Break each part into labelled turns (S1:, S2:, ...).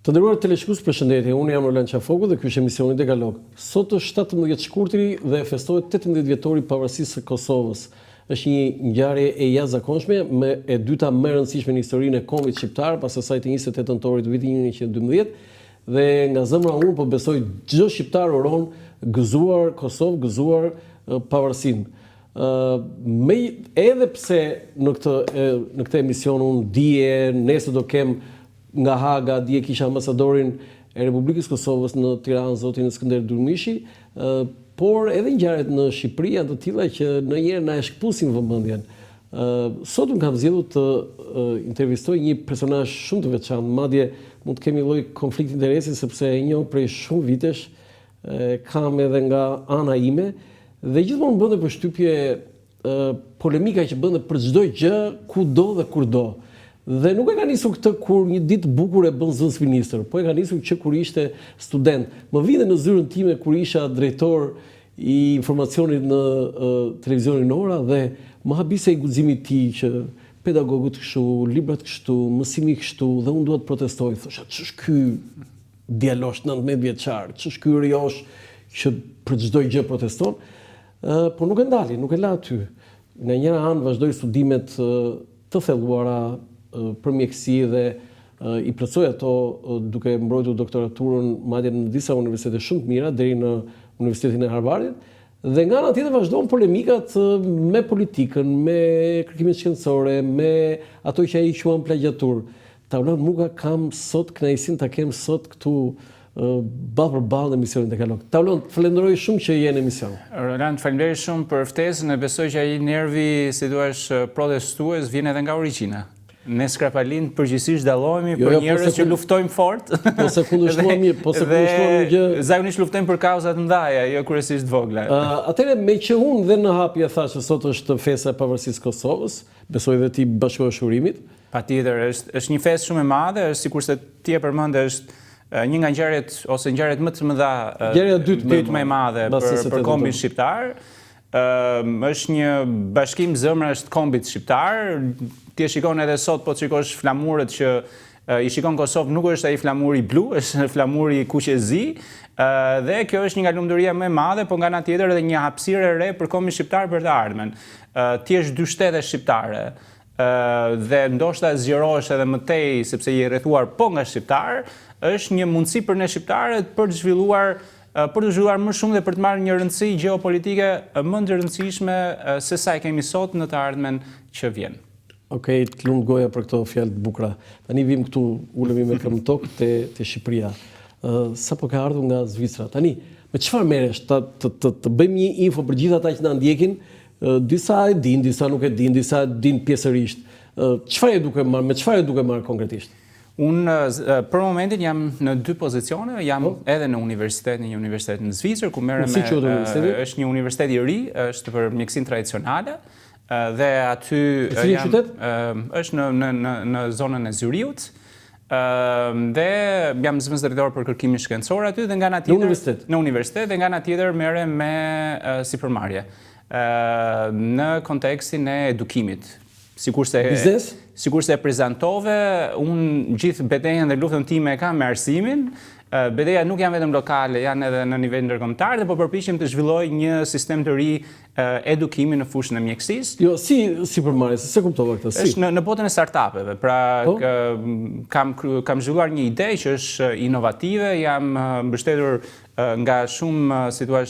S1: Të nderuar teleshikues, përshëndetje. Unë jam Roland Qafoku dhe ky është emisioni Dekalog. Sot është 17 shkurtri dhe festohet 18 vjetori i pavarësisë së Kosovës. Është një ngjarje e jashtëzakonshme, e dyta më e rëndësishme në historinë e kombit shqiptar pas asaj të 28 tetorit të vitit 1912, dhe nga zemra unë po besoj çdo shqiptar uron gëzuar Kosovë, gëzuar pavarësinë. Edhe pse në këtë emision unë dije nesër do kem nga Haga, dje kisha ambasadorin e Republikës Kosovës në Tiranë, zotin Skënder Durmishi, por edhe ngjarjet në Shqipëri janë të tilla që ndonjëherë na e shkpusin vëmendjen. Sot unë kam zgjedhur të intervistoj një personazh shumë të veçantë, madje mund të kemi lloj konflikti interesi sepse e njoh prej shumë vitesh, kam edhe nga ana ime dhe gjithmonë bënte përshtypje polemika që bënte për çdo gjë, kudo dhe kurdo. Dhe nuk e ka nisur këtë kur një ditë bukur e bën zëvendës ministër, po e ka nisur që kur ishte student. Më vinte në zyrën time kur isha drejtor i informacionit në televizionin Ora dhe më habise i guximit i tij që pedagogët kështu, librat kështu, mësimi kështu, dhe unë dua të protestoj. Thosha, ç'është ky djalosh 19 vjeçar, ç'është ky rjosh që për çdo gjë proteston? Por nuk e ndali, nuk e la aty. Nga njëra anë vazhdoi studimet të thelluara për mjekësi dhe i plotësoi ato duke mbrojtur doktoraturën madje në disa universitete shumë të mira deri në Universitetin e Harvardit, dhe nga ana tjetër vazhdon polemikat me politikën, me kërkimet shkencore, me ato që ai quan plagjatur. Taulon Muka kam sot kënaqësinë ta kem sot këtu ballë për ballë në emisionin Dekalog. Taulon, falenderoj shumë që je në emision.
S2: Roland, faleminderit shumë për ftesën, e besoj që ai nervi, si thua, protestues vjen edhe nga origjina. Ne skrapalin përgjithsisht dallohemi për njerëz që luftojmë fort.
S1: Po se kundërshtohemi, gjë.
S2: Zakonisht luftojmë për kauza të mëdha, jo kryesisht vogla.
S1: Atëherë me që unë dhe në hapje thash se sot është festa e pavarësisë Kosovës, besoj dhe ti bashkohesh urimit.
S2: Patjetër, është një festë shumë e madhe, është sikurse ti e përmend, është një nga ngjarjet ose ngjarjet më të mëdha,
S1: ngjarja e dytë
S2: më e madhe për kombin shqiptar. Është një bashkim zëmrash të kombit shqiptar. Ti e shikon edhe sot, po të shikosh flamurët që i shikon Kosovë, nuk është ai flamuri blu, është flamuri kuqezi, dhe kjo është një nga lumturia më e madhe, po nga ana tjetër edhe një hapësirë e re për kombin shqiptar për të ardhmen. Ti je dy shtete shqiptare, dhe ndoshta zgjerohesh edhe më tej sepse je rrethuar po nga shqiptar, është një mundësi për ne shqiptarët për të zhvilluar më shumë dhe për të marrë një rëndësi gjeopolitike më të rëndësishme se sa e kemi sot në të ardhmen që vjen.
S1: Okej, të lumt goja për këto fjalë të bukura. Tani vim këtu, ulemi me këmbë tokë te Shqipëria. Sapo ka ardhur nga Zvicra. Tani, me çfarë merresh? Të bëjmë një info për gjithë ata që na ndjekin. Disa e din, disa nuk e din, disa din pjesërisht. Çfarë duke marrë? Me çfarë duke marrë konkretisht?
S2: Unë për momentin jam në dy pozicione, jam edhe në universitet, në një universitet në Zvicër, ku merrem është një universitet i ri, është për mjekësinë tradicionale, dhe aty është në zonën e Zyriut, dhe jam zëvendës drejtor për kërkimin shkencor aty, dhe nga ana tjetër në universitet, dhe nga ana tjetër merrem me sipërmarrje në kontekstin e edukimit. Sikurse e prezantove, unë gjithë betejën dhe luftën time e kam me arsimin. Betejat nuk janë vetëm lokale, janë edhe në nivel ndërkombëtar, dhe po përpiqem të zhvilloj një sistem të ri edukimi në fushën e mjekësisë.
S1: Jo, si përmarrje, se kuptova këtë.
S2: Është në botën e startupeve. Pra, kam zhvilluar një ide që është inovative, jam mbështetur nga shumë, si thua,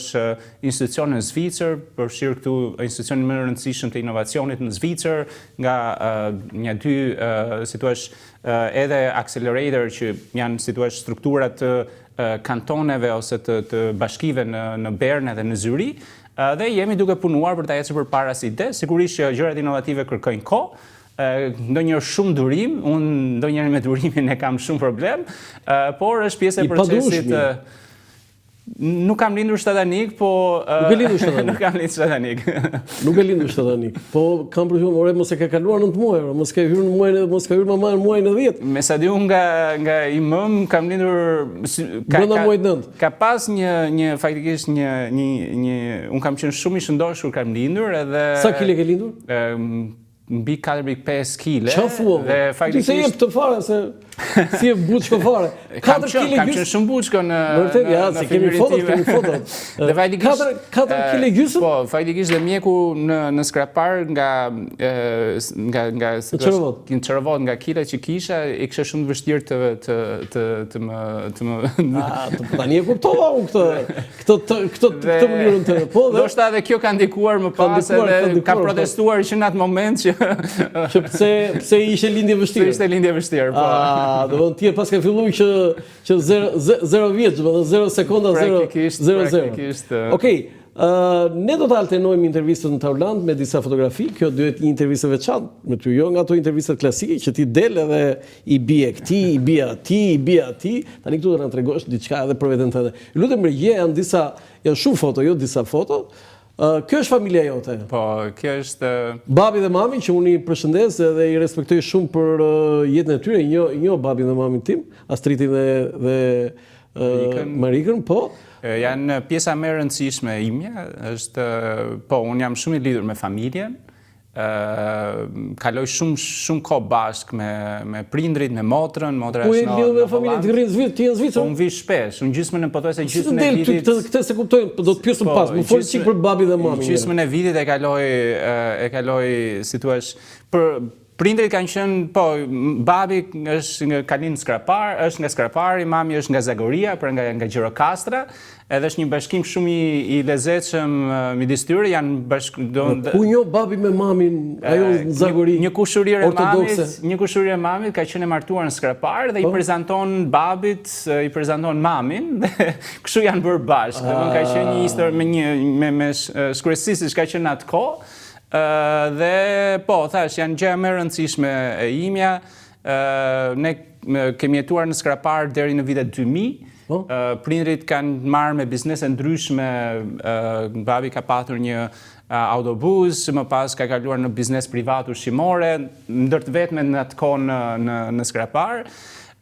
S2: institucione në Zvicër, përfshirë këtu institucionin më të rëndësishëm të inovacionit në Zvicër, nga një dy, si thua, edhe accelerator që janë, si thua, strukturat të kantoneve ose të bashkive në Bern edhe në Zyri, dhe jemi duke punuar për ta ecur përpara si ide. Sigurisht që gjërat inovative kërkojnë kohë, ndonjëherë shumë durim, unë ndonjëherë me durimin e kam shumë problem, por është pjesë e procesit. Nuk kam lindur shtatanik, po...
S1: Nuk e lindur shtatanik?
S2: Nuk kam lindur shtatanik.
S1: Nuk e lindur shtatanik, po kam përshum, mos e ka kaluar 9 muaj, mos ka hyrë në muajin, mos ka hyrë mama në muajin e 10.
S2: Me sa di unë nga imëm kam lindur...
S1: Brenda muajit 9.
S2: Ka pas një faktikisht unë kam qenë shumë i shëndosh kur kam lindur edhe...
S1: Sa kile ke lindur?
S2: mbi 4,5 kg.
S1: Çfarë dhe faktikisht ti jep të fare se si e buçko fare. 4 kg.
S2: Kam qenë shumë buçko në
S1: vërtet, ja, se kemi fotot.
S2: Dhe faktikisht
S1: 4 kg gjysmë?
S2: Po, faktikisht dhe mjeku në skrapar nga Çorvot, nga kilat që kisha, i kisha shumë vështirë të më
S1: tani e kuptova unë këtë mënyrën të. Po,
S2: ndoshta edhe kjo ka ndikuar më pas edhe ka protestuar që në atë moment
S1: që pse ishte lindje vështirë.
S2: Ishte lindje vështirë, po.
S1: Do të pas ka filluar që 0 vjet, domethënë 0 sekonda 0. Okej. Ne do të alternojmë intervistën në Tauland me disa fotografi. Kjo duhet një intervistë e veçantë me ty, jo nga ato intervistat klasike që ti del edhe i bie këtij, i bie atij. Tani këtu do na tregosh diçka edhe për veten tënde. Lutem janë shumë foto, jo disa foto. Kjo është familja jote?
S2: Po, kjo është...
S1: Babi dhe mami, që unë i përshëndes dhe i respektoj shumë për jetën e tyre, një babi dhe mami tim, Astritin dhe Marikën, po.
S2: Janë pjesa më e rëndësishme e imja, po, unë jam shumë i lidhur me familjen, kaloj shumë kohë bashkë me prindrit, me motrën, motra
S1: është në lidhur me familjen, ti rrinë Zvicër, ti je në Zvicër?
S2: Unë vi shpesh, unë gjysmën e pothuajse gjysmën e
S1: vitit. Si të del këtë se kuptojnë, do të pyesëm pas, më fol çik për babi dhe mamin.
S2: Gjysmën e vitit e kaloj si thua për prindrit kanë qenë, po, babi është nga Kalin Skrapar, është nga Skrapari, mami është nga Zagoria, pra nga Gjirokastra, edhe është një bashkim shumë i lezetshëm midis tyre, janë
S1: Ku njoh babi me mamin ajo në Zagori?
S2: Një kushëri e mamit ka qenë martuar në Skrapar dhe i prezanton babit, i prezanton mamin dhe kështu janë bërë bashkë. Domethënë ka qenë një histori me shkruesisi që ka qenë atë kohë. Dhe po, thash, janë gjë më e rëndësishme e imja. Ne kemi jetuar në Skrapar deri në vitet 2000. Prindrit kanë marrë me biznese ndryshme. Babi ka patur një autobus, më pas ka kaluar në biznes privat ushqimore, ndër të vetme në atë kohë në Skrapar.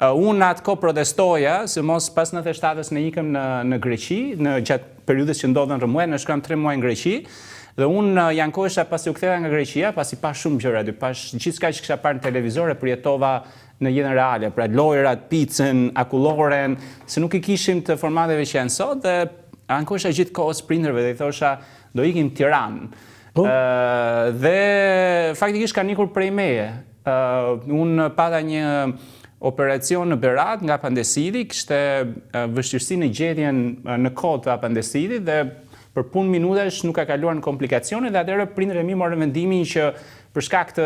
S2: Unë atë kohë protestoja, se mos pas 97-ës ne ikëm në Greqi, në gjatë periudhës që ndodhen rrëmuaj, ne shkojmë 3 muaj në Greqi. Dhe unë janë kohësha pasi u ktheva nga Greqia, pasi pa shumë gjëra aty, pa gjithçka që kisha parë në televizor e përjetova në jetën reale, pra lojrat, picën, akulloren, se nuk i kishim të formateve që janë sot, dhe janë kohësha gjithë kohës prindërve dhe i thosha do ikim Tiranë. Dhe faktikisht ka nikur prej meje. Unë pata një operacion në Berat nga apandesiti, kishte vështirësi në gjetjen në kohë të apandesitit dhe për punë minutash nuk ka kaluar në komplikacione dhe atëherë prindërit e mi morën vendimin që për shkak të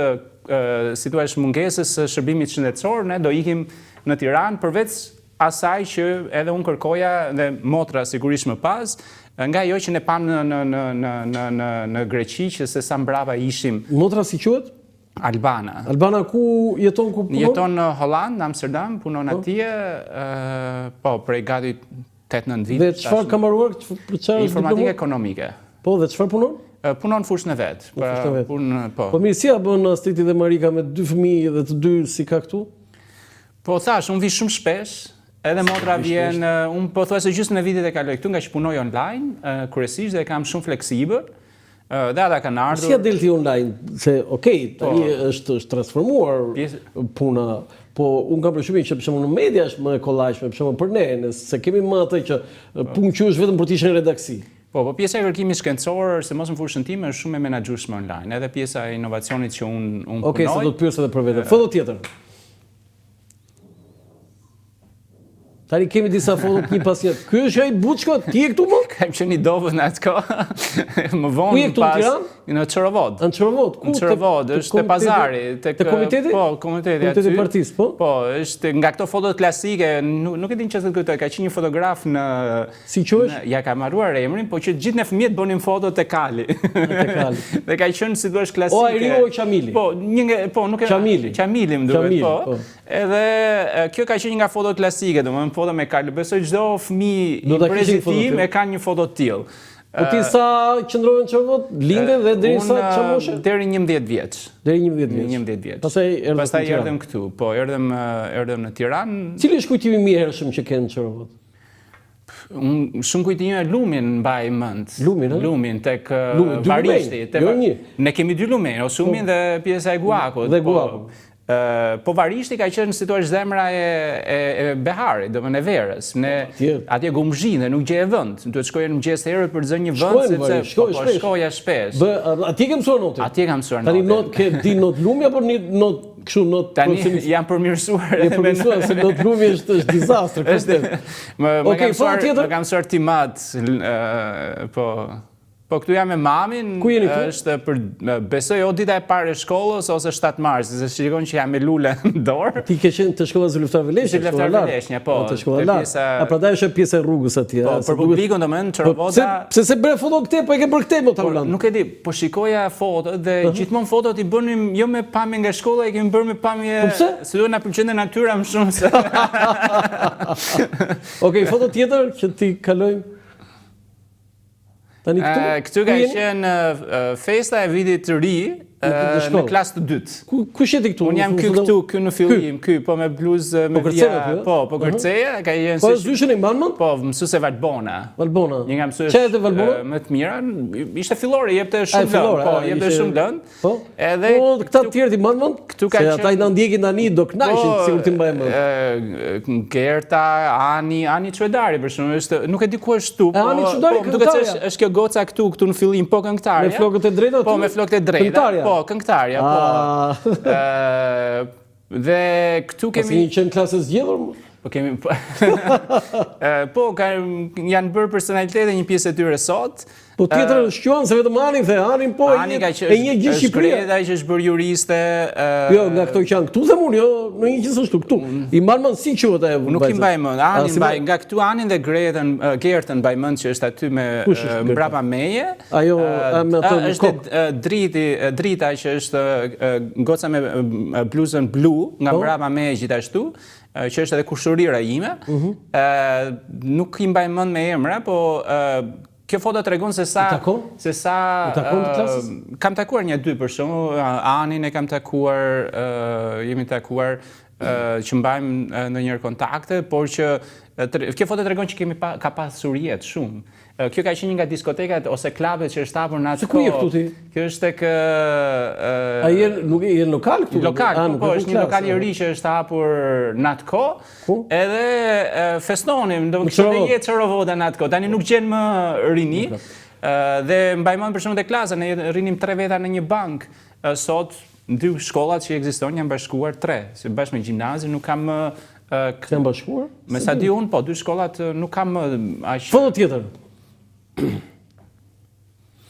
S2: situash mungesës së shërbimit shëndetësor ne do ikim në Tiranë përveç asaj që edhe unë kërkoja dhe motra sigurisht më pas nga ajo që ne pam në Greqi që se sa mbrapa ishim.
S1: Motra si quhet?
S2: Albana.
S1: Albana ku jeton, ku punon?
S2: Jeton në Holland, në Amsterdam, punon atje, po prej gati 8-9 vite.
S1: Dhe çfarë ka mbaruar?
S2: Informatikë ekonomike.
S1: Po, dhe çfarë punon?
S2: Punon në fushën e vet.
S1: Po mirë, si ja bën Astriti dhe Marika me 2 fëmijë dhe të 2 si ka këtu?
S2: Po thash, unë vi shumë shpesh, edhe motra vjen, unë po thuajse gjysmën e vitit e kaloj këtu nga që punoj online, kryesisht dhe kam shumë fleksibël. Dhe ata kanë ardhur.
S1: Si ja del ti online? Se okej, tani është transformuar puna. Po, unë kam përshtypjen që për shembull në media është më e kollajshme, për shembull për ne, se kemi më atë që punë që është vetëm për të ishte në redaksi.
S2: Po pjesa e kërkimit shkencor, se mos në fushën time, është shumë e menaxhueshme online, edhe pjesa e inovacionit që unë punoj.
S1: Okej, se do të pyes edhe për veten. Foto tjetër. Tani kemi disa foto një pas tjetër. Ky është ai Buçko, ti je këtu më?
S2: Kam qenë i Dovës në atë kohë. Më vonë
S1: pas. Ku je këtu në Tiranë?
S2: Në Çorovod.
S1: Në Çorovod.
S2: Në Çorovod, është te pazari,
S1: tek komiteti?
S2: Po, komiteti aty.
S1: Komiteti i partisë, po?
S2: Po, është nga këto fotot klasike, nuk e din çfarë të kujtoj, ka qenë një fotograf në
S1: Si quhesh?
S2: Ja ka marruar emrin, po që gjithë ne fëmijët bënin foto te Kali.
S1: Te Kali.
S2: Dhe ka qenë si thua klasike.
S1: O Airiu o Qamili?
S2: Po, nuk e Qamili më duhet, po. Edhe kjo ka qenë nga foto klasike, domethënë foto me Kali. Besoj çdo fëmijë i brezit tim e ka një foto të tillë.
S1: Po ti sa qëndrove në Çorovod? Linde dhe deri sa çfarë moshe?
S2: Deri 11 vjeç.
S1: Deri 11 vjeç.
S2: 11 vjeç.
S1: Pastaj
S2: erdhëm këtu. Po, erdhëm në Tiranë.
S1: Cili është kujtimi më i hershëm që ke në Çorovod?
S2: Shumë kujtime lumin mbaj mend. Lumin tek Varishti. Ne kemi 2 lumen, Osumin dhe pjesa e Guakut.
S1: Dhe Guakut.
S2: Po Varishti ka qenë si thua zemra e Beharit, domethënë e verës. Ne atje gumzhin dhe nuk gjej vend. Duhet shkojë në mëngjes herët për të zënë një vend sepse shkoja shpesh.
S1: Atje ke mësuar notin.
S2: Atje kam mësuar notin.
S1: Tani not ke di not lumi apo not kështu not
S2: tani jam përmirësuar.
S1: Je përmirësuar se not lumi është dizastër komplet.
S2: Më kam mësuar timat, po këtu jam me mamin, është për besoj o dita e parë e shkollës ose 7 mars, se shikon që jam me lule në dorë.
S1: Ti ke qenë të shkolla Zylftar Veleshja?
S2: Zylftar Veleshja, po.
S1: Të shkolla lart. Prandaj është pjesë e rrugës atje.
S2: Po, për publikun domethënë Çorovoda.
S1: Pse se bëre foto këtej, po e ke bërë këtej më tavulan.
S2: Nuk e di, po shikoja fotot dhe gjithmonë fotot i bënim jo me pamje nga shkolla, i kemi bërë me pamje se do na pëlqente natyra më shumë se.
S1: Okej, foto tjetër që ti kalojmë.
S2: Këtu ka qenë festa e vitit të ri në klasë të dytë.
S1: Kush je ti këtu?
S2: Unë jam këtu në fillim, po me bluzë me vija, po kërceja, ka qenë
S1: po zyshën e mban mend?
S2: Po, mësuese Valbona.
S1: Valbona.
S2: Një nga mësues më të mira, ishte fillore, jepte shumë lëndë, po, jepte shumë lëndë.
S1: Po.
S2: Edhe
S1: këta të tjerë ti mban mend?
S2: Këtu ka qenë.
S1: Se ata i na ndjekin tani do kënaqen sikur ti mbaj mend.
S2: Gerta, Ani Çuedari për shembull, nuk e di ku është këtu,
S1: po
S2: duket se është kjo goca këtu në fillim, po këngëtarja.
S1: Me flokët e drejta?
S2: Po, me flokët e drejta. Po, këngëtarja, po. Dhe këtu kemi...
S1: Pasi një qenë klasë zgjedhur?
S2: Po kemi... Po, janë bërë personalitete një pjesë e tyre sot.
S1: Po tjetër shquan se vetëm Ani the, Anin po e një gjithë Shqipëria.
S2: Greda që është bërë juriste.
S1: Jo, nga këto që janë këtu dhe unë, jo, në një gjithështu këtu. I marë mënë si quhet ajo?
S2: Nuk i mbaj mënd, Anin mbaj, nga këtu Anin dhe Gertën mbaj mënd që është aty me mbrapa meje.
S1: Ajo, me ato në kokë.
S2: Është drita që është goca me bluzën blu, nga mbrapa meje gjithashtu, që është edhe kushërira ime. Nuk i mbaj mënd me emra, po... Kjo foto tregon se sa kam takuar 1-2 për shembull, Anin e kam takuar, jemi takuar që mbajmë ndonjëherë kontakte, por që kjo foto tregon që ka pasur jetë shumë. Kjo ka qenë një nga diskotekat ose klubet që është hapur në atë kohë.
S1: Ku je këtu ti?
S2: Kjo është tek
S1: nuk je lokal këtu?
S2: Lokal, po, është një lokal i ri që është hapur në atë kohë. Edhe festonim, do të thotë jetë Çorovoda në atë kohë. Tani nuk gjen më rini. Dhe mbaj mend për shembull te klasa, ne rrinim 3 veta në një bank. Sot 2 shkollat që ekzistojnë janë bashkuar 3, se bashkë me gjimnazin nuk kam
S1: janë bashkuar?
S2: Me sa di unë, po 2 shkollat nuk kam aq.
S1: Foto tjetër.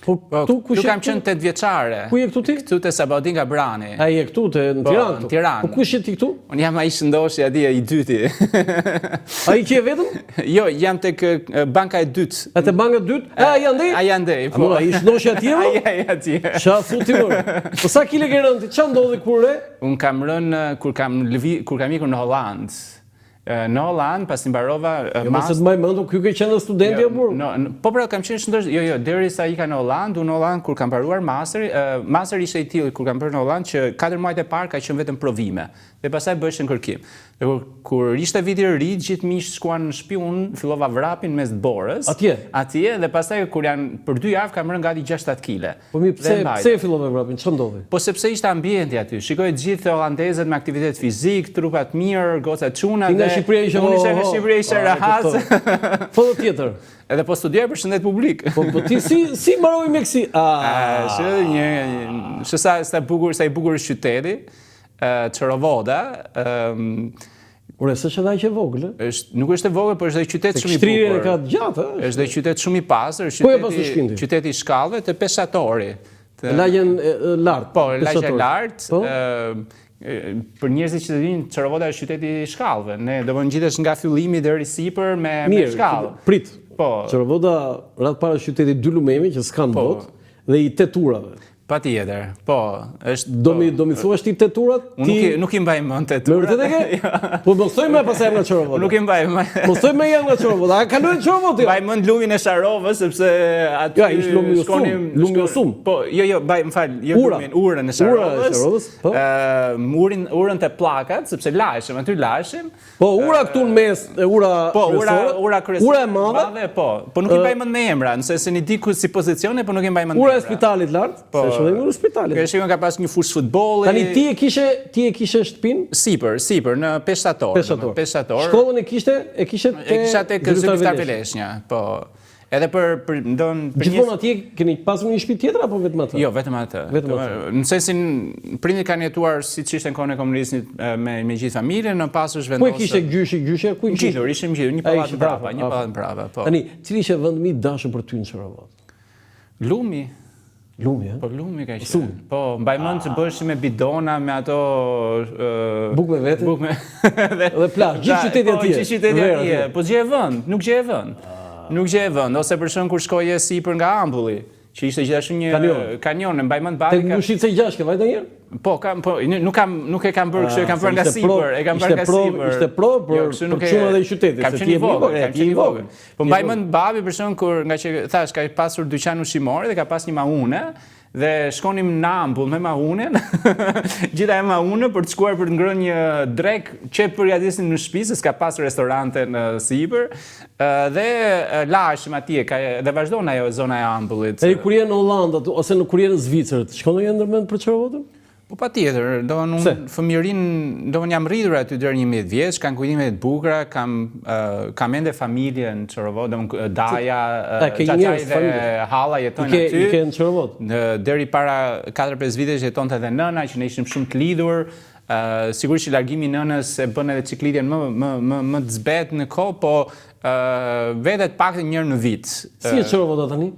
S2: Këtu kam qenë 8 vjeçare.
S1: Ku je këtu ti?
S2: Këtu te Sabadin Gabrani.
S1: A je këtu në Tiranë?
S2: Në Tiranë.
S1: Po kush je ti këtu?
S2: Unë jam ai shëndoshi atje i dyti.
S1: Ai që je vetëm?
S2: Jo, jam tek banka e dytë.
S1: A te banka e dytë? Ai andej?
S2: Ai andej, po.
S1: Ai shëndoshi atje?
S2: Ai atje.
S1: Ç'a futi më? Po sa kile ke rënë ti? Ç'a ndodhi kur re?
S2: Unë kam rënë kur kam ikur në Holland. Në Holland, pas mbarova
S1: mas... Jo, më mëndo, kjo ke qenë studenti apo?
S2: Po pra, kam qenë shëndosh, jo, derisa ika në Holland, unë në Holland kur kam mbaruar master ishte i tillë kur kam bërë në Holland që 4 muajt e parë ka qenë vetëm provime. Dhe pastaj bëheshin kërkim. Dhe kur ishte viti i ri, gjithë miqt shkuan në shtëpi, unë fillova vrapin mes të borës. Atje dhe pastaj kur janë për 2 javë kam rënë gati 6-7 kg.
S1: Po mi pse fillova vrapin? Ç'o ndodhi?
S2: Po sepse ishte ambienti aty. Shikoj të gjithë holandezët me aktivitet fizik, trupat mirë, goca çuna dhe
S1: Shqipëria ishte
S2: Shqipëria ishte rahat.
S1: Foto tjetër.
S2: Edhe po studioj për shëndet publik.
S1: Po ti si mbaroi mjeksi?
S2: Sa i bukur është qyteti. Çorovoda.
S1: Ure, s'është edhe aq e vogël?
S2: Nuk është e vogël, por është edhe qytet shumë i bukur.
S1: Shtrirjen e ka gjatë, ëh?
S2: Është edhe qytet shumë i pastër, qyteti i shkallëve të Peshatori.
S1: Lagjen lart.
S2: Po, lagja lart. Për njerëzit që vinë, Çorovoda është qyteti i shkallëve. Ne do të ngjihesh nga fillimi deri sipër me shkallë.
S1: Prit. Po. Çorovoda rreth para qytetit 2 lumeve që s'kan botë dhe i 8 urave.
S2: Patjetër, po, është...
S1: Do mi thuash ti teturat?
S2: Nuk i mbaj mend teturat.
S1: Me vërtet e ke? Po mos thoj më pastaj nga Çorovota.
S2: Nuk i mbaj mend.
S1: Mos thoj më nga Çorovota. A kaloi Çorovota?
S2: Mbaj mend lumin e Sharovës sepse aty
S1: shkonim lumi i Sum.
S2: Po, jo, më fal, jo lumin, urën e Sharovës. Urën te pllakat, sepse lashim, aty lashim.
S1: Po, ura këtu në mes, ura
S2: ura kryesore.
S1: Ura e madhe,
S2: po nuk i mbaj mend me emra, nëse se një di ku si pozicione, po nuk i mbaj mend me emra.
S1: Ura e spitalit lart, se shkojmë në spital.
S2: Shikon ka pas një fushë futbolli.
S1: Tani ti e kishe shtëpinë?
S2: Sipër, në Peshtator.
S1: Shkollën e kishe
S2: tek Zyrtar Veleshnja, po. Edhe për
S1: gjithmonë atje keni pasur një shtëpi tjetër apo vetëm atë?
S2: Jo, vetëm atë. Në sensin prindit kanë jetuar siç ishte në kohën e komunizmit me gjithë familjen, në pasur zhvendosur.
S1: Ku kishte gjyshja? Ku ishte?
S2: Ishim gjithë, një pallat mbrapa, po.
S1: Tani, cili ishte vendi më i dashur për ty në Çorovot?
S2: Lumi.
S1: Lumi,
S2: Po lumi ka qenë. Po, mbaj mend të bëshim me bidona, me ato...
S1: Bukë me vete? Dhe plazh, gjithë qyteti atje.
S2: Gjithë qyteti atje, po gjej vend, nuk gjej vend. Nuk gjej vend, ose për shkak kur shkoje sipër nga Ambulli, që ishte gjithashtu një kanion, mbaj mend babi.
S1: Tek Ngushitse 6 ke vajtë ndonjëherë?
S2: Po, nuk e kam bërë kështu, e kam bërë nga sipër,
S1: Ishte pro për çuna dhe qytetit,
S2: se ti je i vogël. Po mbaj mend babi për shkak kur nga që thash ka pasur dyqan ushqimor dhe ka pas një maune dhe shkonim në Ambull me maunen, gjitha e maune për të shkuar për të ngrënë një drek që përgatisin në shtëpi, se s'ka pas restorante në sipër, dhe lashim atje, dhe vazhdon ajo zona e Ambullit.
S1: E kur je në Hollandë ose kur je në Zvicër, shkon ndonjë ndërmend për Çorovotën?
S2: Po patjetër, unë fëmijërinë jam rritur aty deri 11 vjeç, kam kujtime të bukura, kam ende familje në Çorovot, daja, çaçai dhe halla jetojnë aty.
S1: I ke në Çorovot?
S2: Deri para 4-5 vitesh jetonte edhe nëna, që ne ishim shumë të lidhur. Sigurisht që largimi i nënës e bën edhe ciklidhjen më të zbet në kohë, po vetë të paktën një herë në vit.
S1: Si e Çorovota tani?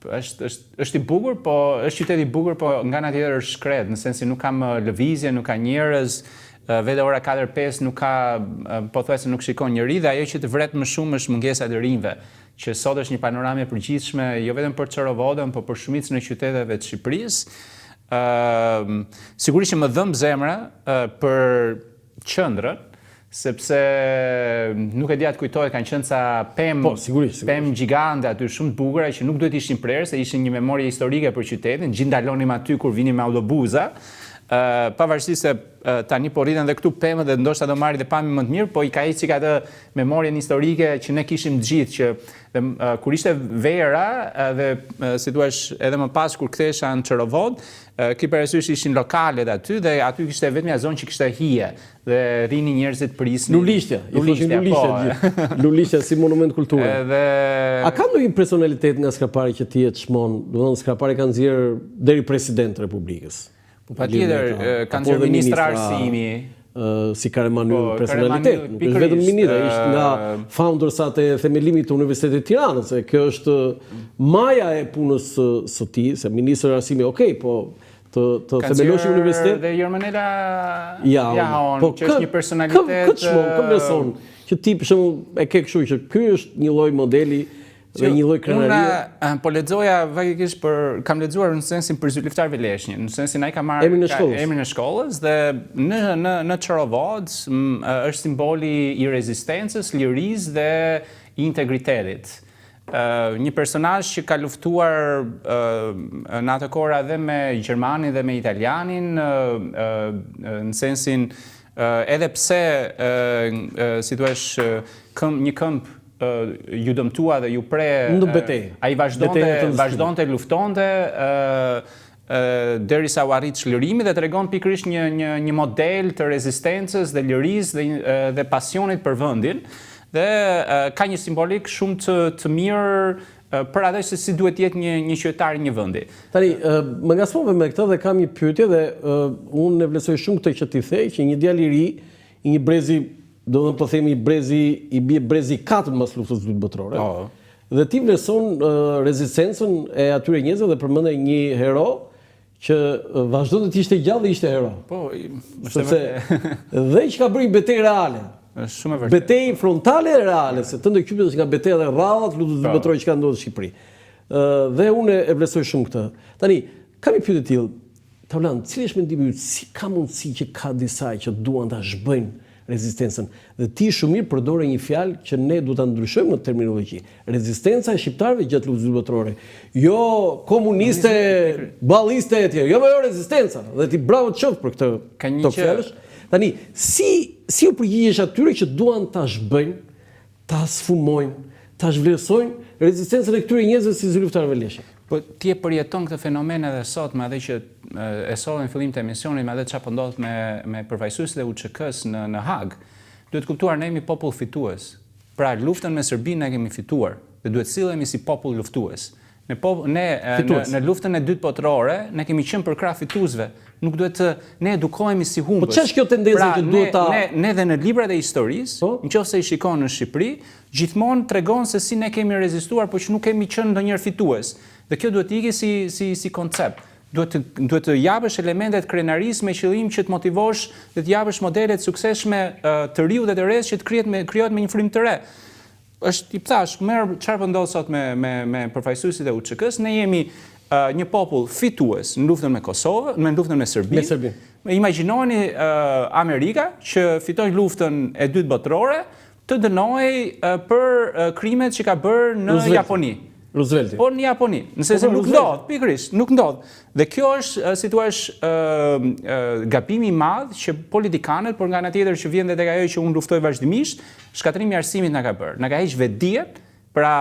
S2: Është i bukur, po është qytet i bukur, po nga ana tjetër është shkret, në sensi nuk kam lëvizje, nuk ka njerëz, vete ora 4-5 nuk ka, pothuajse nuk shikon njëri, dhe ajo që të vret më shumë është mungesa e rinjve, që sot është një panoramë e përgjithshme, jo vetëm për Çorovotën, po për shumicën e qyteteve të Shqipërisë. Sigurisht që më dhëmb zemra për qendrën, sepse nuk e di atë kujtohet, kanë qenë ca pemë gjigande aty shumë të bukura që nuk duhet ishin prerë, se ishin një memorie historike për qytetin, gjithë ndalonim aty kur vinim me autobuza, pavarësisht se tani po rriten dhe këtu pemë dhe ndoshta do marrin dhe pamje më të mirë, po i ka ecë atë memorien historike që ne kishim të gjithë, që kur ishte vera dhe si thua edhe më pas kur kthesha në Çorovot, ki parasysh ishin lokalet aty dhe aty kishte vetëm një zonë që kishte hije dhe rrinin njerëzit prisnin.
S1: Lulishtia si monument kulture. A ka ndonjë personalitet nga Skrapari që ti e çmon? Do të thonë Skrapari ka nxjerr deri president të Republikës.
S2: Po patjetër, kanë nxjerr ministra Arsimi,
S1: si Karemanuel personalitet, nuk është vetëm ministra, ishte nga foundersat e themelimit të Universitetit të Tiranës, se kjo është maja e punës së tij, se ministri Arsimi, okay, po të themelosh universitet
S2: dhe Jormanela Jahon, që është një personalitet
S1: që ti për shembull e ke kështu që ky është një lloj modeli dhe një lloj krenarie.
S2: Unë po lexoja vazhdimisht kam lexuar në sensin për Zyliftar Veleshnjë, në sensin ai ka marrë emrin e shkollës dhe në Çorovot është simboli i rezistencës, lirisë dhe integritetit. Një personazh që ka luftuar në atë kohë edhe me gjermanin dhe me italianin, në sensin edhe pse si thua një këmbë ju dëmtua dhe ju pre, ai vazhdonte luftonte derisa u arrit çlirimi dhe tregon pikërisht një model të rezistencës dhe lirisë dhe pasionit për vendin. Dhe ka një simbolik shumë të mirë për atë se si duhet jetë një qytetar i një vendi.
S1: Tani, më ngasmove me këtë dhe kam një pyetje dhe unë e vlerësoj shumë këtë që ti the, që një djalë i ri, një brezi, do të themi brezi 4 mas luftës së dytë botërore. Dhe ti vlerëson rezistencën e atyre njerëzve dhe përmend një hero që vazhdon të ishte gjallë dhe ishte hero.
S2: Po,
S1: dhe që ka bërë një betejë reale. Betejë frontale e reale, se të ndërkypet që nga betejë dhe rradhat luftës së dytë botërore që ka ndodhur në Shqipëri. Dhe unë e vlerësoj shumë këtë. Tani, Kam një pyetje tillë. Taulan, cili është mendimi yt? Si ka mundësi që ka disa që duan ta zhbëjnë rezistencën? Dhe ti shumë mirë përdore një fjalë që ne duhet ta ndryshojmë në terminologji. Rezistenca e shqiptarëve gjatë luftës botërore. Jo komuniste, balliste e tjerë. Jo, rezistenca. Dhe ti bravo të qoftë për këto fjalësh. Tani, si u përgjigjesh atyre që duan ta zhbëjnë, ta sfumojnë, ta zhvlerësojnë rezistencën e këtyre njerëzve si zyluftarëve leshi?
S2: Po ti e përjeton këtë fenomen edhe sot, me edhe që e solën në fillim të emisionit, me edhe çfarë po ndodh me përfaqësuesit e UÇK-s në Hag. Duhet kuptuar ne jemi popull fitues. Pra luftën me Serbinë ne kemi fituar dhe duhet sillemi si popull luftues. Në luftën e dytë botërore ne kemi qenë për krah fituesve. Nuk duhet të ne edukohemi si humbës.
S1: Po ç'është kjo tendencë që duhet ta
S2: ne dhe në librat e historisë, nëse i shikon në Shqipëri, gjithmonë tregon se si ne kemi rezistuar, por që nuk kemi qenë ndonjëherë fitues. Dhe kjo duhet ikë si koncept. Duhet të japësh elementet krenarisë me qëllim që të motivosh dhe të japësh modele të suksesshme të riu dhe të rreth që të krijohet me një frymë të re. Është i thash, merr çfarë po ndodh sot me përfaqësuesit e UÇK-s, ne jemi një popull fitues në luftën me Kosovë, në luftën me Serbinë. Imagjinoni Amerika që fitoi luftën e dytë botërore të dënohej për krimet që ka bërë në Japoni.
S1: Roosevelti.
S2: Po në Japoni, nëse nuk ndodh, pikërisht, nuk ndodh. Dhe kjo është si thua gabimi i madh që politikanët, por nga ana tjetër që vjen tek ajo që unë luftoj vazhdimisht, shkatrimi i arsimit na ka bërë. Na ka heq vetdijet. Pra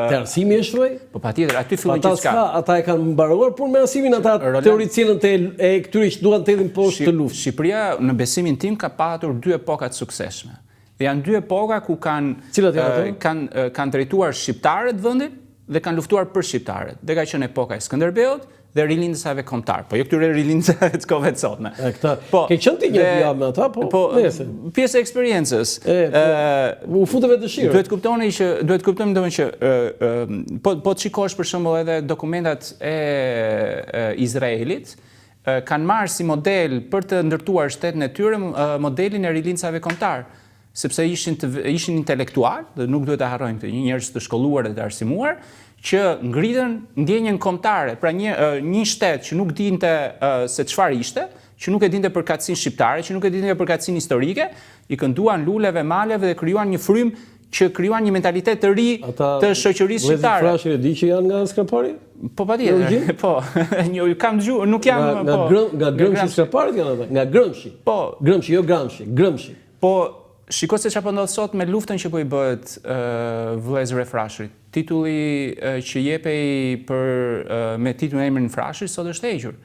S1: te arsimi e shtuaj?
S2: Po patjetër, aty fillon gjithçka.
S1: Ata e kanë mbaruar punë me arsimin, ata teoricienët e këtyre që duan të hedhin poshtë të luftës.
S2: Shqipëria në besimin tim ka patur dy epoka të suksesshme. Dhe janë dy epoka ku kanë drejtuar shqiptarët vendin dhe kanë luftuar për shqiptarët. Dhe ka qenë epoka e Skënderbeut dhe rilindësave kombëtar. Po jo këtyre rilindësave të kohëve të sotme.
S1: Ke qenë ti një javë me ata, po
S2: pjesë e eksperiencës.
S1: U futeve dëshirë.
S2: Duhet kuptojmë domethënë që po të shikosh për shembull edhe dokumentat e Izraelit, kanë marrë si model për të ndërtuar shtetin e tyre modelin e rilindësave kombëtar. Sepse ishin intelektual, dhe nuk duhet të harrojmë këtë, njerëz të shkolluar dhe të arsimuar, që ngritën ndjenjen kombëtare, pra një shtet që nuk dinte se çfarë ishte, që nuk e dinte përkatësinë shqiptare, që nuk e dinte përkatësinë historike, i kënduan luleve, maleve dhe krijuan një frymë që krijuan një mentalitet të ri të shoqërisë shqiptare.
S1: Ata Frashëri di që janë nga Skrapari?
S2: Po patjetër. Po, kam dëgjuar, nuk jam
S1: nga Grëmshi Skraparit janë ata, nga Grëmshi.
S2: Po,
S1: Grëmshi, jo Gramshi, Grëmshi.
S2: Po shiko se çfarë po ndodh sot me luftën që po i bëhet vëllezërve Frashërit. Titulli që jepej me titullin e emrin Frashëri sot është hequr.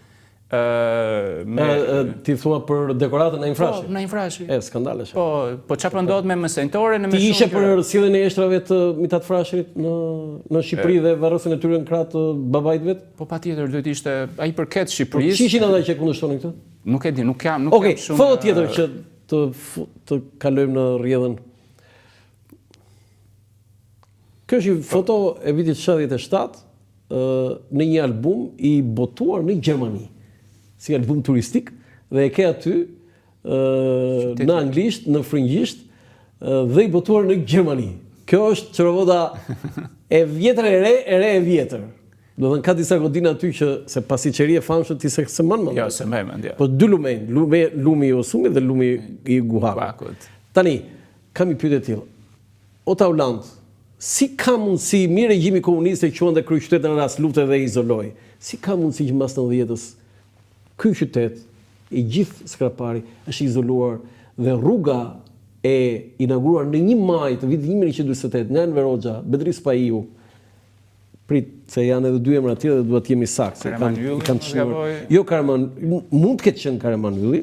S1: Ti thua për dekoratën e Infrashi?
S2: Po, në Infrashi.
S1: Skandalesh.
S2: Po çfarë po ndodh me mësejtore në
S1: Ti ishe për sjelljen e eshtrave të Mitat Frashërit në Shqipëri dhe varrosin e tyre në krah të babait vet?
S2: Po patjetër, duhet ishte ai përket Shqipërisë.
S1: Ç'i ishin ata që kundërshtonin këtë?
S2: Nuk e di, nuk jam shumë.
S1: Okej, foto tjetër që të kalojmë në rrjedhën. Kjo është një foto e vitit 77 në një album i botuar në Gjermani, si album turistik, dhe e ke aty në anglisht, në frëngjisht, dhe i botuar në Gjermani. Kjo është çrovoda e vjetër e re e vjetër. Do të thënë ka disa godina aty që se pasi qeri e famshëm ti se mend.
S2: Jo, se më mend.
S1: Po dy lumejn, lumi i Osumit dhe lumi i Guhavit. Tani, kam një pyetje të tillë. O Tauland, si ka mundësi mirë regjimi komunist e quante kryeqytet në rast lufte dhe izoloi? Si ka mundësi që mbas 90-s ky qytet i gjithë Skrapari është izoluar dhe rruga e inauguruar në 1 maj të vitit 1948 nga Enver Hoxha, Bedri Spaiu, se janë edhe dy emra tjerë dhe duhet jemi saktë. Jo Karaman, mund të ketë qenë Karaman Ylli.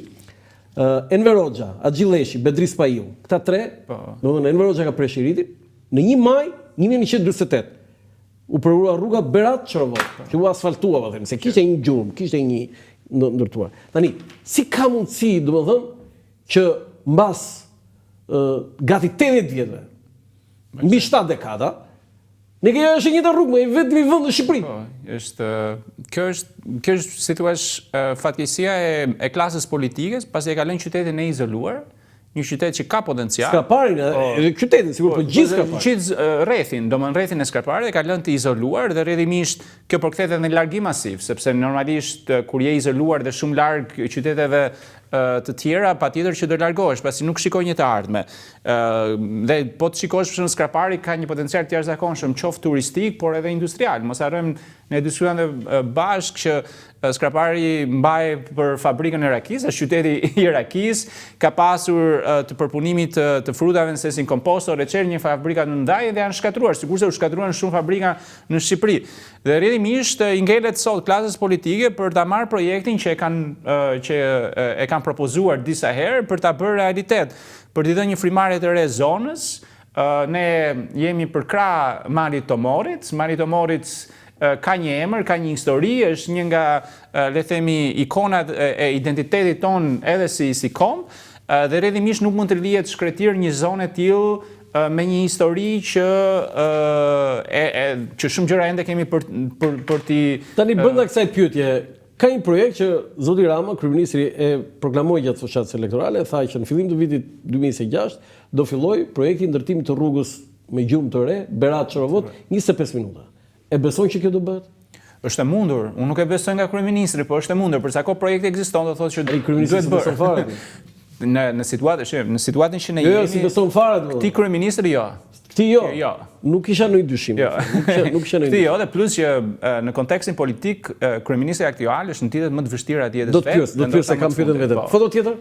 S1: Enver Hoxha, Axhilleshi, Bedri Spaiu. Këta tre, domethënë Enver Hoxha ka preshiritin në 1 maj 1948. U përrua rruga Berat Çorovot, që u asfaltua, se kishte një gjurmë, kishte një ndërtuar. Tani, si ka mundësi, domethënë, që mbas gati 80 vjetëve, mbi 7 dekada, ne kemi është një rrugë me vetëm vend në Shqipëri.
S2: Kjo është si thua fatkeqësia e klasës politike, pasi e ka lënë qytetin e izoluar, një qytet që ka potencial.
S1: Skraparin, qytetin, sigur, po gjithë Skraparin.
S2: Gjithë rrethin, rrethin e Skraparit ka lënë të izoluar dhe rrjedhimisht kjo përkthehet edhe në largim masiv, sepse normalisht kur je izoluar dhe shumë larg qyteteve të tjera, patjetër që do largohesh, pasi nuk shikoj një të ardhme. Dhe po të shikosh në Skrapari ka një potencial të jashtëzakonshëm, qoftë turistik, por edhe industrial. Mos harrojmë ne diskutojmë bashkë që Skrapari mbaj për fabrikën e rakisë, është qyteti i rakisë, ka pasur të përpunimit të frutave në sensin kompostor, e një fabrika në ndaj dhe janë shkatruar, sikurse u shkatruan shumë fabrika në Shqipëri. Dhe rrjedhimisht i ngelet sot klasës politike për ta marrë projektin që e kanë propozuar disa herë për ta bërë realitet, për t'i dhënë një frimarrje të re zonës. Ne jemi përkrah Malit të Morit. Mali të Morit ka një emër, ka një histori, është një nga, le themi, ikonat e identitetit ton edhe si kom, dhe rrjedhimisht nuk mund të lihet shkretir një zonë e tillë me një histori që shumë gjëra ende kemi për t'i...
S1: Tani brenda kësaj pyetje, ka një projekt që zoti Rama, kryeministri, e proklamoi gjatë fushatës elektorale, tha që në fillim të vitit 2026 do filloj projekti ndërtimit të rrugës me gjumë të re, Berat-Çorovot, 25 minuta. E beson që kjo do bëhet?
S2: Është e mundur. Unë nuk e besoj nga kryeministri, por është e mundur, përsa ko projekti ekziston, do thotë që
S1: duhet bërë. Fare.
S2: Në situatën që ne jemi...
S1: Jo, si beson fare.
S2: Këti kryeministri jo.
S1: Këti jo?
S2: Jo.
S1: Nuk isha në i dyshim.
S2: Jo. Këti jo, dhe plus që në kontekstin politik, kryeministri aktual është në titet më të vështira atje dhe
S1: do të pyes se kam pyetën vetëm. Foto tjetër?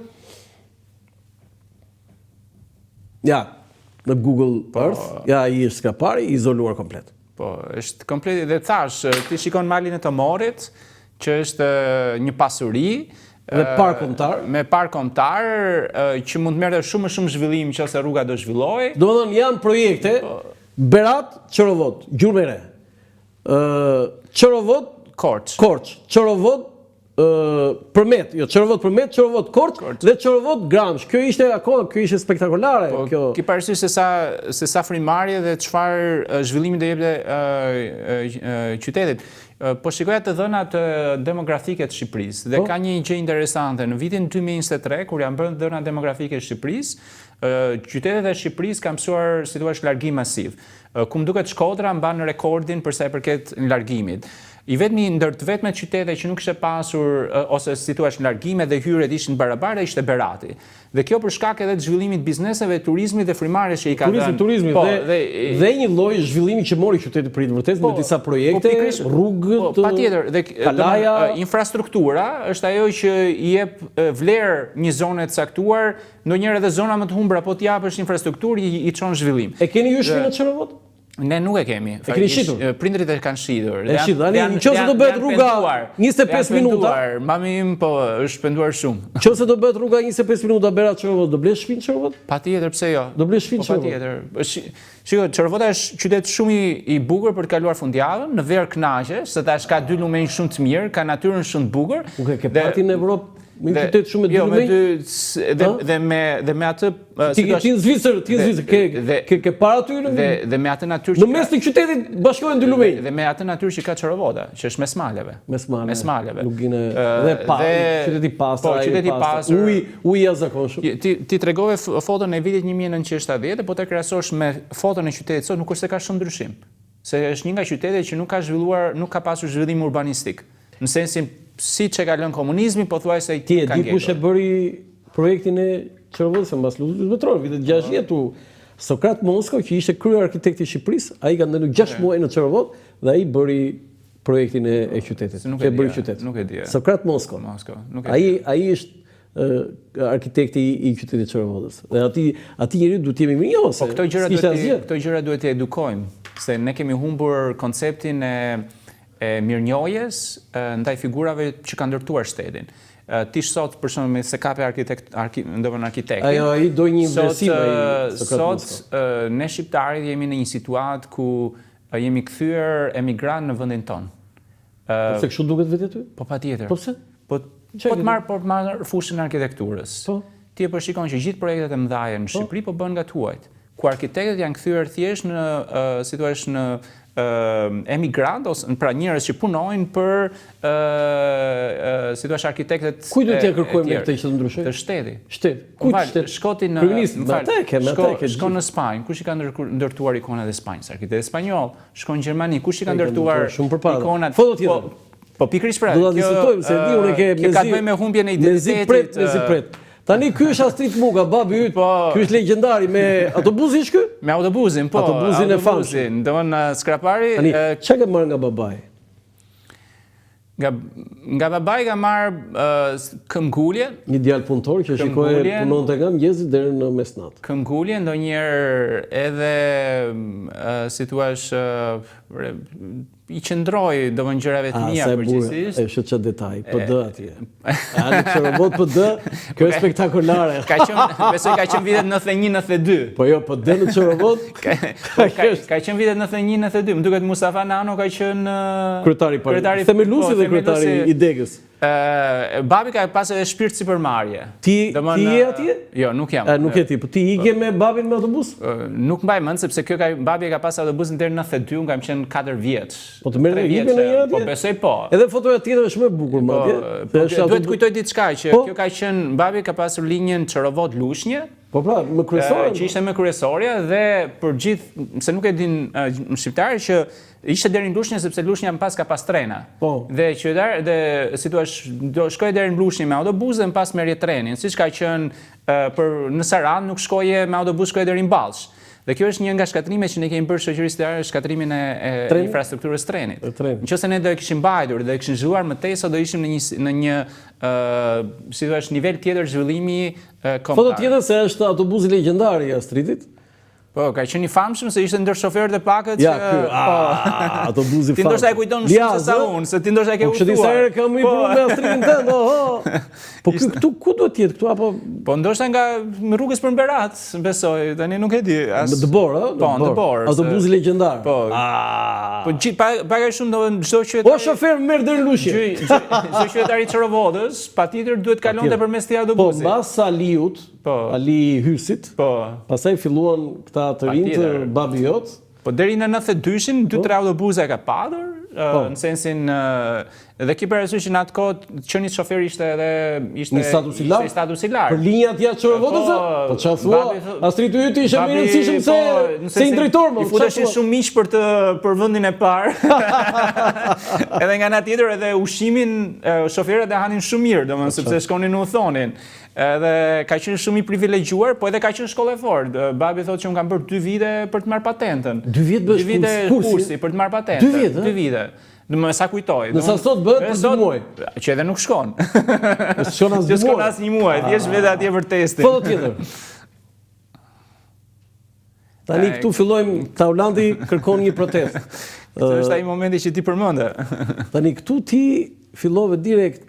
S1: Ja, në Google Earth, ja i është Skrapari, izoluar komplet.
S2: Po, është komplet, dhe thash, ti shikon malin e të Morit, që është një pasuri,
S1: me park kombëtar.
S2: Me park kombëtar, që mund të merrte shumë zhvillim nëse rruga do zhvillohej.
S1: Domethënë janë projekte Berat, Çorovot, Gjurmë e Re. Çorovot, Korç, Çorovot Përmet, jo Çorovot Përmet, Çorovot Korç dhe Çorovot Gramsh. Kjo ishte spektakolare.
S2: Ki parasysh se sa frimarje dhe çfarë zhvillimi do jepte qytetit. Po shikoja të dhënat demografike të Shqipërisë dhe ka një gjë interesante. Në vitin 2023, kur janë bërë dhënat demografike të Shqipërisë, qytetet e Shqipërisë kanë mësuar si thua largim masiv. Ku më duket Shkodra mban rekordin për sa i përket largimit. I vetmi ndër të vetmet qytete që nuk ishte pasur ose si thua largime dhe hyrjet ishin barabare ishte Berati. Dhe kjo për shkak edhe të zhvillimit bizneseve, turizmit dhe frimarrjes që i ka dhënë.
S1: Turizmit dhe një lloj zhvillimi që mori qyteti për vërtet me disa projekte, rrugë të
S2: patjetër dhe
S1: kalaja,
S2: infrastruktura është ajo që i jep vlerë një zone të caktuar, ndonjëherë edhe zona më të humbra po t'japësh infrastrukturë i çon zhvillim.
S1: E keni ju shpinë në Çorovot?
S2: Ne nuk e kemi.
S1: E keni shitur?
S2: Prindrit e kanë shitur.
S1: E shitur. Nëse do bëhet rruga 25 minuta,
S2: mami im po është penduar shumë.
S1: Nëse do bëhet rruga 25 minuta Berat-Çorovot, do blesh shtëpinë Çorovot?
S2: Patjetër, pse jo?
S1: Do blesh shtëpinë Çorovot.
S2: Patjetër. Shikoj, Çorovota është qytet shumë i bukur për të kaluar fundjavën, në verë kënaqe, se tash ka dy lumenj shumë të mirë, ka natyrën shumë të bukur.
S1: Nuk e ke parti në Evropë? Me një qytet shumë
S2: dy lumenj? Dhe me atë...
S1: Ti në Zvicër, ke para ty në...
S2: Dhe me atë natyrë që...
S1: Në mes të qytetit bashkohen dy lumenj.
S2: Dhe me atë natyrë që ka Çorovota, që është mes maleve.
S1: Mes maleve. Dhe qyteti pasur.
S2: Po, qyteti pasur.
S1: Uji jashtëzakonshëm.
S2: Ti tregove foton e vitit 1970, po të krahasosh me foton e qytetit sot, nuk është se ka shumë ndryshim. Se është një nga qytetet që nuk ka pasur zhvillim urbanistik. Në sensin si që ka lënë komunizmi, po thuaj se i
S1: ti e di kush e bëri projektin e Çorovotës mbas luftës botërore, vitet 60 Sokrat Moskov, që ishte krye arkitekti i Shqipërisë, ai ka ndenë 6 muaj në Çorovot dhe ai bëri projektin e qytetit.
S2: Që bëri qytet. Nuk e di.
S1: Sokrat Moskov. Ai është arkitekti i qytetit Çorovotës. Dhe aty njeriu duhet të jemi mirë ose.
S2: Po këto gjëra duhet të edukojmë, se ne kemi humbur konceptin e mirënjohjes ndaj figurave që kanë ndërtuar shtetin. Ti sot për shembull se kape arkitektin.
S1: Ai do një vlerësim
S2: sot ne shqiptarit jemi në një situatë ku jemi kthyer emigrant në vendin ton.
S1: Pse kështu duket vetë ty?
S2: Po patjetër.
S1: Po pse?
S2: Po të marr fushën e arkitekturës.
S1: Po.
S2: Ti e përshikon që gjithë projektet e mëdha në Shqipëri po bën nga tuajt, ku arkitektët janë kthyer thjesht në emigrant ose pra njerëz që punojnë për si thua arkitektet.
S1: Kujt do t'ia kërkojmë këtë që të ndryshojë?
S2: Të shteti.
S1: Shtet. Kujt shtet?
S2: Shkoti në shkon në Spanjë, kush i ka ndërtuar ikonat e Spanjës? Arkitekt spanjoll. Shkon në Gjermani, kush i ka ndërtuar ikonat?
S1: Foto tjetër.
S2: Po pikërisht pra.
S1: Do ta diskutojmë se di unë ke
S2: ka të bëjë me humbjen e identitetit.
S1: Mezi pret. Tani ky është Astrid Muga, babi yt. Ky është legjendari me autobusin ky?
S2: Me autobusin, po.
S1: Autobusin e famshëm.
S2: Domthon skrapari.
S1: Tani çka ke marrë nga babai?
S2: Nga babai ka marrë këmbgulje.
S1: Një djalë punëtor që shikoi punonte nga mëngjesi deri në mesnatë.
S2: Këmbgulje, ndonjëherë edhe si thua i qëndroj domthonjë gjërave të mia përgjithsisht.
S1: Është çfarë detaj, PD atje. Në çorobot PD, kjo është spektakolare.
S2: Besoj ka qenë vitet 91-92.
S1: Po jo, PD në çorobot.
S2: Ka qenë vitet 91-92. Më duket Mustafa Nano ka qenë
S1: kryetari themeluesi dhe kryetari i Degës.
S2: Babi ka pas edhe shpirt sipërmarrje.
S1: Ti je atje?
S2: Jo, nuk jam.
S1: Nuk je ti, po ti ike me babin me autobus?
S2: Nuk mbaj mend sepse babi ka pas autobusin deri në 92, unë kam qenë 4 vjeç.
S1: Po të merrte ike në një atje?
S2: Po besoj po.
S1: Edhe fotoja tjetër është më e bukur madje.
S2: Duhet kujtoj diçka që kjo ka qenë babi ka pasur linjën Çorovod Lushnjë.
S1: Po pra, më kryesorja.
S2: Që ishte më kryesorja dhe për gjithë, se nuk e din shqiptarë që ishte deri në Lushnjë sepse Lushnja më pas ka pas trena.
S1: Po.
S2: Dhe qytetar dhe si thua do shkoj deri në Lushnjë me autobus dhe më pas merrje trenin, siç ka qenë në Saran nuk shkoje me autobus, shkoje deri në Ballsh. Dhe kjo është një nga shkatrimet që ne kemi bërë shoqërisë së shkatrimin e infrastrukturës trenit. Nëse ne do e kishim mbajtur dhe e kishim zhvilluar më tej, do ishim në një si thua nivel tjetër zhvillimi kombëtar.
S1: Foto tjetër se është autobusi legjendar i Astridit.
S2: Po, ka qenë i famshëm se ishte ndër shoferët e pakët
S1: që autobusi famshëm.
S2: Ti ndoshta e kujton më shumë se sa unë, se ti ndoshta e ke udhëtuar.
S1: Po çdo sa herë kam i punuar me Astridin tënd, Po këtu ku do të jetë këtu apo?
S2: Po ndoshta nga rrugës për Berat, besoj, tani nuk e di.
S1: Në Dbor,
S2: Po, në Dbor.
S1: Autobusi legjendar.
S2: Po. Po pak a shumë do çdo qytetar.
S1: O shofer merr deri në Lushnjë.
S2: Çdo qytetari i Çorovodës, patjetër duhet kalonte përmes këtij autobusi.
S1: Po, mbas Aliut, Ali Hysit.
S2: Po.
S1: Pastaj filluan këta të rinj babi jot.
S2: Po deri në 92-shin 2-3 autobuse ka padur, në sensin dhe ki parasysh që në atë kohë qenë shofer ishte
S1: në status i lartë. Për linja t'ja Çorovotës? Po çfarë thua? Astrid yti ishte më i rëndësishëm se i drejtor më.
S2: I futeshin shumë miq për vendin e parë. Edhe nga ana tjetër edhe ushimin shoferët e hanin shumë mirë, domethënë sepse shkonin në udhëtonin. Edhe ka qenë shumë i privilegjuar, po edhe ka qenë shkollë e fortë. Babi thotë që unë kam bërë 2 vite për të marrë patentën.
S1: 2 vite
S2: kursi për të marrë patentën.
S1: 2 vite?
S2: 2 vite. Më sa kujtoj.
S1: Nësa sot bëhet për 2 muaj.
S2: Që edhe nuk shkon.
S1: Që
S2: shkon as 1 muaj, thjesht vete atje për testin.
S1: Foto tjetër. Tani këtu fillojmë, Taulandi kërkon një protestë.
S2: Është ai momenti që ti përmende.
S1: Tani këtu ti fillove direkt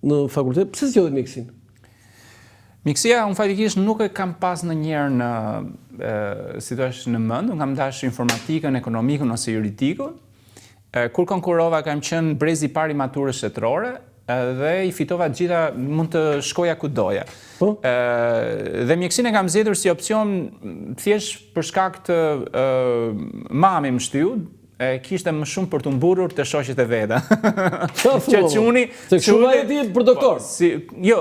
S1: në fakultet, pse zgjodhe mjekësinë?
S2: Mjekësia, unë faktikisht nuk e kam pas në njerë në, si të është në mënd, unë kam dash informatikën, ekonomikën ose juridikën. Kur konkurova kam qenë brezi pari maturës shtetërore dhe i fitova gjitha, mund të shkoja ku doja. Dhe mjekësinë e kam zgjedhur si opcion thjesht për shkak të mami më shtyu, kishte më shumë për të mburur të shoqet e veta.
S1: Që çuni, se çuni ti për doktor.
S2: Jo,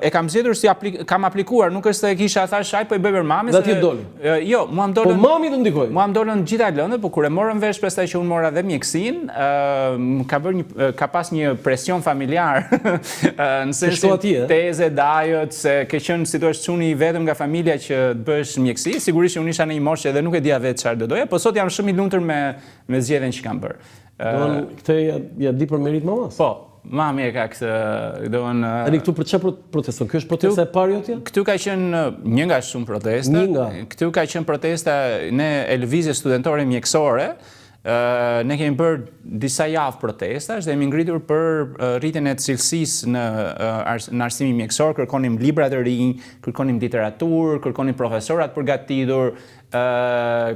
S2: e kam zgjedhur si kam aplikuar, nuk është se e kisha thash ai po i bëj për mamën.
S1: Dhe ti doli.
S2: Jo, mua më dolën.
S1: Po mami të ndikoi.
S2: Mua më dolën gjitha lëndët, por kur e morëm vesh pastaj që unë mora dhe mjekësinë, ka pas një presion familjar në sensin teze dajët se ke qenë si thua çuni vetëm nga familja që të bësh mjekësi, sigurisht që unë isha në një moshë dhe nuk e dija vetë çfarë do doja, por sot jam shumë i lumtur me zgjedhjen që kam bërë.
S1: Këtë ja di për merit mamas?
S2: Po, mami e ka këtë,
S1: Tani këtu për çfarë proteston? Kjo është protesta e parë jotja?
S2: Këtu ka qenë një nga shumë protesta. Këtu ka qenë protesta e lëvizjes studentore mjekësore. Ne kemi bërë disa javë protestash dhe jemi ngritur për rritjen e cilësisë në arsimin mjekësor, kërkonim libra të rinj, kërkonim literaturë, kërkonim profesorat përgatitur,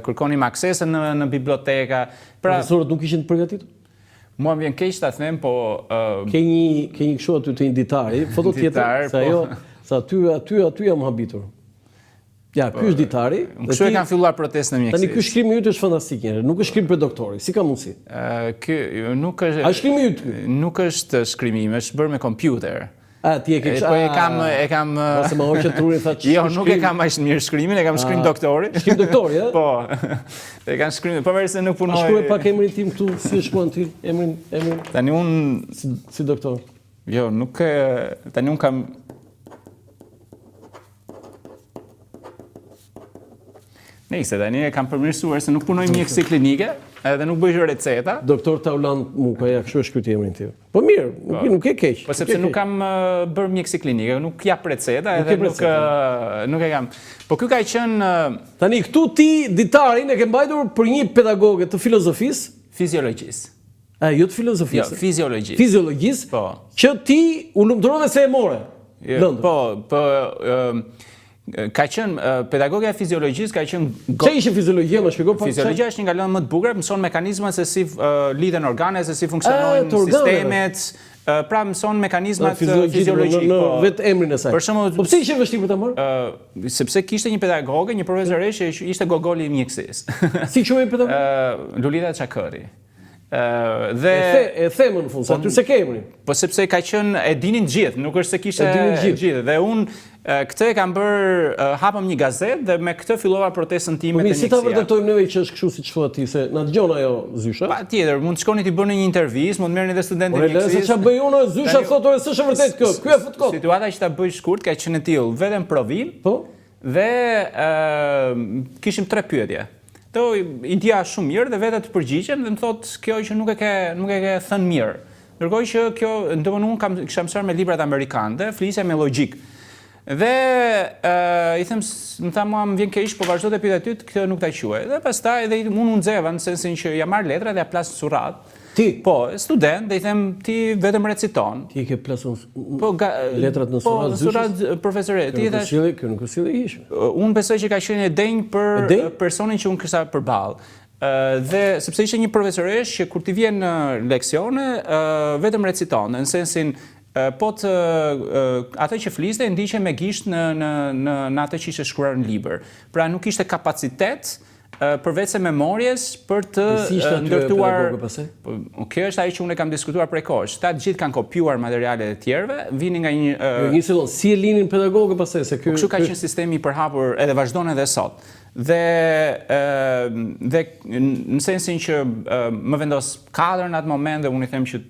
S2: kërkonim aksesën në biblioteka.
S1: Profesorët nuk ishin të përgatitur?
S2: Mua më vjen keq ta them, po
S1: ke një kështu aty të një ditari, foto tjetër, se ajo, sa aty jam habitur. Ja, ky është ditari.
S2: Kështu e kanë filluar protestën e mjekësisë.
S1: Tani ky shkrimi yt është fantastik, nuk është shkrim për doktori. Si ka mundësi?
S2: Ky nuk është.
S1: A shkrimi yt?
S2: Nuk është shkrimi im, është bërë me kompjuter.
S1: Ti e ke
S2: Po e kam
S1: Mase më hoqë trurin tha.
S2: Jo, nuk e kam aq mirë shkrimin, e kam shkrim doktori.
S1: Shkrim doktori, ë?
S2: Po. E kam shkrim, pavarësisht se nuk punoj.
S1: Shkruaj pak emrin tim këtu, si e shkruan ti emrin?
S2: Tani un
S1: si doktor.
S2: Jo, nuk e tani un kam Nëse tani e kam përmirësuar se nuk punoj mjekësi klinike, edhe nuk bëj receta.
S1: Doktor Taulan Muka, ja kështu e shkruaj emrin tim. Po mirë, nuk e keq.
S2: Po sepse nuk kam bërë mjekësi klinike, nuk jap receta, edhe nuk e kam. Po ky ka qenë
S1: tani këtu ti ditarin e ke mbajtur për një pedagoge të filozofisë,
S2: fiziologjisë.
S1: Jo të filozofisë.
S2: Jo, fiziologjisë.
S1: Fiziologjisë.
S2: Po.
S1: Që ti u lumturove se e more.
S2: Po, ka qenë pedagogja e fiziologjisë ka qenë
S1: Çfarë ishte fiziologjia, më shpjegoj pak.
S2: Fiziologjia është një nga lëndë më të bukura, mëson mekanizmat se si lidhen organet, se si funksionojnë sistemet, pra mëson mekanizmat fiziologjik.
S1: Në vetë emrin e saj.
S2: Për shembull,
S1: po pse ishte vështirë për ta marrë?
S2: Sepse kishte një pedagoge, një profesoresh që ishte gogoli i mjekësisë.
S1: Si quhej pedagog?
S2: Lulita Çakëri.
S1: E themën në fund, sa ty se ke emrin.
S2: Po sepse ka qenë e dinin gjithë, nuk është se kishte gjithë. Dhe unë këtë e kam bërë, hapëm një gazetë dhe me këtë fillova protestën time të mjekësia.
S1: Si ta vërtetojmë neve që është kështu siç thua ti, se na dëgjon ajo Zysha?
S2: Patjetër, mund të shkoni ti bëni një intervistë, mund të merrni edhe studentë mjekësisë.
S1: Se çfarë bëj unë, Zysha thotë se s'është vërtet kjo. Ky e fut kot.
S2: Situata që ta bëj shkurt ka qenë e tillë, vetëm provim.
S1: Po.
S2: Dhe kishim 3 pyetje. Do ideja shumë mirë dhe vetë të përgjigjem dhe më thotë kjo që nuk e ke thënë mirë. Ndërkohë që kjo, domethënë unë kisha mësuar me librat amerikanë dhe flisja me logjik. Dhe i them, më tha mua më vjen keq, po vazhdo të pyet aty, këtë nuk ta quaj. Dhe pastaj edhe unë u nxeva në sensin që ja marr letra dhe ja plas surrat.
S1: Ti?
S2: Po, student, dhe i them ti vetëm reciton.
S1: Ti ke plasur letrat në surat Zyshës?
S2: Po, surat profesore.
S1: Kjo nuk është e hiqme.
S2: Unë besoj që ka qenë e denjë për personin që unë kisha përballë. Dhe sepse ishte një profesoresh që kur ti vjen në leksione, vetëm reciton, në sensin atë që fliste ndiqe me gisht në atë që ishte shkruar në libër. Pra nuk ishte kapacitet përveç se memorjes për të ndërtuar. Kjo është ajo që unë kam diskutuar prej kohësh. Ta gjithë kanë kopjuar materialet e tjerëve, vini nga
S1: një sekond, si e linin pedagogët pastaj se ky.
S2: Kështu ka qenë sistemi i përhapur edhe vazhdon edhe sot. Dhe në sensin që më vendos kadrën atë moment dhe unë i them që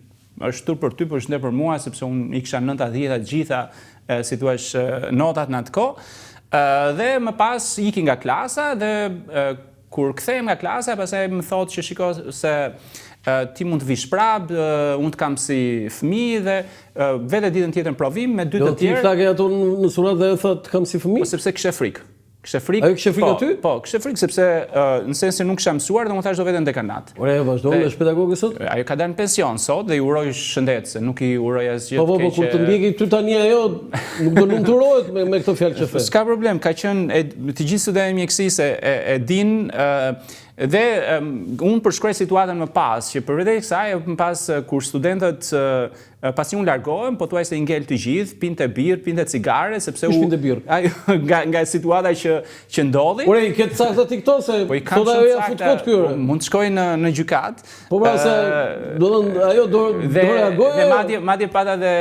S2: është tur për ty, por është ndër për mua sepse unë i kisha 9-10 gjitha si thua notat në atë kohë. Dhe më pas iki nga klasa dhe kur kthehem nga klasa, pastaj më thotë që shiko se ti mund të vish prapë, unë të kam si fëmijë dhe vetë ditën tjetër në provim me 2 të tjerë.
S1: Do ti flakej ato në surat dhe thotë të kam si fëmijë?
S2: Po sepse kishte frikë. Kishte frikë.
S1: Ajo kishte frikë aty?
S2: Po, kishte frikë sepse në sensin nuk kisha mësuar dhe më thash do vetëm dekanat.
S1: Ore, vazhdon është pedagoge sot?
S2: Ajo ka dalë në pension sot dhe i uroj shëndet, se nuk i uroj asgjë të keq.
S1: Po, kur të ndjeki ty tani ajo nuk do lumturohet me këtë fjalë që the.
S2: S'ka problem, ka qenë të gjithë studentët e mjekësisë e dinë dhe unë përshkruaj situatën më pas, që përveç kësaj, më pas kur studentët pasi unë largohem, po thuaj se i ngel të gjithë, pinte birë, pinte cigare, sepse nga situata që ndodhi.
S1: Ore, i këtë sakta ti këto, se thot ajo ja fut kot kyre.
S2: Mund të shkoj në gjykat.
S1: Po pra se ajo do reagojë.
S2: Dhe madje pata dhe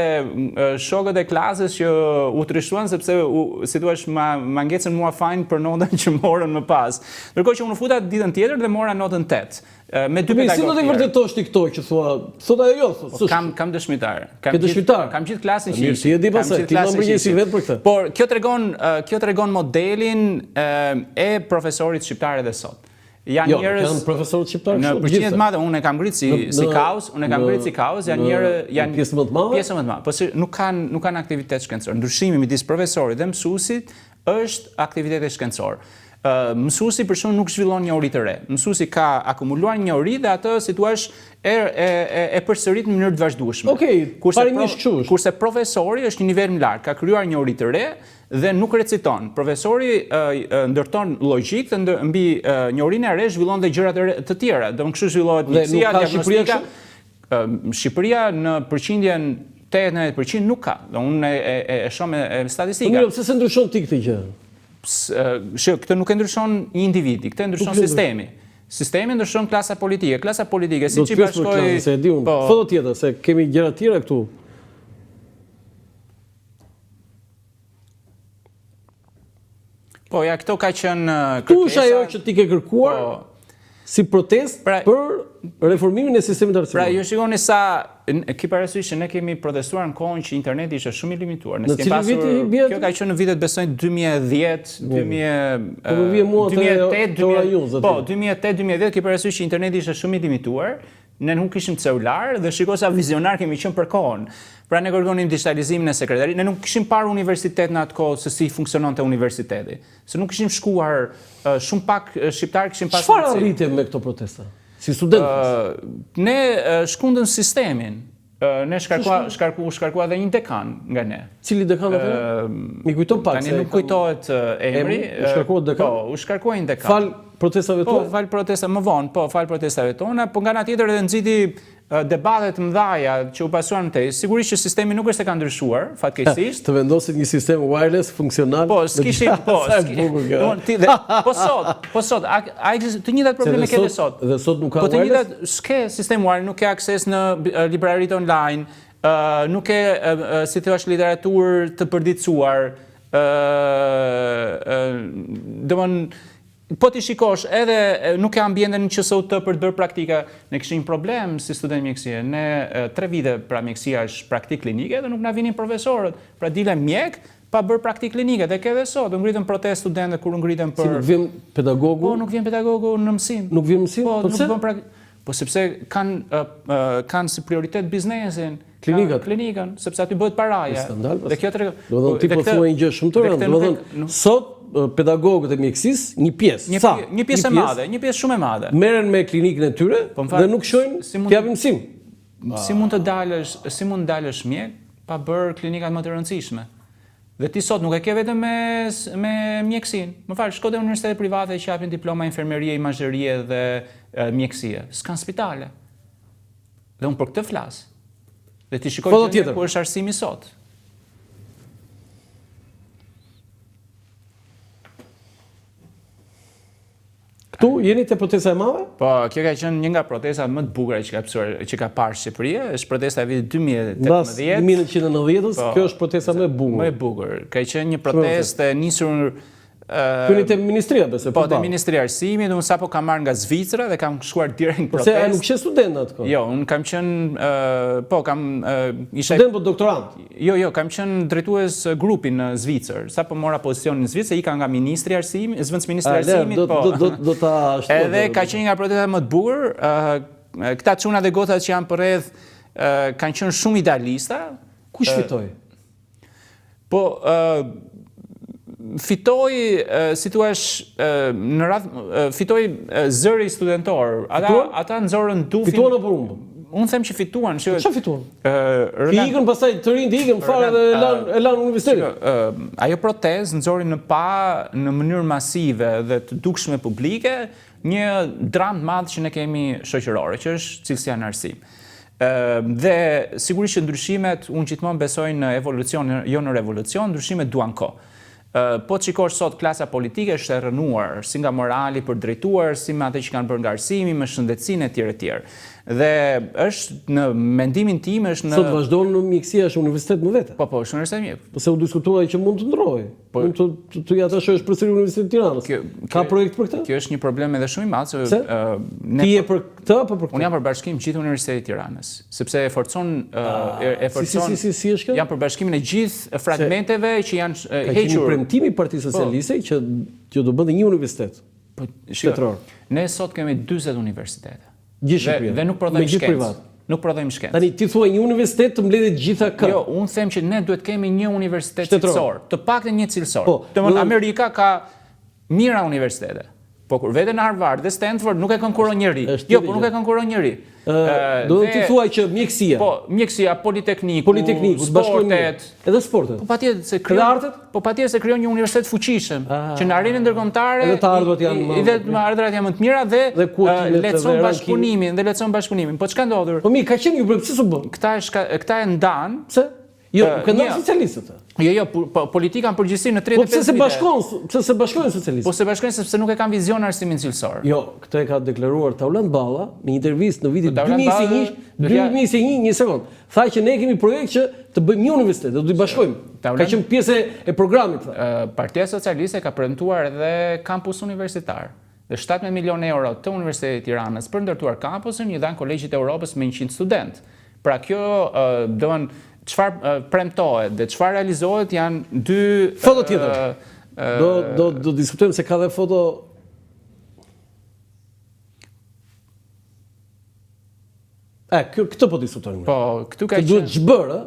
S2: shokët e klasës që u trishtuan, sepse si thua ma ngecën mua fajin për notën që morën më pas. Ndërkohë që unë futa ditën tjetër dhe mora notën 8. Me 2 pedagogë.
S1: Si do të vërtetosh ti këto që thua? Thot ajo jo.
S2: Kam dëshmitar.
S1: Ke dëshmitar?
S2: Kam gjithë klasën që
S1: si e di pastaj, ti më mbërgjesi vetë për këtë.
S2: Por kjo tregon modelin e profesorit shqiptar edhe sot.
S1: Janë profesorët shqiptar
S2: në përqindje të madhe, unë e kam ngritë si kaos, janë
S1: pjesë më të madhe.
S2: Pjesë më të madhe, po nuk kanë aktivitet shkencor. Ndryshimi midis profesorit dhe mësuesit është aktivitet shkencor. Mësuesi për shkak nuk zhvillon një ori të re. Mësuesi ka akumuluar një ori dhe atë si thua e përsërit në mënyrë të vazhdueshme.
S1: Okej, parimisht kështu është.
S2: Kurse profesori është një nivel më lart, ka krijuar një ori të re dhe nuk reciton. Profesori ndërton logjik dhe mbi një orinë e re zhvillon dhe gjëra të tjera. Do kështu zhvillohet mjekësia, diagnostika. Shqipëria në përqindjen 80-90% nuk ka. Dhe unë e shoh me statistika.
S1: Mirë, pse se ndryshon ti këtë gjë?
S2: këtë nuk e ndryshon një individi, këtë e ndryshon sistemi. Sistemi ndryshon klasa politike. Klasa politike, si që i bashkoj...
S1: Foto tjetër, se kemi gjëra tjera këtu.
S2: Po, ja, këto ka qenë kërkesa...
S1: Tu është ajo që ti ke kërkuar si protest për reformimin e sistemit arsimor.
S2: Pra, ju shikoni sa, ki parasysh që ne kemi protestuar në kohën që interneti ishte shumë i limituar.
S1: Në cilin vit i bie?
S2: Kjo ka qenë në vitet besojnë 2010, 2008-2010, ki parasysh që interneti ishte shumë i limituar, ne nuk kishim celular dhe shiko sa vizionar kemi qenë për kohën. Pra ne kërkonim digitalizimin e sekretarisë, ne nuk kishim parë universitet në atë kohë se si funksiononte universiteti. Se nuk kishim shkuar, shumë pak shqiptarë kishim pasur.
S1: Çfarë arritje me këto protesta? Si studentës?
S2: Ne shkundëm sistemin. Ne shkarkua dhe një dekan nga ne.
S1: Cili dekan atë? Mi kujton pak.
S2: Tani nuk kujtohet emri.
S1: U shkarkua dekan?
S2: Po, u shkarkua një dekan.
S1: Fal protestave tona?
S2: Po, fal protestave më vonë, po, fal protestave tona, po nga nga tjetër edhe nxiti debatet mëdhaja që u pasuan në tej. Sigurisht që sistemi nuk është se ka ndryshuar, fatkeqësisht.
S1: Të vendosit një sistem wireless funksional.
S2: Po, s'kishim, po sot, të njëjtat probleme ke dhe sot.
S1: Dhe sot nuk ka wireless?
S2: Po të njëjtat, s'ke sistem wireless, nuk ke akses në libraritë online, nuk ke, si thua, literaturë të përditësuar. Po ti shikosh, edhe nuk e ambjende në QSUT për të bërë praktika, ne kishim një problem si student mjekësie. Ne 3 vite pra mjekësia është praktik klinike dhe nuk na vinin profesorët. Pra dile mjek pa bërë praktik klinike dhe ke dhe sot. Ngritën protest studentët kur ngritën për...
S1: Si nuk vjen pedagogu?
S2: Po, nuk vjen pedagogu në mësim.
S1: Nuk vjen mësim? Po pse?
S2: Po sepse kanë si prioritet biznesin. Klinikën, sepse aty bëhet paraja.
S1: Dhe kjo të rego... Do dhe ti po thua një gjë shumë të rëndë. Do dhe sot pedagogët e mjekësisë, një pjesë.
S2: Një pjesë e madhe, një pjesë shumë e madhe.
S1: Merren me klinikën e tyre dhe nuk shojnë të japin mësim.
S2: Si mund të dalësh mjek pa bërë klinikat më të rëndësishme? Dhe ti sot nuk e ke vetëm me mjekësinë. Më fal, shko te universitete private që japin diploma infermerie, imazherie dhe mjekësie. S'kan spitale. Dhe unë për këtë flas. Dhe ti shikoj gjendjen ku është arsimi sot.
S1: Këtu jeni te protesta e madhe?
S2: Po, kjo ka qenë një nga protestat më të bukura që ka parë Shqipëria, është protesta e vitit 2018.
S1: Mbas 1990-s, kjo është protesta më e bukur.
S2: Më e bukur. Ka qenë një protestë e nisur
S1: Këni te Ministria, bese?
S2: Po, te Ministria Arsimit, unë sapo kam marrë nga Zvicra dhe kam shkuar direkt në protestë.
S1: Përse nuk ishe student në atë kohë?
S2: Jo, unë kam qenë, po, kam...
S1: Student po doktorant?
S2: Jo, kam qenë drejtues grupi në Zvicër. Sapo mora pozicion në Zvicër, ika nga Ministri Arsimit, zvendës Ministri Arsimit, po.
S1: Do ta ashtu.
S2: Edhe ka qenë nga protesta më të bukur, këta çuna dhe gotat që janë përreth kanë qenë shumë idealista.
S1: Kush fitoi?
S2: Po, fitoi, si thuash, në radhë, fitoi zëri studentor. Ata nxorën dufin.
S1: Fituan apo humbën?
S2: Unë them që fituan.
S1: Çfarë fituan? Ti ikën pastaj të rinë ikën fare dhe e lanë universitetin.
S2: Ajo protestë nxori në mënyrë masive dhe të dukshme publike një dramë të madh që ne kemi shoqërore, që është cilësia në arsim. Dhe sigurisht që ndryshimet, unë gjithmonë besoj në evolucion, jo në revolucion, ndryshimet duan kohë. Po të shikosh sot klasa politike është e rënuar, si nga morali për drejtuar, si me atë që kanë bërë nga arsimi, me shëndetësinë e tjerë. Dhe është në mendimin tim është në...
S1: Sot vazhdon në mjekësia është universitet më vete?
S2: Po, është universitet mjek.
S1: Po se u diskutuar që mund të ndrojë. Mund të jata që është përsëri Universitetin e Tiranës. Ka projekt për këtë?
S2: Kjo është një problem edhe shumë i madh.
S1: Se? Ti je për këtë apo për këtë?
S2: Unë jam për bashkim gjithë Universitetit të Tiranës, sepse e forcon
S1: Si është kjo?
S2: Jam për bashkimin e gjithë fragmenteve që janë hequr.
S1: Ka një premtim i Partisë Socialiste që do bënte një universitet shtetëror.
S2: Ne sot kemi 40 universitete.
S1: Gjithë Shqipëria.
S2: Dhe nuk prodhojmë shkencë. Nuk prodhojmë shkencë.
S1: Tani ti thua një universitet të mbledhë gjitha kë.
S2: Jo, unë them që ne duhet kemi një universitet cilësor, të paktën një cilësor. Domethënë Amerika ka mira universitete. Po kur vete në Harvard dhe Stanford nuk e konkuron njëri. Jo, po nuk e konkuron njëri.
S1: Do të ti thuaj që mjekësia.
S2: Po, mjekësia, politekniku, sportet,
S1: edhe sportet.
S2: Po patjetër se krijon, po patjetër se krijon një universitet fuqishëm që në arenën ndërkombëtare
S1: edhe të ardhurat janë
S2: më ardhurat më të mira dhe lehtëson bashkëpunimin. Po çka ndodhur?
S1: Po mi ka qenë një problem, pse s'u bën?
S2: Këta e ndan.
S1: Pse? Jo, këndon socialistët.
S2: Jo, politika në përgjithësi në 35 vite.
S1: Pse se bashkojnë socialistët?
S2: Po se bashkojnë sepse nuk e kanë vizion arsimin cilësor.
S1: Jo, këtë e ka deklaruar Taulant Balla në intervistë në vitin 2021, një sekond. Tha që ne kemi projekt që të bëjmë një universitet, do t'i bashkojmë. Ka qenë pjesë e programit.
S2: Partia Socialiste ka premtuar edhe kampus universitar. Dhe 17 milionë euro të Universitetit të Tiranës për ndërtuar kampusin, i dhanë Kolegjit e Europës me 100 student. Pra kjo çfarë premtohet dhe çfarë realizohet janë dy
S1: foto tjetër. Do diskutojmë se ka dhe foto. Këtë po diskutojmë.
S2: Po, këtu ka
S1: qenë. Duhet zhbërë.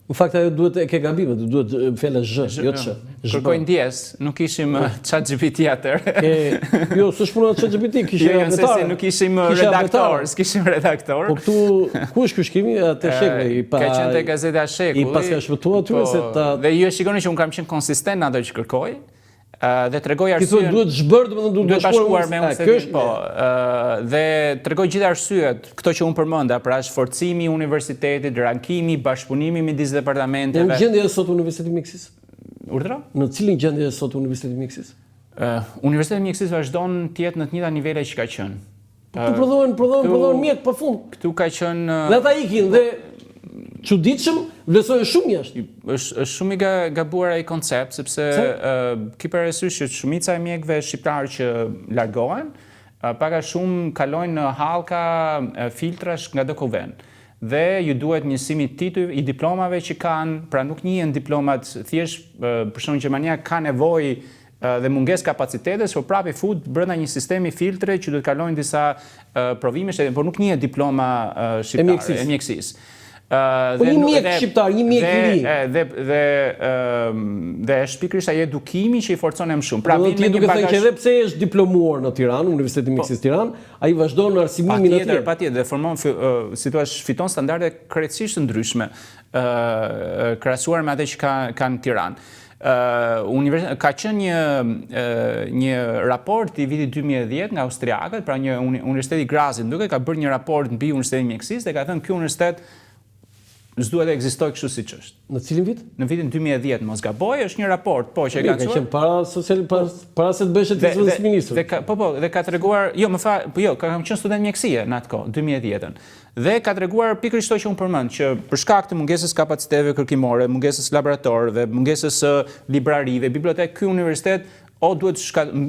S1: Në fakt ajo duhet e ke gabime, duhet fjala zh, jo ç.
S2: Kërkoj ndjes, nuk ishim ChatGPT atër.
S1: Jo, s'është puna ChatGPT, kishim
S2: vetar. Nuk ishim redaktor, s'kishim redaktor.
S1: Po këtu ku është ky shkrimi atë Shekri
S2: ka qenë te Gazeta Shekulli.
S1: I paska shpëtuar aty se ta.
S2: Dhe ju e shikoni që un kam qenë konsistent në ato që kërkoj. Dhe tregoj arsyen.
S1: Duhet zhbër, domethënë duhet
S2: bashkuar me universitetin. Po, dhe tregoj gjithë arsyet, këto që unë përmenda, pra shforcimi i universitetit, rankimi, bashkëpunimi midis departamenteve.
S1: Në gjendje sot Universiteti i Mjekësisë?
S2: Urdhëro?
S1: Në cilin gjendje sot Universiteti i Mjekësisë?
S2: Universiteti i Mjekësisë vazhdon të jetë në të njëjta nivele që ka qenë.
S1: Këtu prodhohen mjek pafund.
S2: Këtu ka qenë.
S1: Dhe ata ikin dhe çuditshëm, vlerësohen shumë jashtë.
S2: Është shumë i gabuar ai koncept sepse ki parasysh që shumica e mjekëve shqiptarë që largohen, pak a shumë kalojnë në hallka filtrash nga do vend. Dhe ju duhet njësimi i diplomave që kanë, pra nuk njihen diplomat thjesht, për shembull Gjermania ka nevojë dhe munges kapacitetes, por prapë fut brenda një sistemi filtre që duhet kalojnë disa provimesh, por nuk njihet diploma shqiptare e mjekësisë.
S1: Po një mjek shqiptar, një mjek i ri.
S2: Dhe është pikërisht ai edukimi që i forcon më shumë.
S1: Pra ti duke thënë që edhe pse është diplomuar në Tiranë, Universiteti i Mjekësisë Tiranë, ai vazhdon në arsimimin e tij.
S2: Patjetër, dhe formon fiton standarde krejtësisht të ndryshme krahasuar me ato që kanë Tiranë. Ka qenë një raport i vitit 2010 nga austriakët, pra një universitet i Grazit, duke ka bërë një raport mbi Universitetin e Mjekësisë dhe ka thënë ky universitet s'duhet të ekzistojë kështu siç është.
S1: Në cilin vit?
S2: Në vitin 2010, mos gaboj, është një raport, po që e ka
S1: qenë para se të bëhesh ti ministër.
S2: Dhe ka treguar, kam qenë student mjekësie në atë kohë, 2010-ën. Dhe ka treguar pikërisht ato që unë përmend, që për shkak të mungesës kapaciteteve kërkimore, mungesës laboratorëve, mungesës librarive, bibliotekë, ky universitet o duhet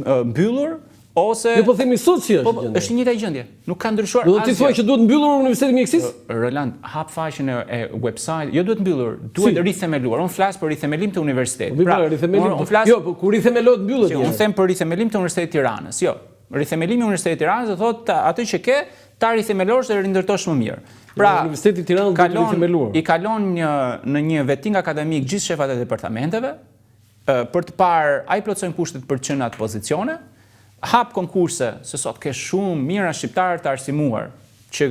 S2: mbyllur ose
S1: po themi sot si është.
S2: Është një njëjta gjendje. Nuk ka ndryshuar asgjë.
S1: Do të thotë që duhet mbyllur Universiteti i Mjekësisë?
S2: Roland, hap faqen e website. Jo duhet mbyllur, duhet rithemeluar. Unë flas për rithemelim të universitetit.
S1: Pra, jo, po kur rithemelohet mbyllet.
S2: Unë them për rithemelim të Universitetit të Tiranës. Jo. Rithemelimi i Universitetit të Tiranës do thotë atë që ke, ta rithemelosh dhe rindërtosh më mirë. Pra,
S1: Universiteti i Tiranës duhet rithemeluar.
S2: I kalon në një vetting akademik gjithë shefat e departamenteve për të parë ai plotësojnë kushtet për të qenë në atë pozicione. Hap konkurse, se sot ke shumë mira shqiptarë të arsimuar që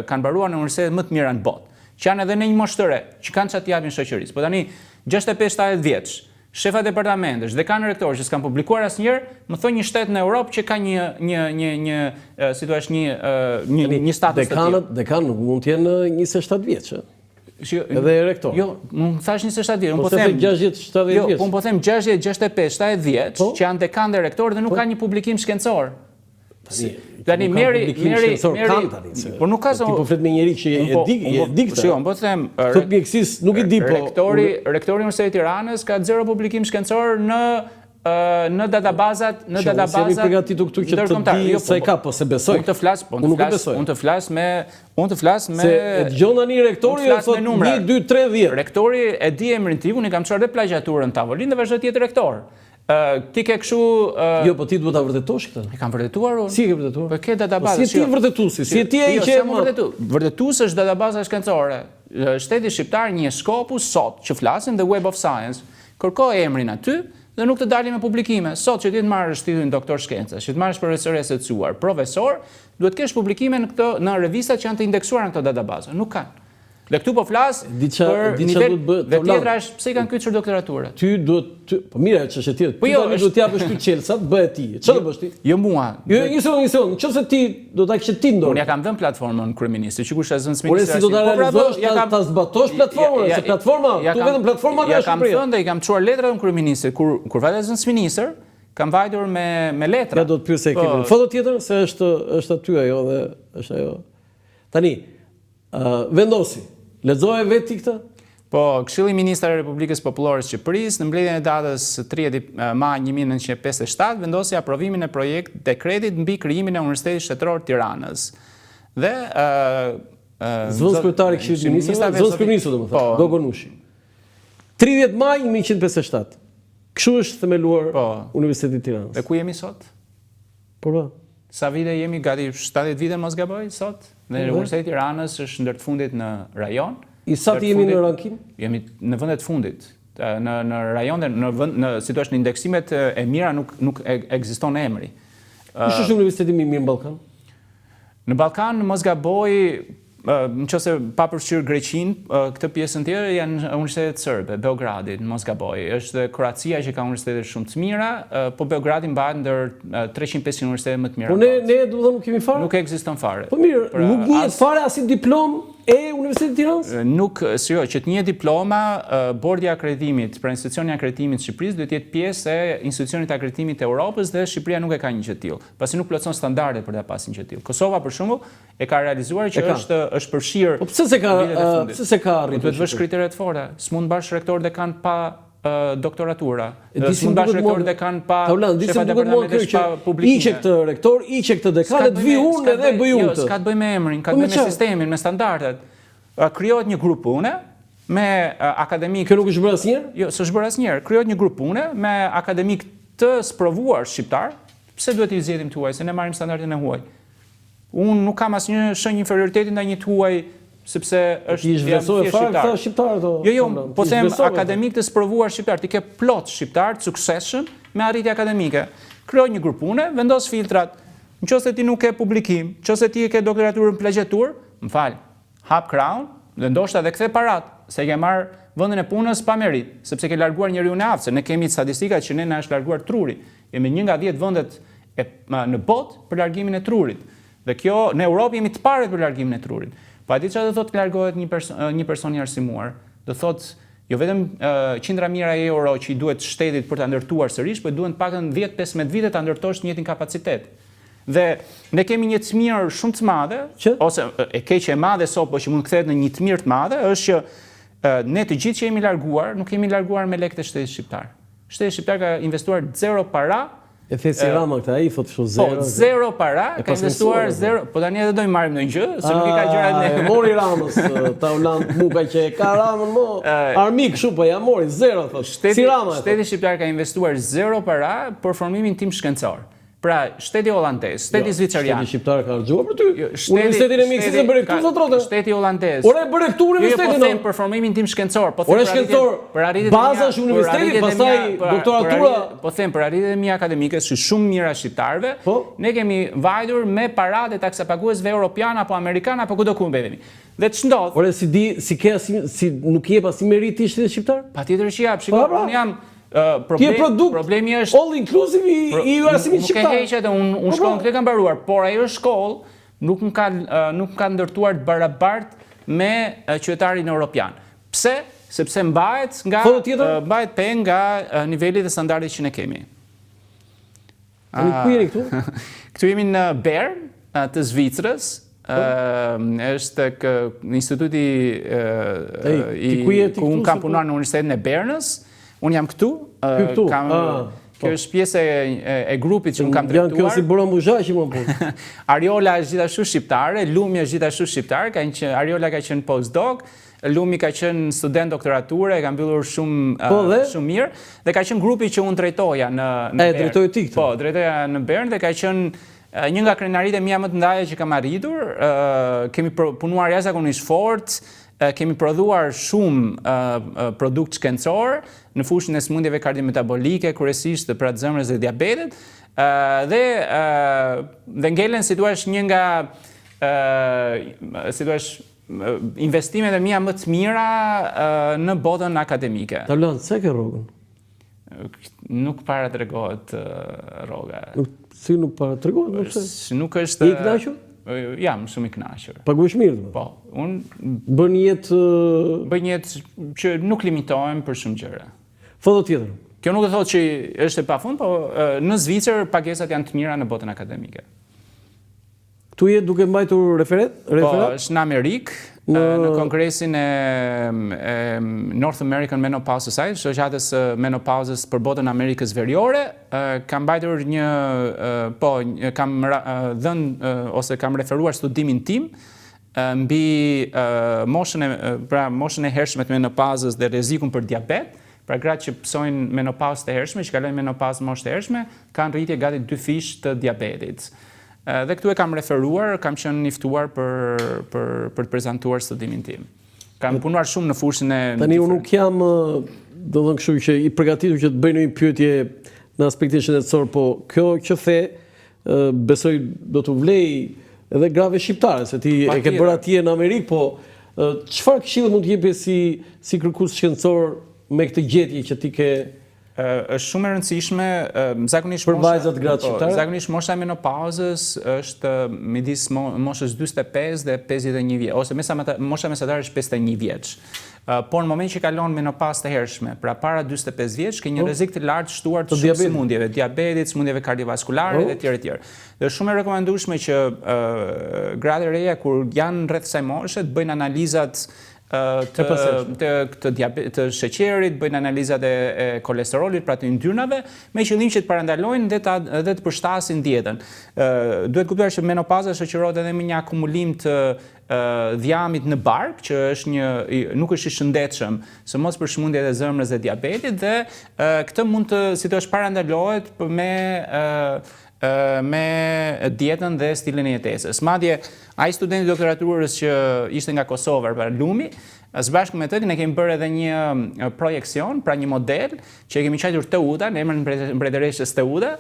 S2: kanë mbaruar në universitetet më të mira në botë, që janë edhe në një moshë të re, që kanë çati japin shoqërisë. Po tani 65-70 vjeç, shefa departamentesh, dekan rektor që s'kan publikuar asnjëherë, më thonë një shtet në Europë që ka një status të tillë.
S1: Dekan nuk mund të jenë 27 vjeç, edhe rektor.
S2: Jo, unë thash 27 vjeç, unë
S1: po them 60-70 vjeç.
S2: Jo, unë po them 60, 65, 70 vjeç, që janë dekan dhe rektor dhe nuk ka një publikim shkencor. Tani merri, por nuk ka
S1: ti po flet me njëri që e di këtë.
S2: Jo, po them,
S1: Tot mjekësisë nuk i di, po
S2: rektori i Universitetit të Tiranës ka 0 publikim shkencor në databazat
S1: jemi përgatitur këtu që të di sa i ka, po se besoj.
S2: Unë të flas me
S1: se e dëgjon tani rektori e thot 1 2 3 10.
S2: Rektori e di emrin tim, unë kam çuar dhe plagjaturën në tavolinë dhe vazhdo të jetë rektor. Ti ke kështu
S1: Jo, po ti duhet ta vërtetosh këtë.
S2: E kam vërtetuar unë.
S1: Si e ke vërtetuar?
S2: Po ke databazë.
S1: Si ti vërtetuesi? Si ti ai që
S2: vërtetues është databaza shkencore. Shteti shqiptar një Scopus sot që flasin the Web of Science. Kërkoj emrin aty dhe nuk të dalin me publikime. Sot që ti të marrësh titullin doktor shkenca, që të marrësh profesores e mësuar, profesor, duhet kesh publikime në revista që janë të indeksuara në këto databaza. Nuk kanë. Dhe këtu po flas për nivel dhe tjetra është pse i kanë kyçur doktoraturën.
S1: Ty duhet po mira ç'është tjetër. Po jo, duhet t'japësh ty Çelsat, bëhet ti. Ç'do bësh ti?
S2: Jo mua.
S1: Jo, njëson, nëse ti do ta kishe ti dorë.
S2: Unë ja kam dhënë platformën kryeministit, që kush e zën sminë.
S1: Ore si do ta realizosh, ta zbatosh platformën, se platforma, tu vetëm platforma ka
S2: Shqipëria. Ja kam thënë dhe i kam çuar letrat në kryeministit kur vajte zën ministër, kam vajtur me letra.
S1: Ja do të pyesë ekipin. Foto tjetër se është aty ajo dhe është ajo. Tani, vendosi. Lexoje vetë ti këtë?
S2: Po, Këshilli i Ministrave të Republikës Popullore të Shqipërisë në mbledhjen e datës 30 maj 1957 vendosi aprovimin e dekretit mbi krijimin e Universitetit Shtetëror të Tiranës. Dhe
S1: zëvendës kryetari i Këshillit të Ministrave, zëvendës kryeministri domethënë, Dogo Nushi. 30 maj 1957. Kështu është themeluar Universiteti i Tiranës.
S2: Dhe ku jemi sot?
S1: Po.
S2: Sa vite jemi? Gati 70 vite mos gaboj sot? Dhe Universiteti i Tiranës është ndër të fundit në rajon.
S1: I sa ti jemi në rankim?
S2: Jemi në vendet fundit. Në rajon dhe në si thua në indeksimet e mira nuk ekziston emri.
S1: Kush është universiteti më i mirë në Ballkan?
S2: Në Ballkan mos gaboj, nëse pa përfshirë Greqinë, këtë pjesën tjetër janë universitetet serbe, Beogradit, mos gaboj. Është Kroacia që ka universitete shumë të mira, po Beogradi mbahet ndër 300-500 universitete më të mira.
S1: Po ne domethënë nuk kemi fare?
S2: Nuk ekziston fare.
S1: Po mirë, nuk njihet fare asnjë diplomë e Universitetit të Tiranës?
S2: Nuk, që të njihet diploma, bordi i akreditimit, pra institucioni i akreditimit të Shqipërisë duhet të jetë pjesë e institucionit të akreditimit të Europës dhe Shqipëria nuk e ka një gjë të tillë, pasi nuk plotëson standardet për ta pasur një gjë të tillë. Kosova për shembull e ka realizuar që është përfshirë.
S1: Po pse se ka arritur?
S2: Duhet vësh kriteret të forta. S'mund bash rektor dekan pa doktoratura. S'mund bash rektor dekan pa shefa departamentesh pa publikime.
S1: Iqe këtë rektor, iqe këtë dekan, të vi unë edhe bëj unë.
S2: Jo, s'ka të bëj me emrin, ka të bëj me sistemin, me standardet. Krijohet një grup pune me akademik.
S1: Kjo nuk është bërë asnjëherë?
S2: Jo, s'është bërë asnjëherë. Krijohet një grup pune me akademik të sprovuar shqiptar. Pse duhet i zgjedhim tuaj se ne marrim standardin e huaj? Unë nuk kam asnjë shenjë inferioriteti ndaj një tuaj sepse është
S1: shqiptar.
S2: Jo, po them akademik të sprovuar shqiptar, ti ke plot shqiptar të suksesshëm me arritje akademike. Krij një grup pune, vendos filtrat. Nëse ti nuk ke publikim, nëse ti ke doktoraturën plagjatur, m'fal, hap krahun dhe ndoshta edhe kthe parat, se ke marr vendin e punës pa merit, sepse ke larguar njeriu në aftë, se ne kemi statistikat që ne na është larguar truri. Jemi një nga 10 vendet në botë për largimin e trurit. Dhe kjo në Europë jemi të parët për largimin e trurit. Pa di çfarë do thotë të largohet një person i arsimuar. Do thotë jo vetëm qindra mijëra euro që i duhet shtetit për ta ndërtuar sërish, por duhen paktën 10-15 vite ta ndërtosh të njëjtin kapacitet. Dhe ne kemi një të mirë shumë të madhe, ose e keqe e madhe sot, por që mund kthehet në një të mirë të madhe, është që ne të gjithë që jemi larguar, nuk kemi larguar me lekët e shtetit shqiptar. Shteti shqiptar ka investuar 0 para.
S1: E thesi Rama këta, ai thotë kështu 0.
S2: Po, 0 para, ka investuar 0, po tani edhe do i marrim ndonjë gjë, se nuk i ka gjërat ne.
S1: Mori Ramës, ta ulan muka që e ka Ramën mo, armik kështu, po ja mori 0 thotë. Si Rama.
S2: Shteti shqiptar ka investuar 0 para për formimin tim shkencor. Pra, shteti holandez, shteti zviçerian.
S1: Shteti shqiptar ka harxuar për ty. Universitetin e Miksit e bëre këtu zotrote.
S2: Shteti holandez.
S1: Ore bëre këtu universitetin.
S2: Po them për formimin tim shkencor, po
S1: them për arritjet baza është universiteti, pastaj doktoratura.
S2: Po them për arritjet e mia akademike, shumë mira shqiptarëve. Ne kemi vajtur me paratë e taksapaguesve europian apo amerikan apo kudo ku mbetemi. Dhe ç'ndodh?
S1: Ore si nuk jep as merit i shtetit shqiptar?
S2: Patjetër që jap, shikoj, unë jam problemi është
S1: all inclusive i arsimit shqiptar.
S2: Nuk e heqet, unë shkollën këtë kam mbaruar, por ajo shkollë nuk më ka ndërtuar të barabartë me qytetarin europian. Pse? Sepse mbahet nga niveli dhe standardit që ne kemi.
S1: Ku jeni këtu?
S2: Këtu jemi në Bern të Zvicrës. Është instituti ku unë kam punuar në Universitetin e Bernës. Unë jam këtu, kjo është pjesë e grupit që unë kam drejtuar.
S1: Kjo si Boron Buzha që më punë.
S2: Ariola është gjithashtu shqiptare, Lumi është gjithashtu shqiptar, Ariola ka qenë postdoc, Lumi ka qenë student doktorature, ka mbyllur shumë mirë, dhe ka qenë grupi që unë drejtoja në Bern.
S1: Drejtoj ti këtë?
S2: Po, drejtoja në Bern dhe ka qenë një nga krenaritë e mia më të ndaja që kam arritur, kemi punuar jashtëzakonisht fort, kemi prodhuar shumë produkt shkencor në fushën e sëmundjeve kardiometabolike, kryesisht të pratë zemrës dhe diabetit, dhe ngelen si thua një nga si thua investimet e mia më të mira në botën akademike.
S1: Tarlan, se ke rrogën?
S2: Nuk para tregohet rroga.
S1: Si nuk para tregohet?
S2: Nuk është...
S1: I kënaqur?
S2: Jam shumë i kënaqur.
S1: Paguhesh mirë?
S2: Po, unë
S1: bën jetë...
S2: Bëj jetë që nuk limitohem për shumë gjëra.
S1: Foto tjetër.
S2: Kjo nuk e thotë që është e pafund, po në Zvicër pagesat janë të mira në botën akademike.
S1: Tu je duke mbajtur referat?
S2: Po, është në Amerikë, në kongresin e North American Menopause Society, shoqatës menopauzës për botën Amerikës Veriore, kam mbajtur kam dhënë ose kam referuar studimin tim mbi moshën e hershme të menopauzës dhe rrezikun për diabet. Pra gratë që pësojnë menopauzë të hershme, që kalojnë menopauzë moshë të hershme, kanë rritje gati 2 fish të diabetit. Dhe këtu e kam referuar, kam qenë njoftuar për të prezantuar studimin tim. Kam punuar shumë në fushën e...
S1: Tani unë nuk jam, do të kështu që i përgatitur që të bëj një pyetje në aspektin shëndetësor, po kjo që the, besoj do të vlej edhe grave shqiptare, se ti e ke bërë atje në Amerikë, po çfarë këshillë mund të jepi si kërkues shkencor me këtë gjetje që ti ke...
S2: është shumë e rëndësishme, zakonisht
S1: për vajzat gratë shqiptare.
S2: Zakonisht mosha e menopauzës është midis moshës 45 dhe 51 vjeç, ose mosha mesatare është 51 vjeç. Por në moment që kalon menopauzë të hershme, pra para 45 vjeç, ke një rrezik të lartë shtuar të shumë sëmundjeve, diabetit, sëmundjeve kardiovaskulare dhe tjerë. Dhe shumë e rekomandueshme që gratë e reja kur janë rreth kësaj moshe të bëjnë analizat të sheqerit, bëjnë analizat e kolesterolit, pra të yndyrnave, me qëllim që të parandalojnë dhe të përshtasin dietën. Duhet kuptuar që menopauza shoqërohet edhe me një akumulim të dhjamit në bark, që nuk është i shëndetshëm, sidomos për sëmundjet e zemrës dhe diabetit, dhe këtë mund të si parandalohet me dietën dhe stilin e jetesës. Madje, ai studenti doktoraturës që ishte nga Kosova, pra Lumi, së bashku me të ne kemi bërë edhe një projekcion, pra një model, që e kemi quajtur Teuda, në emrin mbretëreshës Teuda,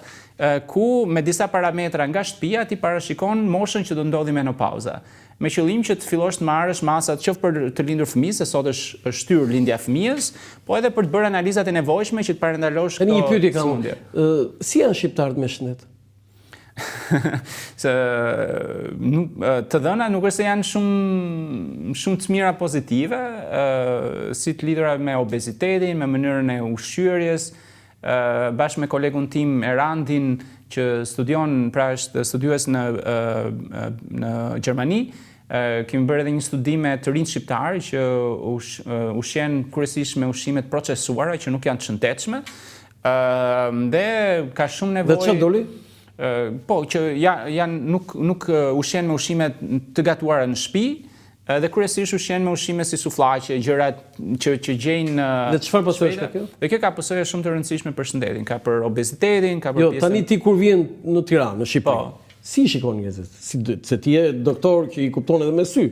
S2: ku me disa parametra nga shtëpia ti parashikon moshën që do ndodhi menopauza. Me qëllim që të fillosh të marrësh masat qoftë për të lindur fëmijë, se sot është shtyrë lindja e fëmijës, po edhe për të bërë analizat e nevojshme që të parandalosh
S1: këto sëmundje. Si janë shqiptarët me shëndet?
S2: Të dhëna nuk është se janë shumë të mira pozitive, si të lidhura me obezitetin, me mënyrën e ushqyerjes, bashkë me kolegun tim Erandin, që studion, pra është studiues në Gjermani, kemi bërë edhe një studime të rinj shqiptar që ushqen kryesisht me ushqimet procesuara që nuk janë të shëndetshme, dhe ka shumë nevojë.
S1: Dhe çfarë doli?
S2: Po, që nuk ushqen me ushqime të gatuara në shtëpi, dhe kryesisht ushqen me ushqime si sufllaqe, gjërat që gjejnë...
S1: Dhe çfarë pasojë ka kjo?
S2: Dhe kjo ka pasojë shumë të rëndësishme për shëndetin, ka për obezitetin, ka për pjesën...
S1: Jo, tani ti kur vjen në Tiranë, në Shqipëri, si shikon njerëzit? Se ti je doktor që i kupton edhe me sy.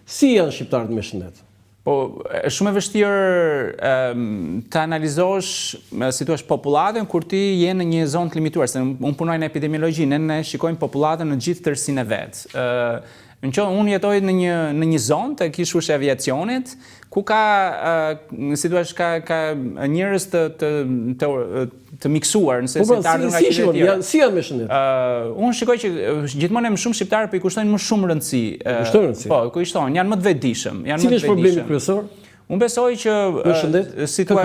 S1: Si janë shqiptarët me shëndet?
S2: Po, është shumë e vështirë të analizosh, si thua, popullatën kur ti je në një zonë të limituar, se unë punoj në epidemiologji, ne shikojmë popullatën në gjithë tërsinë e vet. Unë jetoj në një zonë të kishfush e aviacionit, ku ka, si thua, ka njerëz të miksuar, nëse se të ardhur nga qytetet e tjera.
S1: Si janë me shëndet?
S2: Unë shikoj që gjithmonë më shumë shqiptarë po i kushtojnë më shumë rëndësi.
S1: Kushtojnë rëndësi?
S2: Po, kushtojnë, janë më të vetëdijshëm.
S1: Cili është problemi kryesor?
S2: Unë besoj që si thua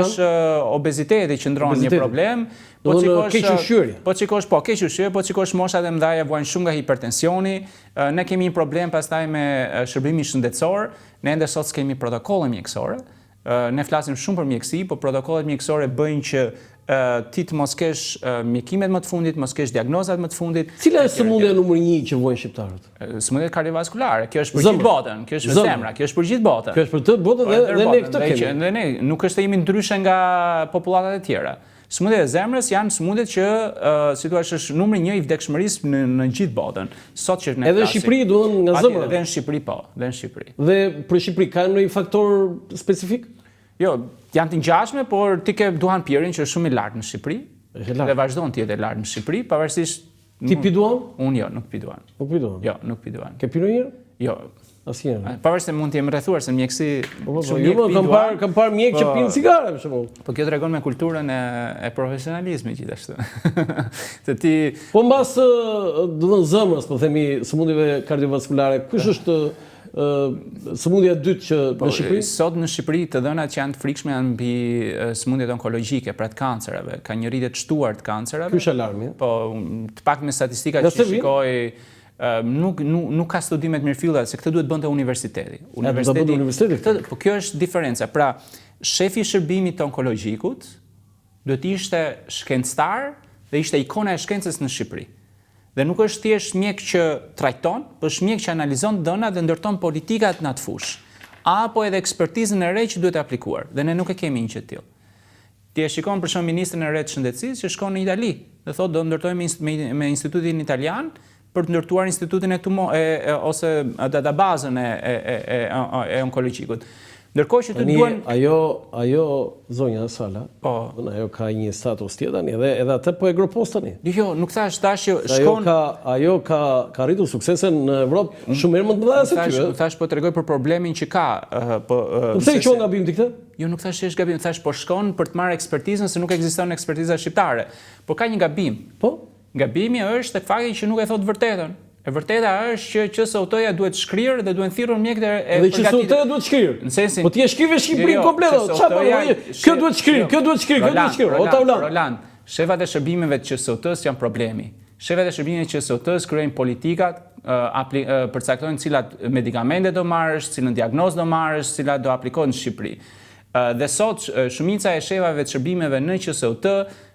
S2: obeziteti qëndron një problem, po qikosh keq ushqyerje, po qikosh moshat e mëdha vuajnë shumë nga hipertensioni, ne kemi një problem pastaj me shërbimin shëndetësor, ne ende sot s'kemi protokolle mjekësore, ne flasim shumë për mjekësi, po protokollet mjekësore bëjnë që ti të mos kesh mjekimet më të fundit, mos kesh diagnozat më të fundit.
S1: Cila është sëmundja numër 1 që vuajnë shqiptarët?
S2: Sëmundjet kardiovaskulare, kjo është për gjithë botën, kjo është për zemra, kjo është për gjithë botën.
S1: Kjo është për të botën dhe ne këtë kemi.
S2: Dhe ne nuk është të jemi ndryshe nga popullatat e tjera. Sëmundjet e zemrës janë sëmundjet që, si thua, është numri 1 i vdekshmërisë në gjithë botën. Sot që ne
S1: edhe në Shqipëri duhen nga zemra.
S2: Edhe në Shqipëri po, edhe në Shqipëri.
S1: Dhe për Shqipëri ka ndonjë faktor specifik?
S2: Jo, janë të ngjashme, por ti ke duhan pirrin që është shumë i lartë në Shqipëri. Dhe vazhdon të jetë i lartë në Shqipëri, pavarësisht...
S1: Ti pi duhan?
S2: Unë jo, nuk pi duhan.
S1: Nuk pi duhan?
S2: Jo, nuk pi duhan.
S1: Ke pi ndonjëherë?
S2: Jo,
S1: Asnjëherë.
S2: Pavarësisht se mund të jem rrethuar se mjekësi
S1: kam parë mjek që pinë cigare për shembull.
S2: Po kjo tregon me kulturën e profesionalizmit gjithashtu. Se ti
S1: po mbas domethënë zemrës, po themi sëmundjeve kardiovaskulare, kush është sëmundja e dytë që në Shqipëri?
S2: Sot në Shqipëri të dhënat që janë të frikshme janë mbi sëmundjet onkologjike, pra të kancerave, ka një rritje të shtuar të kancerave.
S1: Ky është alarmi.
S2: Po, të pak me statistika që shikoj nuk ka studime të mirëfillta se këtë duhet bënte universiteti. Po kjo është diferenca. Pra, shefi i shërbimit të onkologjikut duhet ishte shkencëtar dhe ishte ikona e shkencës në Shqipëri. Dhe nuk është thjesht mjek që trajton, por është mjek që analizon dhënat dhe ndërton politikat në atë fushë. Apo edhe ekspertizën e re që duhet aplikuar. Dhe ne nuk e kemi një që tillë. Ti e shikon për shembull ministrin e re të shëndetësisë që shkon në Itali dhe thotë do ndërtojmë me institutin italian për të ndërtuar institutin ose databazën e onkologjikut. Ndërkohë që të duan
S1: ajo zonja Sala, ajo ka një status tjetër edhe atë po e gropos tani.
S2: Jo, nuk thash që shkon
S1: ajo ka rritur suksese në Evropë shumë herë më të mëdha se ty.
S2: Thash po tregoj për problemin që ka.
S1: Pse i quan gabim ti këtë?
S2: Jo, nuk thash që është gabim, thash po shkon për të marrë ekspertizën se nuk ekziston ekspertiza shqiptare. Po ka një gabim.
S1: Po?
S2: Gabimi është tek fakti që nuk e thot vërtetën. E vërteta është që QSOT-ja duhet shkrirë dhe duhet thirrur mjekët e
S1: përgatitur. Dhe QSOT-ja duhet shkrirë. Po ti e shkrive Shqipërinë komplet. Çfarë? Kjo duhet shkrirë, kjo duhet shkrirë. O tavlan.
S2: Roland, shefat e shërbimeve të QSOT-s janë problemi. Shefat e shërbimeve të QSOT-s krijojnë politikat, përcaktojnë cilat medikamente do marrësh, cilën diagnozë do marrësh, cilat do aplikohen në Shqipëri. Dhe sot shumica e shefave të shërbimeve në QSOT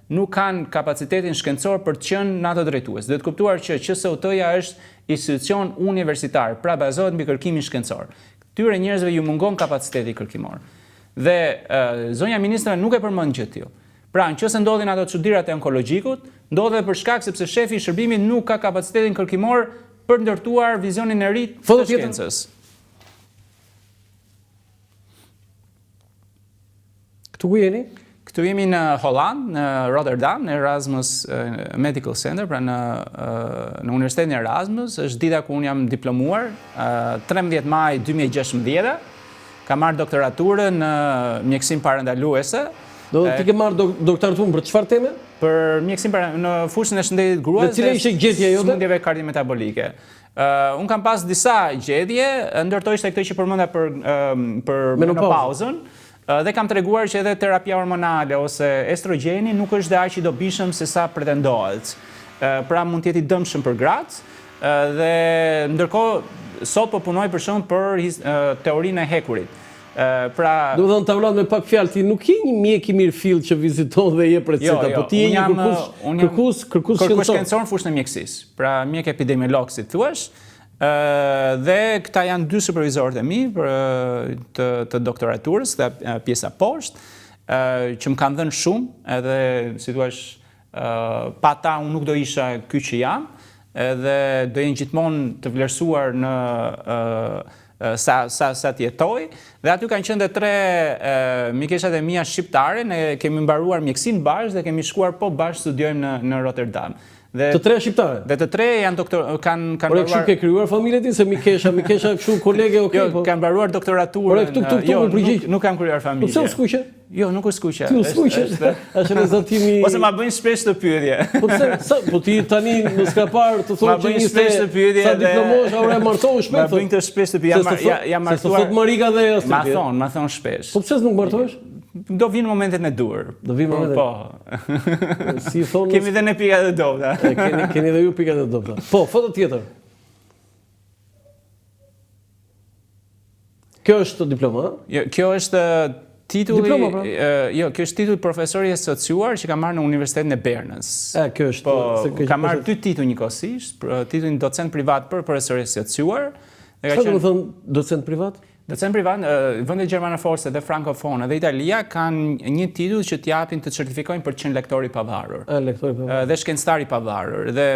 S2: nuk kanë kapacitetin shkencor për të qenë në ato drejtues. Duhet kuptuar që QSOT-ja është institucion universitar, pra bazohet mbi kërkimin shkencor. Këtyre njerëzve ju mungon kapaciteti kërkimor. Dhe zonja ministre nuk e përmend gjë tillë. Pra, nëse ndodhin ato çudirat e onkologjikut, ndodhe për shkak sepse shefi i shërbimit nuk ka kapacitetin kërkimor për ndërtuar vizionin e ri të shkencës.
S1: Këtu ku jeni?
S2: Këtu jemi në Holland, në Rotterdam, në Erasmus Medical Center, pra në Universitetin Erasmus. Është dita ku unë jam diplomuar, 13 maj 2016. Kam marrë doktoraturën në mjekësinë parandaluese.
S1: Do ti ke marrë doktoraturën për çfarë teme?
S2: Për mjekësinë në fushën e shëndetit gruas
S1: dhe cila ishte gjetja jote?
S2: Sëmundjeve kardiometabolike. Unë kam pas disa gjetje, ndërtoj ishte këtë që përmenda për menopauzën. Dhe kam treguar që edhe terapia hormonale ose estrogeni nuk është dhe aq i dobishëm se sa pretendohet. Pra mund të jetë i dëmshëm për gratë. Dhe ndërkohë sot po punoj për shembull për teorinë e hekurit. Pra,
S1: do të thënë tavlat me pak fjalë, ti nuk je një mjek i mirëfill që viziton dhe jep receta, po ti je një kërkues
S2: shkencor në fushën e mjekësisë. Pra mjek epidemiolog si thuaç. Dhe këta janë dy supervizorët e mi të doktoraturës, dhe pjesa poshtë, që më kanë dhënë shumë, edhe si thuaç pa ta unë nuk do isha ky që jam, edhe do jenë gjithmonë të vlerësuar në sa t'jetoj, dhe aty kanë qenë dhe 3 mikeshat e mia shqiptare, ne kemi mbaruar mjekësinë bashkë dhe kemi shkuar po bashkë studiojmë në Rotterdam.
S1: Të 3 shqiptare?
S2: Dhe të 3 janë kanë
S1: Por e kështu ke krijuar familjen ti se mikesha kështu kolege okay
S2: po. Jo, kanë mbaruar doktoraturën. Nuk kam krijuar familje.
S1: Po pse u skuqe?
S2: Jo, nuk është skuqe.
S1: Ti u skuqe. Është rezultimi.
S2: Ose ma bëjnë shpesh të pyetje.
S1: Po pse? Po ti tani në skapar të thonë që ishte sa diplomosh apo e martohesh shpesh?
S2: Ma bëjnë të shpesh të pyetje. Jam martuar.
S1: Se sot Mariga dhe
S2: Astrid. Ma thon shpesh.
S1: Po pse nuk martohesh?
S2: Do vinë momentet e dur.
S1: Do vinë momentet.
S2: Po.
S1: Si thonë.
S2: Kemi dhe ne pikat e dobta.
S1: Keni dhe ju pikat e dobta. Po, foto tjetër. Kjo është diploma?
S2: Jo, kjo është titulli.
S1: Diploma, pra?
S2: Jo, kjo është titulli profesor i asociuar që ka marrë në Universitetin e Bernës.
S1: Kjo është.
S2: Po, ka marrë 2 titull njëkohësisht, titullin docent privat për profesor i asociuar.
S1: Çfarë do të thonë docent privat?
S2: Docent privat, vendet gjermanoforse dhe frankofone dhe Italia kanë një titull që t'japin të certifikojnë për të qenë lektor i pavarur.
S1: Lektor i pavarur.
S2: Dhe shkencëtar i pavarur. Dhe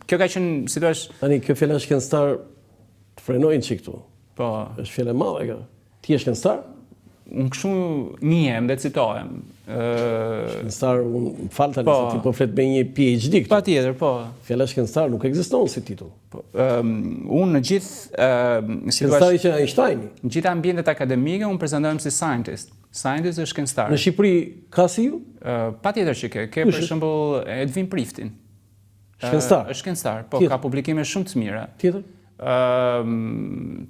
S2: kjo ka qenë, si thua,
S1: tani kjo fjala shkencëtar të frenojnë çik këtu.
S2: Po.
S1: Është fjalë e madhe kjo. Ti je shkencëtar?
S2: unë kështu njihem dhe citohem.
S1: Shkencëtar, unë falë tani se ti po flet me një PhD këtu.
S2: Patjetër, po.
S1: Fjala shkencëtar nuk ekziston si titull.
S2: Unë në gjithë
S1: shkencëtari që Einsteini.
S2: Në gjithë ambientet akademike unë prezentohem si scientist. Scientist është shkencëtar.
S1: Në Shqipëri ka si ju?
S2: Patjetër që ke për shembull Edvin Priftin.
S1: Shkencëtar.
S2: Është shkencëtar, po ka publikime shumë të mira.
S1: Tjetër?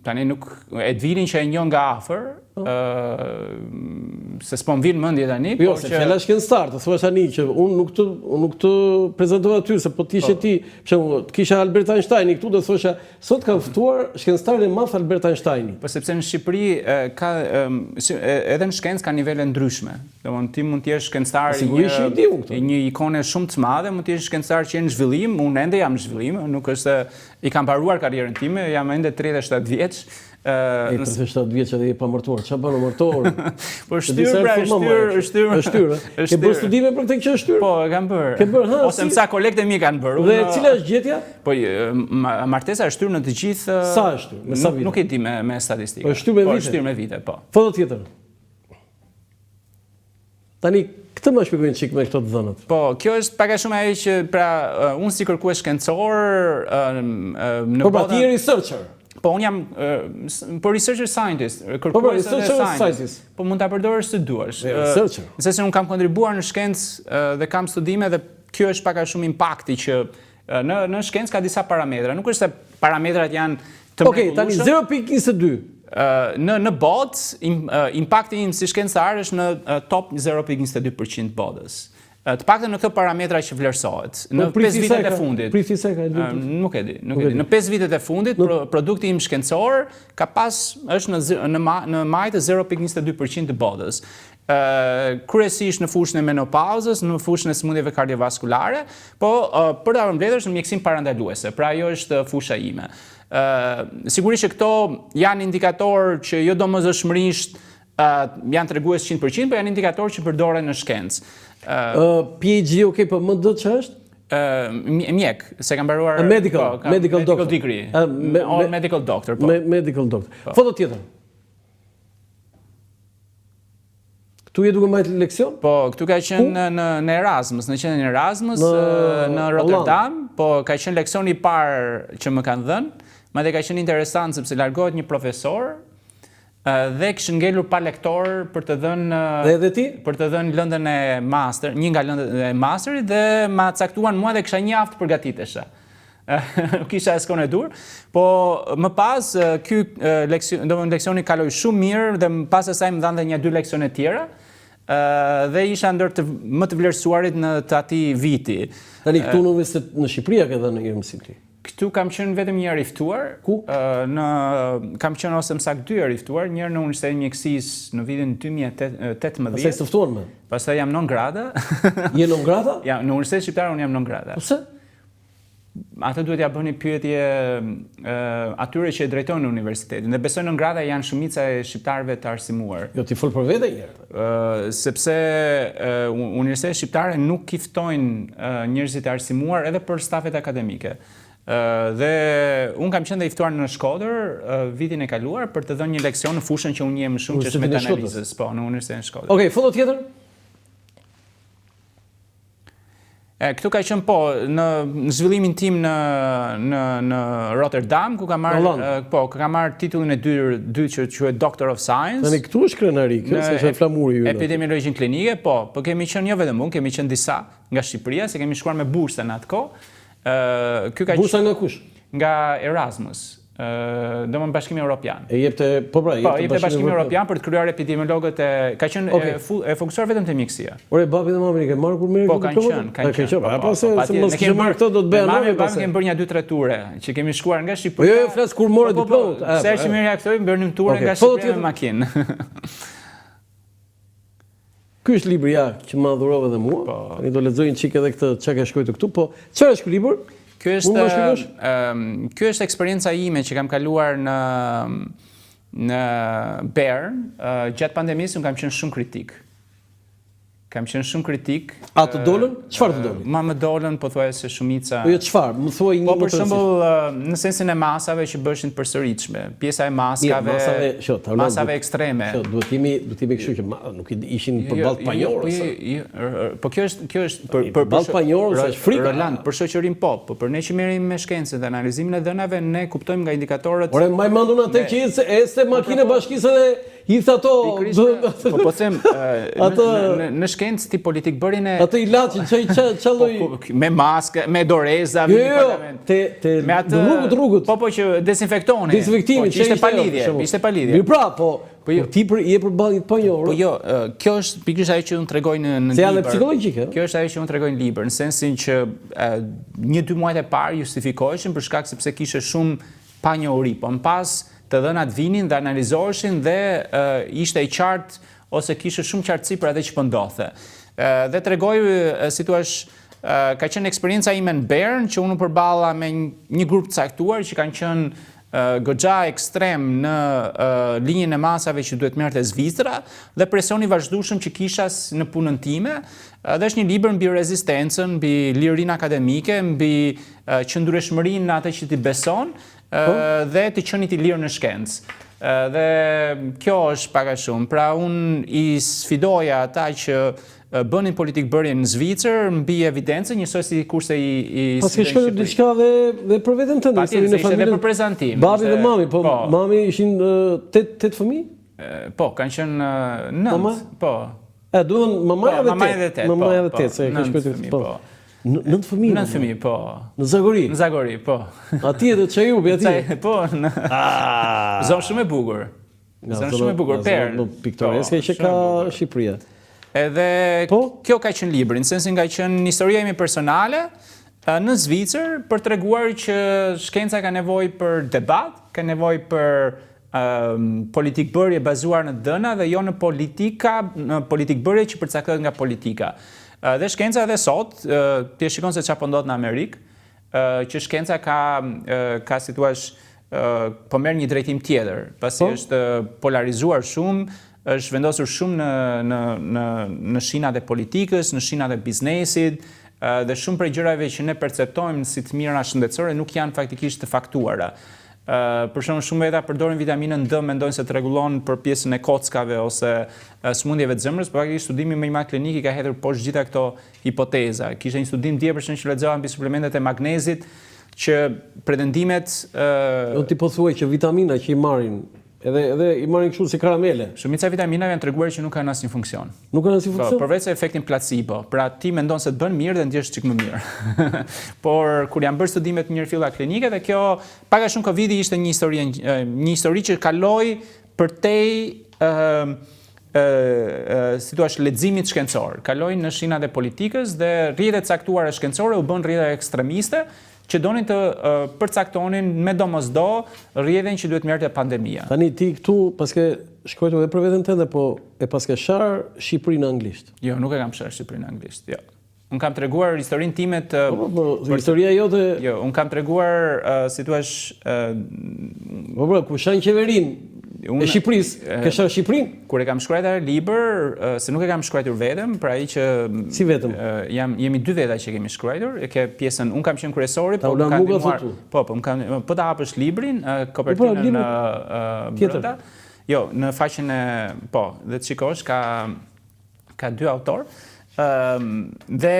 S2: Tani nuk Edvinin që e njoh nga afër, se s'po më vjen mendje tani,
S1: jo, se fjala shkencëtar, të thuash tani që unë nuk të prezantova aty, se po të ishe ti, për shembull, të kisha Albert Einsteini këtu, do thosha, sot kanë ftuar shkencëtarin e madh Albert Einsteini.
S2: Po sepse në Shqipëri ka edhe në shkencë ka nivele ndryshme. Domthonë ti mund të jesh shkencëtar një ikone shumë të madhe, mund të jesh shkencëtar që je në zhvillim, unë ende jam në zhvillim, nuk është i kam mbaruar karrierën time, jam ende 37 vjeç.
S1: 37 vjeç edhe je pa martuar. Çfarë bën martuar?
S2: Po shtyr.
S1: Ke bërë studime për këtë që është shtyr?
S2: Po, e kam bërë.
S1: Ke bërë, ha?
S2: Ose sa kolegët e mi kanë bërë.
S1: Dhe cila është gjetja?
S2: Po martesa është shtyr në të gjithë.
S1: Sa është shtyr? Me sa vite?
S2: Nuk e di me statistikë.
S1: Po shtyr me vite.
S2: Po shtyr me vite, po.
S1: Foto tjetër. Tani këtë më shpjegojnë çik me këto të dhënat.
S2: Po, kjo është pak a shumë ajo që pra unë si kërkues shkencor në
S1: po pra ti je researcher.
S2: Po unë jam po researcher scientist, kërkues scientist. Po mund ta përdorësh si duash.
S1: Researcher.
S2: Se unë kam kontribuar në shkencë dhe kam studime dhe kjo është pak a shumë impakti që në shkencë ka disa parametra. Nuk është se parametrat janë të
S1: mrekullueshëm. Okej, tani 0.22.
S2: Në botë, impakti im si shkencëtar është në top 0.22% botës. Të paktën në këto parametra që vlerësohet. Në 5 vitet e fundit.
S1: Priti se ka
S2: Nuk e di. Në 5 vitet e fundit, produkti im shkencor është në majtë 0.22% të botës. Kryesisht në fushën e menopauzës, në fushën e sëmundjeve kardiovaskulare, po për ta përmbledhur në mjekësinë parandaluese. Pra ajo është fusha ime. Sigurisht që këto janë indikator që jo domosdoshmërisht janë tregues 100%, por janë indikator që përdoren në shkencë.
S1: PhD, okay, po më do të është?
S2: Mjek, se kam mbaruar
S1: medical
S2: degree. Medical doctor, po.
S1: Medical doctor. Foto tjetër. Këtu je duke mbajtur leksion?
S2: Po, këtu ka qenë në Erasmus, në qendrën e Erasmus në Rotterdam, po ka qenë leksioni i parë që më kanë dhënë, madje ka qenë interesant sepse largohet një profesor dhe kishte ngelur pa lektor për të dhënë
S1: dhe edhe ti
S2: për të dhënë lëndën e master, një nga lëndët e masterit dhe ma caktuan mua dhe kisha një javë të përgatitesha. Kisha eskon e dur, po më pas ky leksioni kaloi shumë mirë dhe më pas asaj më dhanë një 2 leksione tjera dhe isha ndër më të vlerësuarit në të atij viti.
S1: Tani këtu në universitet në Shqipëri ka dhënë një mësim ti.
S2: Këtu kam qenë vetëm një herë i ftuar.
S1: Ku?
S2: Kam qenë ose më saktë 2 herë i ftuar, një herë në Universitetin e Mjekësisë në vitin 2018.
S1: Pastaj të ftuan më.
S2: Pastaj jam non grata.
S1: Je non grata?
S2: Ja, në Universitetin Shqiptar unë jam non grata.
S1: Pse?
S2: Atë duhet ja bëni pyetje atyre që e drejtojnë universitetin. Dhe besoj non grata janë shumica e shqiptarëve të arsimuar.
S1: Jo, ti fol për vete një herë.
S2: Sepse universitetet shqiptare nuk i ftojnë njerëzit e arsimuar edhe për stafet akademike. Dhe unë kam qenë dhe i ftuar në Shkodër vitin e kaluar për të dhënë një leksion në fushën që unë jem më shumë që është metaanalizës, po, në Universitetin e Shkodrës.
S1: Okej, foto tjetër?
S2: Këtu ka qenë po në zhvillimin tim në Rotterdam, ku kam marrë titullin e dytë që quhet Doctor of Science.
S1: Tani këtu është krenari, kjo është flamuri ju.
S2: Epidemiologjinë klinike, po kemi qenë jo vetëm unë, kemi qenë disa nga Shqipëria, se kemi shkuar me bursë në atë kohë.
S1: Bursa nga kush?
S2: Nga Erasmus, domethënë Bashkimi Evropian.
S1: E jepte, po pra,
S2: jepte Bashkimi Evropian për të kryer epidemiologët ka qenë e fokusuar vetëm te mjekësia.
S1: Ore, babi dhe mami kanë marrë kur merr
S2: këtë diplomën? Po, kanë qenë.
S1: Po se mos kemi marrë këto do të bëjmë
S2: ne. Mami kemi bërë një 2-3 ture që kemi shkuar nga Shqipëria.
S1: Jo, flas kur morë diplomën.
S2: Se që merrja këtoj bërnim ture nga Shqipëria me makinë.
S1: Ky është libri që më dhurove dhe mua. Tani do lexoj një çik edhe këtë çka ka shkruar këtu, po çfarë është ky libër?
S2: Ky është eksperienca ime që kam kaluar në Bern, gjatë pandemisë unë kam qenë shumë kritik. Kam qenë shumë kritik.
S1: A të dolën? Çfarë të dolën?
S2: Ma më dolën, po thuaj se shumica.
S1: Po jo çfarë? Më thuaj një.
S2: Po për shembull, në sensin e masave që bëshin përsëritshme, pjesa e maskave, masave ekstreme.
S1: Duhet jemi kështu që nuk ishin përballë panjorës.
S2: Po kjo është
S1: përballë panjorës është frikë.
S2: Roland, për shoqërinë po për ne që merrim me shkencën dhe analizimin e dhënave, ne kuptojmë nga indikatorët.
S1: Ore, më mandon atë që ecte makinë bashkisë dhe i tha ato.
S2: Po them, në shkencë ti politik bërin e...
S1: Atë i laçin, që lloj...
S2: Me maske, me doreza, me parlament.
S1: Me atë... Rrugët.
S2: Po që desinfektoni.
S1: Desinfektimi,
S2: që ishte pa lidhje.
S1: Mirë pra, po ti je përballë një panjorë.
S2: Po jo, kjo është pikërisht ajo që unë tregoj në libër.
S1: Se janë psikologjike.
S2: Kjo është ajo që unë tregoj në libër, në sensin që 1-2 muajt e parë justifikoheshin për shkak sepse kishte shumë panjohuri, po më pas të dhënat vinin dhe analizoheshin dhe ishte i qartë ose kishte shumë qartësi për atë që po ndodhte. Dhe tregoj si thua ka qenë eksperienca ime në Bern që unë përballa me një grup të caktuar që kanë qenë goxha ekstrem në linjën e masave që duhet merrte Zvicra dhe presioni vazhdueshëm që kisha në punën time. Dhe është një libër mbi rezistencën, mbi lirinë akademike, mbi qëndrueshmërinë në atë që ti beson dhe të qenit i lirë në shkencë. Dhe kjo është pak a shumë. Pra unë i sfidoja ata që bënin politikë bërje në Zvicër mbi evidencë, njësoj si kurse i
S1: pas ke shkruar diçka dhe për veten tënde,
S2: historinë e familjes. Edhe për prezantim.
S1: Babi dhe mami, po mami ishin 8 fëmijë?
S2: Po, kanë qenë 9. Po.
S1: Duan mamaja dhe 8. Mamaja dhe 8, se ke shkruar po. 9 fëmijë?
S2: 9 fëmijë, po.
S1: Në Zagori?
S2: Në Zagori, po.
S1: Atje dhe Çajubi, atje?
S2: Po, në... Zonë shumë e bukur. Zonë shumë e bukur, Perë.
S1: Piktoreske që ka Shqipëria.
S2: Edhe kjo ka qenë libri, në sensin ka qenë historia ime personale në Zvicër për treguar që shkenca ka nevojë për debat, ka nevojë për politikë bërje bazuar në dhëna dhe jo në politikë bërje që përcaktohet nga politika. Dhe shkenca edhe sot, ti e shikon se çfarë po ndodh në Amerikë, që shkenca ka si thua po merr një drejtim tjetër, pasi është polarizuar shumë, është vendosur shumë në shinat e politikës, në shinat e biznesit, dhe shumë prej gjërave që ne perceptojmë si të mira shëndetësore nuk janë faktikisht të faktuara. Për shembull, shumë veta përdorin vitaminën D, mendojnë se tregullon për pjesën e kockave ose smundjeve të zemrës, por faktikisht studimi më i madh klinik i ka hedhur poshtë gjitha këto hipoteza. Kishte një studim dje për shembull që lexova mbi suplementet e magnezit që pretendimet
S1: ti po thuaj që vitamina që i marrin edhe i marrin kështu si karamele.
S2: Shumica e vitaminave janë treguar që nuk kanë asnjë funksion.
S1: Nuk kanë asnjë funksion?
S2: Përveç se efektin placebo. Pra ti mendon se të bën mirë dhe ndjesh çik më mirë. Por kur janë bërë studimet në një filla klinike dhe kjo pak a shumë Covidi ishte një histori që kaloi përtej si thua leximit shkencor. Kaloi në shinat e politikës dhe rrjetet caktuara shkencore u bën rrjete ekstremiste që donin të përcaktonin me domosdo rrjedhjen që duhet merrte pandemia.
S1: Tani ti këtu paske shkruajtur edhe për veten tënde, po e paske shar Shqipërinë anglisht.
S2: Jo, nuk e kam shar Shqipërinë anglisht, jo. Unë kam treguar historinë time të
S1: historia jote.
S2: Jo, unë kam treguar si thua
S1: ku shan qeverinë e Shqipërisë, ke shar Shqipërinë?
S2: Kur e kam shkruar libër, se nuk e kam shkruar vetëm, pra ai që
S1: si vetëm.
S2: Jemi 2 veta që kemi shkruar, e ke pjesën unë kam qenë kryesori,
S1: po më kanë ndihmuar.
S2: Po ta hapësh librin, kopertinën brenda. Jo, në faqen e dhe të shikosh ka 2 autor. Dhe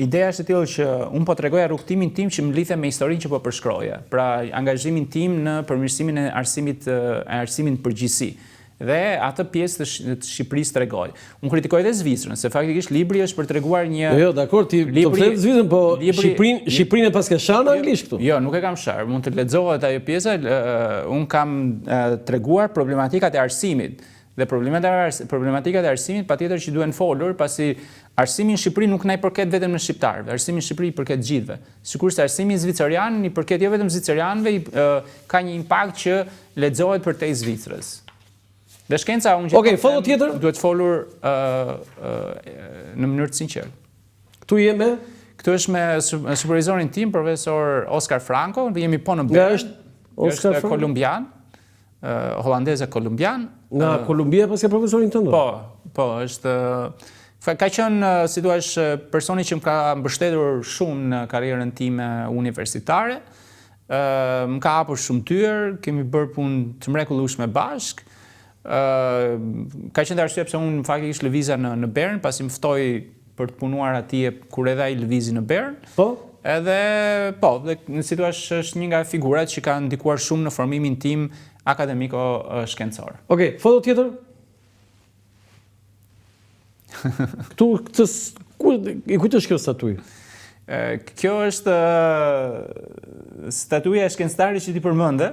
S2: ideja është e tillë që unë po tregoja rrugtimin tim që mblidhe me historinë që po përshkroja. Pra angazhimin tim në përmirësimin e arsimit përgjithësi. Dhe atë pjesë të Shqipërisë tregoj. Unë kritikoj edhe Zvicrën, se faktikisht libri është për treguar një...
S1: Jo, dakor, ti të flet Zvicrën, po Shqipërinë e paske shar në anglisht këtu?
S2: Jo, nuk e kam shar, mund të lexohet ajo pjesa, unë kam treguar problematikat e arsimit. Dhe problematikat e arsimit patjetër që duhen folur, pasi arsimi në Shqipëri nuk na i përket vetëm në shqiptarëve, arsimi në Shqipëri i përket gjithëve. Sikurse arsimi zvicerian i përket jo vetëm zvicerianëve, ka një impakt që lexohet përtej Zvicrës. Dhe shkenca duhet folur në mënyrë të sinqertë.
S1: Këtu jemi?
S2: Këtu është me supervizorin tim, profesor Oskar Franco, jemi po në Bern.
S1: Oskar
S2: Franco? Kolumbian, holandeze kolumbian.
S1: Nga Kolumbia pas ke profesorin tënd?
S2: Po, është Ka qenë, si thuaç, personi që më ka mbështetur shumë në karrierën time universitare. Më ka hapur shumë tyr, kemi bërë punë të mrekullueshme bashk. Ka qenë arsye pse unë faktikisht lëvizja në Bern, pasi më ftoi për të punuar atje kur edhe ai lëvizi në Bern.
S1: Po?
S2: Edhe, dhe në situash është një nga figurat që ka ndikuar shumë në formimin tim akademiko-shkencor.
S1: Okej, foto tjetër? Këtu, i kujt është kjo statuj?
S2: Kjo është statuja e shkencëtarit që ti përmende.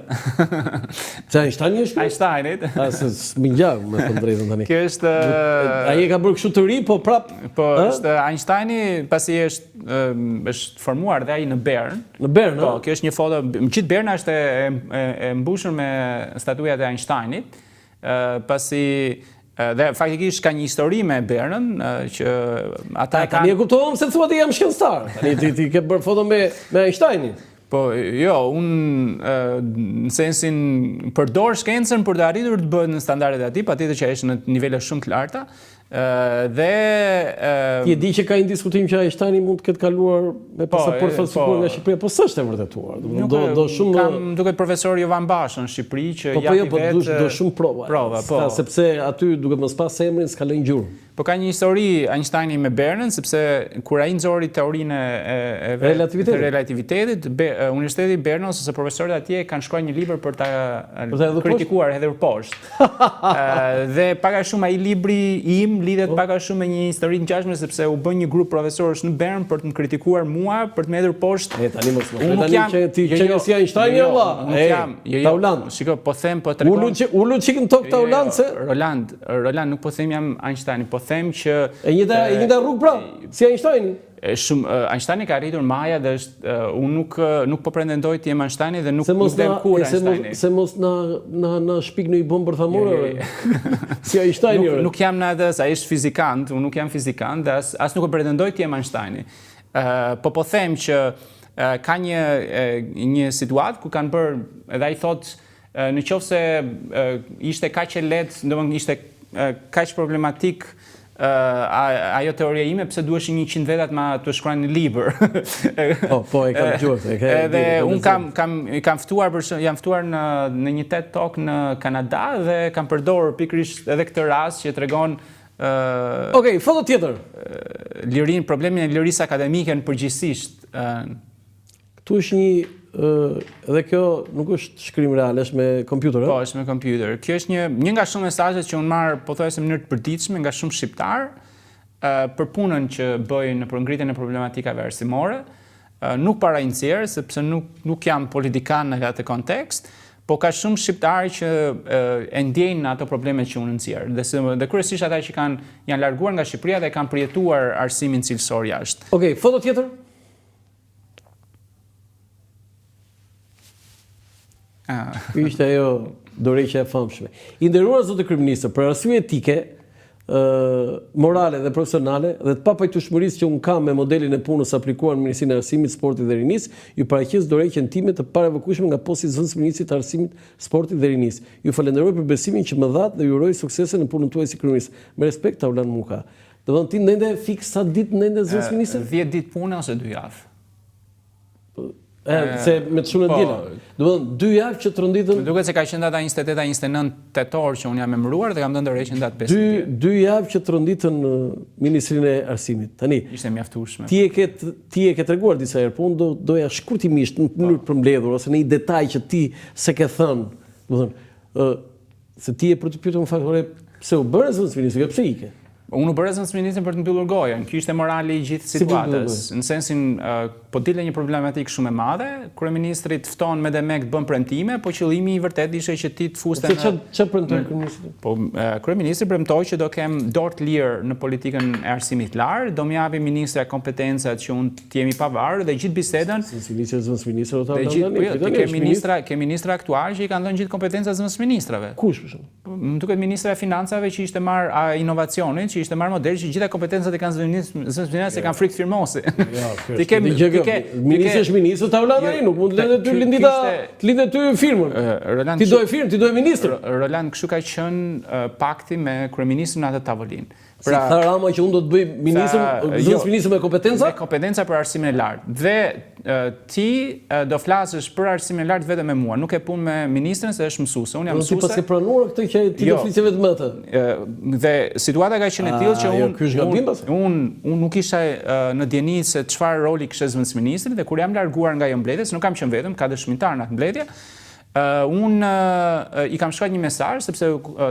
S1: Se Einsteini është?
S2: Einsteinit.
S1: Se më ngjarë, me thënë drejtën tani.
S2: Kjo është...
S1: Ai e ka bërë kështu të ri, po prap...
S2: Po, është Einsteini, pasi është formuar dhe ai në Bern.
S1: Në Bern,
S2: Po, kjo është një foto... Gjithë Berna është e mbushur me statujat e Einsteinit, pasi... Dhe faktikisht ka një histori me Bernën që ata kanë...
S1: Tani e kuptohem se thua ti jam shkencëtar. Tani ti ke bërë foto me Einsteinin.
S2: Po, jo, unë në sensin përdor shkencën për të arritur të bëhet në standardet e atij, patjetër që është në nivele shumë të larta. Dhe
S1: ti e di që ka një diskutim që Einsteini mund të ketë kaluar me pasaport falsifikuar nga Shqipëria, po s'është e vërtetuar. Do shumë
S2: kam duket profesor Jovan Bashën në Shqipëri që japi vetë
S1: do shumë prova.
S2: Po.
S1: Sepse aty duket mos pas emrin s'ka lënë gjurmë.
S2: Po ka një histori Einsteini me Bernën, sepse kur ai nxori teorinë e relativitetit, Universiteti i Bernës ose profesorët atje kanë shkruar një libër për ta kritikuar hedhur poshtë. Dhe pak a shumë ai libri im lidhet pak a shumë me një histori të ngjashme, sepse u bën një grup profesorësh në Bern për të më kritikuar mua, për të më hedhur poshtë.
S1: Tani mos tani që ti që si Einsteini valla. Tauland.
S2: Shiko, po them po tregon.
S1: Ulu çikën tok Tauland se
S2: Roland, nuk po them jam Einsteini, po them që
S1: e njëjta rrugë pra, si Einsteini.
S2: Einsteini ka arritur maja dhe unë nuk po pretendoj të jem Einsteini dhe nuk dem kur Einsteini.
S1: Se mos na shpik në i bombë bërthamore, si Einsteini.
S2: Nuk jam në atë, ai është fizikant, unë nuk jam fizikant dhe as nuk po pretendoj të jem Einsteini. Po them që ka një situatë ku kanë bërë, edhe ai thotë në qoftë se ishte kaq e lehtë, domethënë ishte kaq problematik ajo teoria ime, pse duheshin 100 vetat ma të shkruajnë në libër.
S1: Po, e kam dëgjuar.
S2: Dhe unë jam ftuar në një TED Talk në Kanada dhe kam përdorur pikërisht edhe këtë rast që tregon
S1: Okej, foto tjetër.
S2: Problemin e lirisë akademike në përgjithsisht.
S1: Ktu është një edhe kjo nuk është shkrim real, është me kompjuter,
S2: Po, është me kompjuter. Kjo është një nga shumë mesazhet që unë marr pothuajse në mënyrë të përditshme nga shumë shqiptar për punën që bëj në ngritjen e problematikave arsimore. Nuk para inxjer, sepse nuk jam politikan në atë kontekst, po ka shumë shqiptarë që e ndjejnë ato problemet që unë nxjerr. Dhe kryesisht ata që janë larguar nga Shqipëria dhe kanë përjetuar arsimin cilësor jashtë.
S1: Okej, foto tjetër. Ishte ajo dorëheqja e famshme. I nderuar zotë kryeminist, për arsye etike, morale dhe profesionale dhe të papajtueshmërisë që unë kam me modelin e punës aplikuar në Ministrinë e Arsimit, Sportit dhe Rinisë, ju paraqes dorëheqjen time të parevokueshme nga posti i zëvendësministit të Arsimit, Sportit dhe Rinisë. Ju falenderoj për besimin që më dhat dhe ju uroj suksese në punën tuaj si kryeminist. Me respekt, Tauland Muka. Domethënë ti ndende fiks sa ditë ndende zëvendësministit?
S2: 10 ditë pune ose 2 javë.
S1: Se me të shumë në djela. Domethënë 2 javë që të rënditën...
S2: Duket se ka qenë data 28-29 tetor që unë jam emëruar dhe kam dhënë dorëheqjen datë 15.
S1: 2 javë që të rënditën Ministrinë e Arsimit. Tani,
S2: ishte mjaftueshme.
S1: Ti e ke treguar disa herë, po unë doja shkurtimisht në mënyrë përmbledhur ose në një detaj që ti se ke thënë, domethënë, se ti e për të pyetur në fakt, pse u bëre zëvendësministri, pse ike?
S2: Unë u bëre zëvendësministrin për të mbyllur gojën. Ky ishte morali i gjithë situatës. Në sensin po dilte një problematikë shumë e madhe, kryeministri të fton me demek të bën premtime, po qëllimi i vërtet ishte që ti të fuste
S1: në... Ç'e premtoi kryeministri?
S2: Po kryeministri premtoi që do kem dorë të lirë në politikën e arsimit të lartë, do më japi ministra kompetencat që unë të jemi pavarur dhe gjithë bisedën.
S1: Zëvendësministri do ta
S2: ndani. Ke ministra aktual që i kanë dhënë gjithë kompetencat zëvendësministrave.
S1: Kush për shembull?
S2: Më duket ministra e financave që ishte marr inovacionit, ishte marrë model që gjitha kompetencat e kanë zëvendësministrat se kanë frikë firmose.
S1: Ti ke ministri është ministër Tauland ai, nuk mund të lindë ty firmën. Ti do e firmë, ti do e ministër.
S2: Roland, kështu ka qenë pakti me kryeministrin në atë tavolinë.
S1: Si tha Rama që unë do të bëj ministër me kompetenca?
S2: Me kompetenca për arsimin e lartë. Dhe ti do flasësh për arsimin e lartë vetëm me mua. Nuk e punë me ministrën se është mësuese. Unë jam mësuese.
S1: Ti pas e pranuar këtë që ti do flisje vetëm me atë.
S2: Dhe situata ka qenë e tillë që unë nuk isha në dieni se çfarë roli kishte zëvendësministri dhe kur jam larguar nga ajo mbledhje, nuk kam qenë vetëm, ka dëshmitar në atë mbledhje. Unë I kam shkruar një mesazh sepse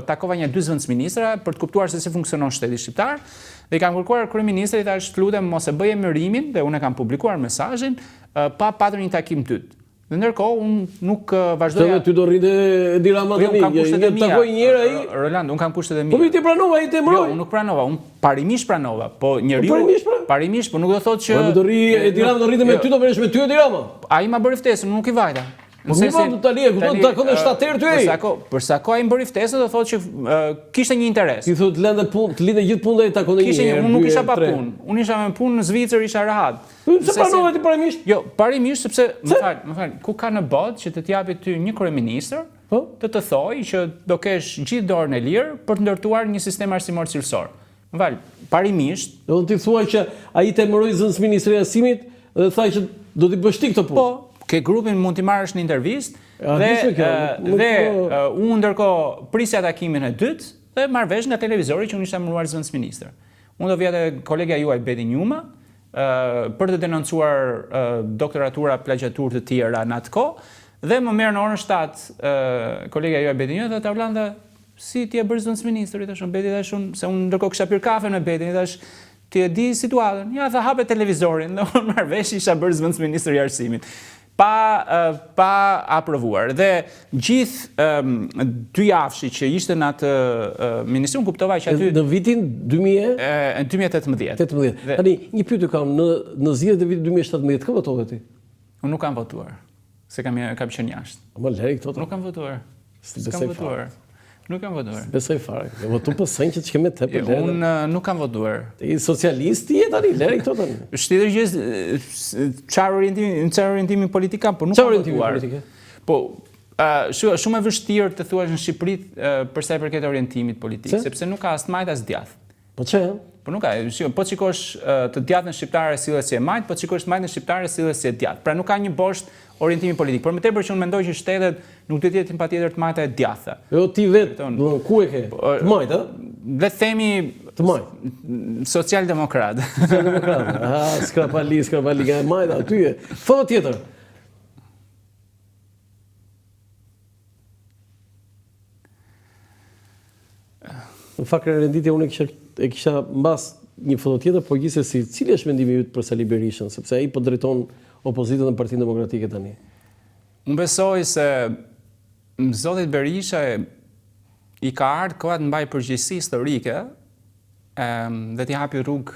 S2: takova një 2 zëvendësministra për të kuptuar se si funksionon shteti shqiptar dhe I kam kërkuar kryeministrit, thash lutem mos e bëj emërimin dhe unë e kam publikuar mesazhin pa patur një takim dytë. Dhe ndërkohë unë nuk vazhdoja.
S1: Ty do rrite Edi Rama tani.
S2: Një
S1: takoj një herë ai.
S2: Roland, unë kam kushtet e mia.
S1: Po ti pranova, ai të emëroi.
S2: Jo, unë nuk pranova, unë parimisht pranova, po njeriu parimisht, po nuk do thotë që
S1: do rri Edi Rama do rrite me ty, do vëresh me ty Edi Rama.
S2: Ai ma bëri ftesën, nuk I vajta.
S1: Po mi vëmë të talje, ku do të takon me shtaterë ty ai.
S2: Për sa kohë ai më bëri ftesën, do thotë që kishte një interes.
S1: Ti thotë të lindë gjithë punë dhe I takon një herë.
S2: Unë nuk isha pa punë. Unë isha me punë në Zvicër, isha rehat.
S1: Se pranova ti parimisht?
S2: Jo, parimisht sepse, më fal, ku ka në botë që të japi ty një kryeministër, të thojë që do kesh gjithë dorën e lirë për të ndërtuar një sistem arsimor cilësor. Më fal, parimisht.
S1: Do ti thuaj që ai të emëroi zëvendësministri I arsimit dhe tha që do t'i bësh ti këtë punë.
S2: Po. Ke grupin mund t'i marrësh në intervistë dhe unë ndërkohë prisja takimin e dytë dhe marr vesh nga televizori që unë isha emëruar zëvendësministër. Unë do vija te kolegja juaj Bedi Njuma për të denoncuar doktoratura plagjatur të tjera në atë kohë dhe më merr në orën 7 kolegja juaj Bedi Njuma dhe ta Orlanda si ti e bërë zëvendësministër, tash Bedi thash unë se unë ndërkohë kisha pirë kafe me Bedin, thash ti e di situatën. Ja, tha hape televizorin dhe unë marr vesh isha bërë zëvendësministër I arsimit. Pa aprovuar. Dhe gjithë 2 javëshi që ishte në atë ministri, unë kuptova që aty
S1: në vitin
S2: 2018.
S1: Tani, një pyetje kam, në zgjedhjet e vitit 2017 ka votove ti?
S2: Unë nuk kam votuar, se kam qenë jashtë.
S1: Më lëri këto.
S2: Nuk kam votuar. Nuk kam votuar.
S1: Besoj fare. E votu për sënë që të shkeme te për lere.
S2: Unë nuk kam votuar.
S1: I socialisti je tani, lere këto tani.
S2: Shtitër gjithë çfarë orientimi politik kam, por nuk kam votuar. Po, shumë e vështirë të thuash në Shqipëri për sa I përket orientimit politik, sepse nuk ka as majt as djath.
S1: Po çe?
S2: Po nuk ka, po të shikosh të djathtën shqiptare sillet si e majt, po të shikosh majtën shqiptare sillet si e djathtë. Pra nuk ka një boshtë orientimi politik. Por më tepër që unë mendoj që shtetet nuk do të jetin patjetër të majta e djathta.
S1: Jo ti vetë, ku e ke? Të majt, a?
S2: Le të themi
S1: të majt.
S2: Social-demokrat.
S1: Social-demokrat. Skrapali nga e majta, aty e. Foto tjetër. Në fakt renditja unë e kisha mbas një foto tjetër, por gjithsesi, cili është mendimi yt për Sali Berishën, sepse ai po drejton opozitën në Partinë Demokratike tani?
S2: Unë besoj se Zotit Berisha I ka ardhur koha të mbaj përgjegjësi historike dhe t'i hapi rrugë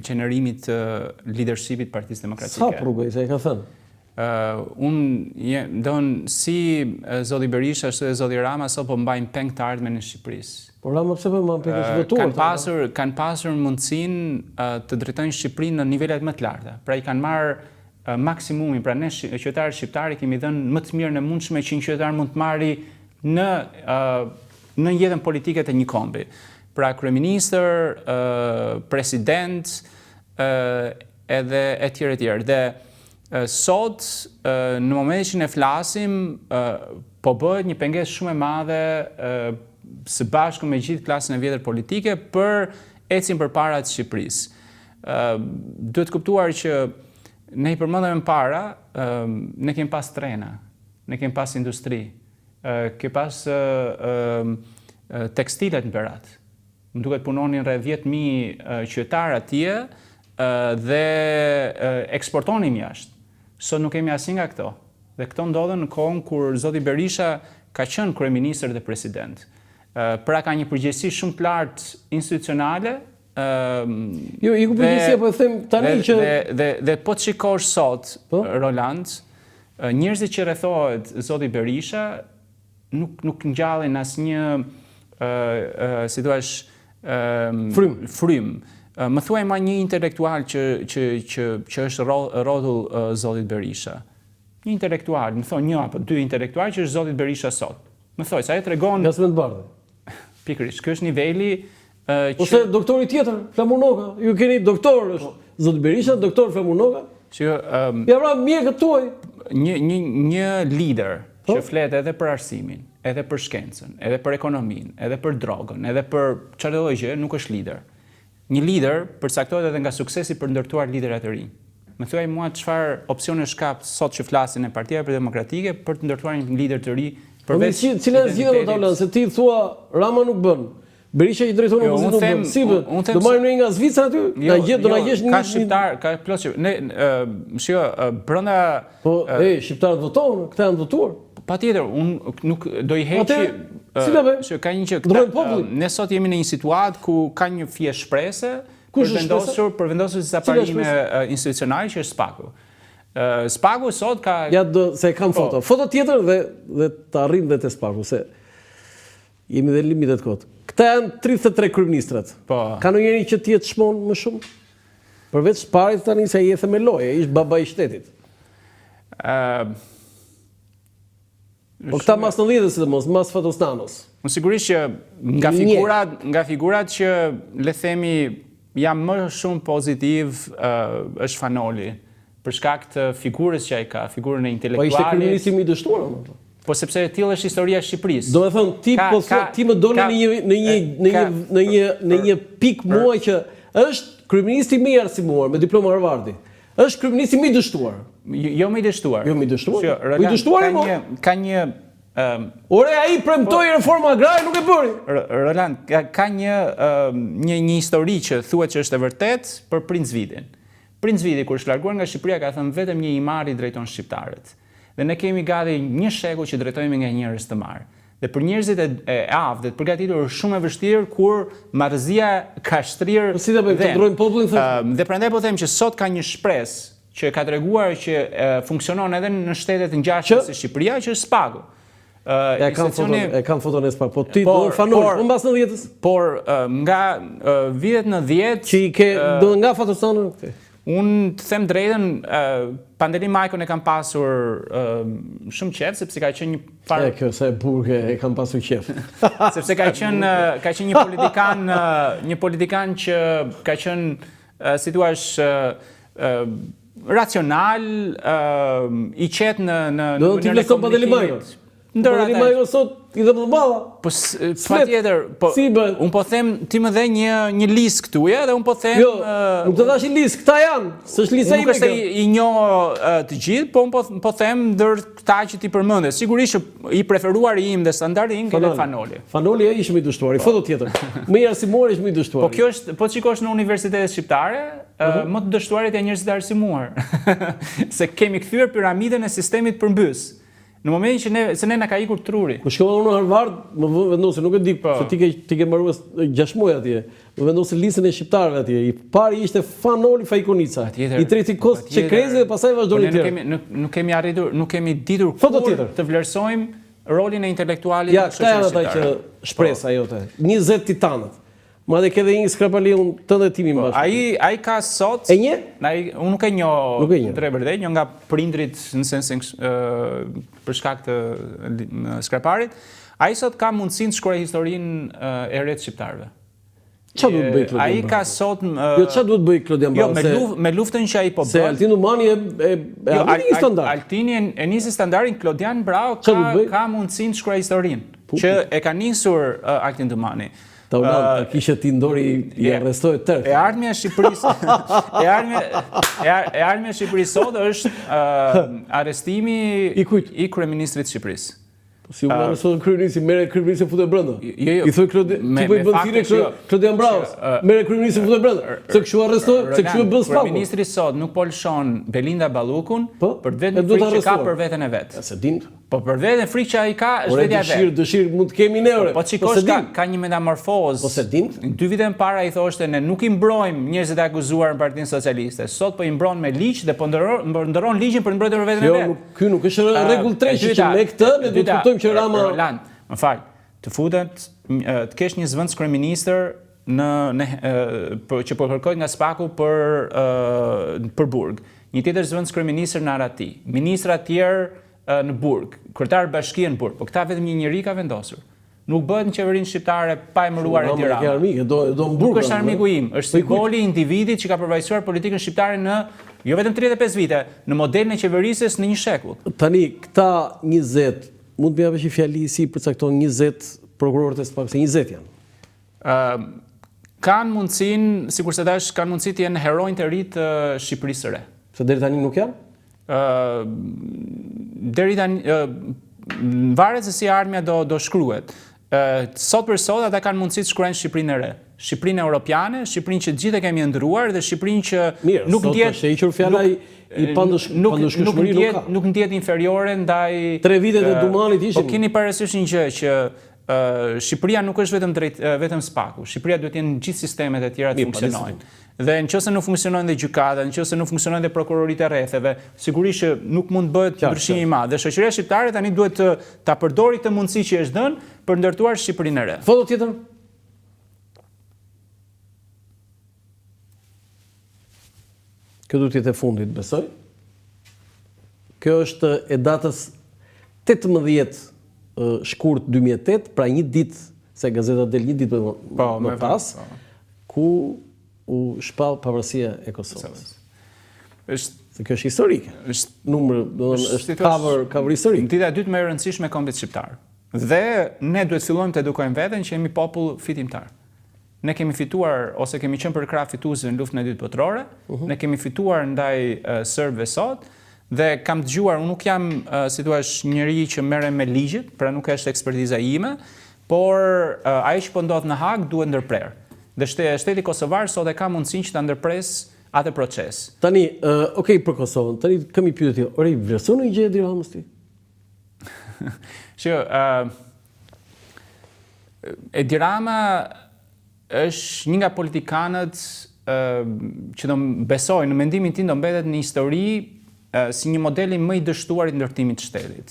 S2: gjenerimit të leadershipit Partisë Demokratike.
S1: Sa rrugë se e ka thënë?
S2: Unë si Zoti Berisha ashtu dhe Zoti Rama sot po mbajnë peng të ardhmen në Shqipërisë.
S1: Po Rama pse po mbajnë peng të votuar?
S2: Kanë pasur mundësinë të drejtojnë Shqipërinë në nivelet më të larta. Pra I kanë marrë maksimumin, pra ne qytetarët shqiptarë kemi dhënë më të mirën e mundshme që një qytetar mund të marrë në jetën politike të një kombi. Pra kryeministër, president, edhe etj. Dhe sot, në momentin që ne flasim, po bëhet një pengesë shumë e madhe së bashku me gjithë klasën e vjetër politike për ecjen përpara të Shqipërisë. Duhet kuptuar që ne I përmendëm para, ne kemi pas trena, ne kemi pas industri, kemi pas tekstilet në Berat. Më duket punonin rreth 10.000 qytetarë atje dhe eksportonim jashtë. Sot nuk kemi asnjë nga këto. Dhe këto ndodhen në kohën kur Zoti Berisha ka qenë kryeministër dhe president. Pra ka një përgjegjësi shumë të lartë institucionale.
S1: Jo, I ku përgjegjësia po them tani që
S2: dhe po të shikosh sot, Roland, njerëzit që rrethohet Zoti Berisha nuk ngjallin asnjë si thua frym. Më thuaj ma një intelektual që është rrotull Zotit Berisha. Një intelektual, më thon një apo 2 intelektual që është Zotit Berisha sot. Më thoj, sa e tregon...
S1: Jasmin Bardhi.
S2: Pikërisht, ky është niveli
S1: ose doktori tjetër, Flamur Noka. Ju keni doktor, është Zoti Berisha, doktor Flamur Noka.
S2: Që
S1: ja pra mjekët tuaj.
S2: Një lider që flet edhe për arsimin, edhe për shkencën, edhe për ekonominë, edhe për drogën, edhe për çfarë do gjë, nuk është lider. Një lider përcaktohet edhe nga suksesi për ndërtuar liderat e rinj. Më thuaj mua çfarë opsionesh ka sot që flasin e Partia Demokratike për të ndërtuar një lider të ri përveç.
S1: Cila është zgjidhja Taulan, se ti thua Rama nuk bën. Berisha që drejton opozitën. Si bën? Do marrim ne nga Zvicra aty? Do na gjesh një
S2: ka shqiptar, ka plot që ne brenda
S1: shqiptarët votojnë, këta janë votuar.
S2: Patjetër, unë nuk do i heqi ka një që ne sot jemi në një situatë ku ka një fije shprese për vendosur disa parime institucionale që është Spaku. Spaku sot ka...
S1: Ja, se kam foto. Foto tjetër dhe të arrim dhe të Spaku, se jemi dhe limitet kot. Këta janë 33 kryeministrat. Ka në njëri që t'jetë shmon më shumë? Përveç parit tani se i e themeloj, ishtë baba i shtetit. Po këta mas në lidhës dhe mos, mas Fatostanos.
S2: Unë sigurisht që nga figurat që le themi jam më shumë pozitiv është Fanoli, për shkak të figurës që ai ka, figurën e intelektualit.
S1: Po ishte kryeministri më i dështuar apo?
S2: Po sepse tillë është historia e Shqipërisë.
S1: Do të thonë ti më dole në një pikë mua që është kryeministri më i arsimuar me diplomë Harvardi. Është kryeministri më i dështuar.
S2: Jo më i dështuar.
S1: Jo më i dështuar. Më i dështuar
S2: ka një
S1: ore ai premtoi reforma agrare, nuk e bëri.
S2: Roland, ka një histori që thuhet që është e vërtet për Princ Vidin. Princ Vidi kur është larguar nga Shqipëria ka thënë vetëm një imar i drejton shqiptarët. Dhe ne kemi gati një shekull që drejtojmë nga njerëz të marë. Dhe për njerëzit e avë dhe të përgatitur është shumë e vështirë kur marrëzia ka shtrirë.
S1: Si të bëjmë, të ndrojmë popullin?
S2: Dhe prandaj po them që sot ka një shpresë që ka treguar që funksionon edhe në shtetet ngjashme si Shqipëria, që është Spaku.
S1: E kam foton e Spaku. Po ti do Fanol, mbas 90-s.
S2: Por nga vitet 90
S1: që i ke do nga Fatostanon këtej.
S2: Unë të them drejtën, Pandeli Majkon e kam pasur shumë qef, sepse ka qenë një farë...
S1: Kjo, se burge e kam pasur qef.
S2: Sepse ka qenë një politikan që ka qenë, si thua, racional, i qetë në
S1: do t'i vlerëson Pandeli Majkon. Pandeli Majkon sot i dhe më balla.
S2: Patjetër, unë po them, ti më dhe një listë këtu, dhe unë po them...
S1: Jo, nuk të dhash një listë, këta janë, së është lista ime kjo.
S2: Nuk është i njoh të gjithë, po unë po them ndër këta që ti përmënde. Sigurisht që i preferuar i im dhe standardi im këtë Fanoli.
S1: Fanoli e ishë më i dështuar, i foto tjetër. Më i arsimuar ishë më i dështuar.
S2: Po kjo është, po qikosh në universitetet shqiptare, më të dështuarit e njerëzit e arsimuar. Se kemi kthyer piramidën e sistemit përmbys. Në momentin që se ne na ka ikur truri.
S1: Kur shkova unë në Harvard, më vendosë, nuk e di, se ti ke mbaruar 6 muaj atje. Më vendosë listën e shqiptarëve atje. I pari ishte Fanoli Fajkonica. I treti Kost Çekrezi dhe pastaj vazhdoni tjerë.
S2: Nuk kemi arritur, nuk kemi ditur kur të vlerësojmë rolin e intelektualit
S1: në shoqërinë shqiptare. Ja, këta janë ata që shpresa jote. 20 titanët. Madje ke edhe një skrapaliun tënde timi bashkë.
S2: Ai ka sot...
S1: E një?
S2: Unë nuk e njoh drejt vërtet, njoh nga prindrit në sensin për shkak të skraparit. Ai sot ka mundësinë të shkruajë historinë e re të shqiptarëve.
S1: Çfarë duhet bëj Klodian Bravo?
S2: Ai ka sot...
S1: Jo, çfarë duhet bëj Klodian Bravo?
S2: Jo, me luftën që ai po bën.
S1: Se Altin Umani e nisi standard.
S2: Altini e nisi standardin, Klodian Bravo ka mundësinë të shkruajë historinë, që e ka nisur Altin Umani.
S1: Taulan, kishe ti ndori i arrestoj tërë.
S2: E ardhmja e Shqipërisë e ardhmja e Shqipërisë sot është arrestimi i kryeministrit të Shqipërisë.
S1: Si u marrë sot kryeministri, merre kryeministri fute brenda. I thoi ti po i bën thirrje Klodian Bravos, merre kryeministri fute brenda. Se kështu arrestoi, se kështu e bën Spaku.
S2: Kryeministri sot nuk po lëshon Belinda Ballukun për vetëm frikë që ka për veten e vet.
S1: Se din.
S2: Po për vetën frikë që ai ka është vetja e vet.
S1: Dëshirë mund të kemi ne ore.
S2: Po çikosh ka një metamorfozë.
S1: Po se din.
S2: 2 vite më para i thoshte ne nuk i mbrojmë njerëzit e akuzuar në Partinë Socialiste. Sot po i mbron me ligj dhe po ndërron ligjin për të mbrojtur veten e vet.
S1: Jo, ky nuk është rregull 3 që me këtë ne do të kuptojmë që Rama
S2: Roland, më fal, të futet të kesh një zvendës kryeministër që po kërkojë nga Spaku për burg. Një tjetër zvendës kryeministër në Arati, ministra të tjerë në burg, kryetar bashkie në burg, po këta vetëm një njerëz ka vendosur. nuk bëhet në qeverinë shqiptare pa emëruar Edi Rama. Nuk është armiku im, është simboli i individit që ka përvajsuar politikën shqiptare në jo vetëm 35 vite, në modelin e qeverisjes në një shekull.
S1: Tani, këta 20, mund të bëja që fjali si përcakton 20 prokurorët e SPAK, se 20 janë.
S2: Kanë mundësin, sikur se dash, kanë mundësi të jenë herojnë të ri të Shqipërisë së re.
S1: Se deri tani nuk janë?
S2: Deri tani, varet se si armja do shkruhet. Sot për sot ata kanë mundësi të shkruajnë Shqipërinë e re. Shqipërinë europiane, Shqipërinë që gjithë e kemi ndëruar dhe Shqipërinë që nuk ndjet nuk ndjet inferiore ndaj
S1: 3 vitet e Dumanit ishin.
S2: Po keni parasysh një gjë që Shqipëria nuk është vetëm SPAK-u. Shqipëria duhet të jenë gjithë sistemet e tjera të funksionojnë. Dhe nëse nuk funksionojnë dhe gjykata, nëse nuk funksionojnë dhe prokuroritë e rretheve, sigurisht që nuk mund bëhet ndryshim i madh. Dhe shoqëria shqiptare tani duhet ta përdori këtë mundësi që është dhënë për ndërtuar Shqipërinë e re.
S1: Foto tjetër. Kjo duhet të jetë e fundit, besoj. Kjo është e datës 18 shkurt 2008, pra një ditë, se gazeta del një ditë më pas, ku u shpall pavarësia e Kosovës. Se kjo është historike. Është cover historik.
S2: Dita e dytë më e rëndësishme e kombit shqiptar. Dhe ne duhet fillojmë të edukojmë veten që jemi popull fitimtar. Ne kemi fituar ose kemi qenë për krah fituesve në luftën e dytë botërore, ne kemi fituar ndaj serbëve sot. Dhe kam dëgjuar, unë nuk jam si thua njeri që merrem me ligjet, pra nuk është ekspertiza ime, por ajo që po ndodh në Hag duhet ndërprer. Dhe shteti kosovar sot e ka mundësinë që ta ndërpres atë proces.
S1: Tani, okay për Kosovën, tani kam një pyetje. Ore, vlerëson një gjë Edi Ramës ti?
S2: Edi Rama është një nga politikanët që do besoj në mendimin tim do mbetet në histori si një modeli më i dështuar i ndërtimit të shtetit.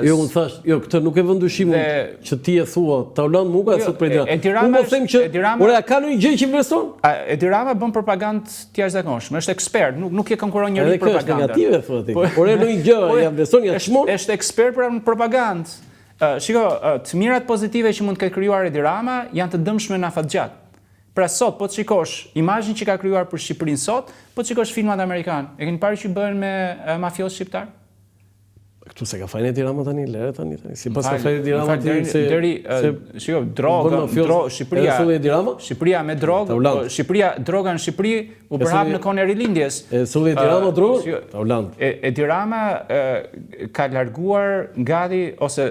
S1: Jo, unë thash, jo, këtë nuk e vën dyshimin që ti e thua, Tauland Muka e thot për Edi Rama. Unë them që, ore, ka në një gjë që vlerëson?
S2: Edi Rama bën propagandë të jashtëzakonshme, është ekspert, nuk e konkuron njëri propaganda.
S1: Edhe kjo është negative, thua ti. Ore, në një gjë, ja vlerëson, ja çmon.
S2: Është ekspert për propagandë. Shiko, të mirat pozitive që mund të ketë krijuar Edi Rama janë të dëmshme në afatgjat. Pra sot, po të shikosh imazhin që ka krijuar për Shqipërinë sot, po të shikosh filmat amerikanë. E keni parë që bëhen me mafios shqiptar?
S1: Këtu se ka fajnë Edi Rama tani, lere tani. Si pas ka fajnë Edi Rama tani se...
S2: Shiko, Shqipëria me drogë, droga në Shqipëri u përhap në kohën e rilindjes.
S1: E sulli Edi Rama drogë? Tauland.
S2: Edi Rama ka larguar gati, ose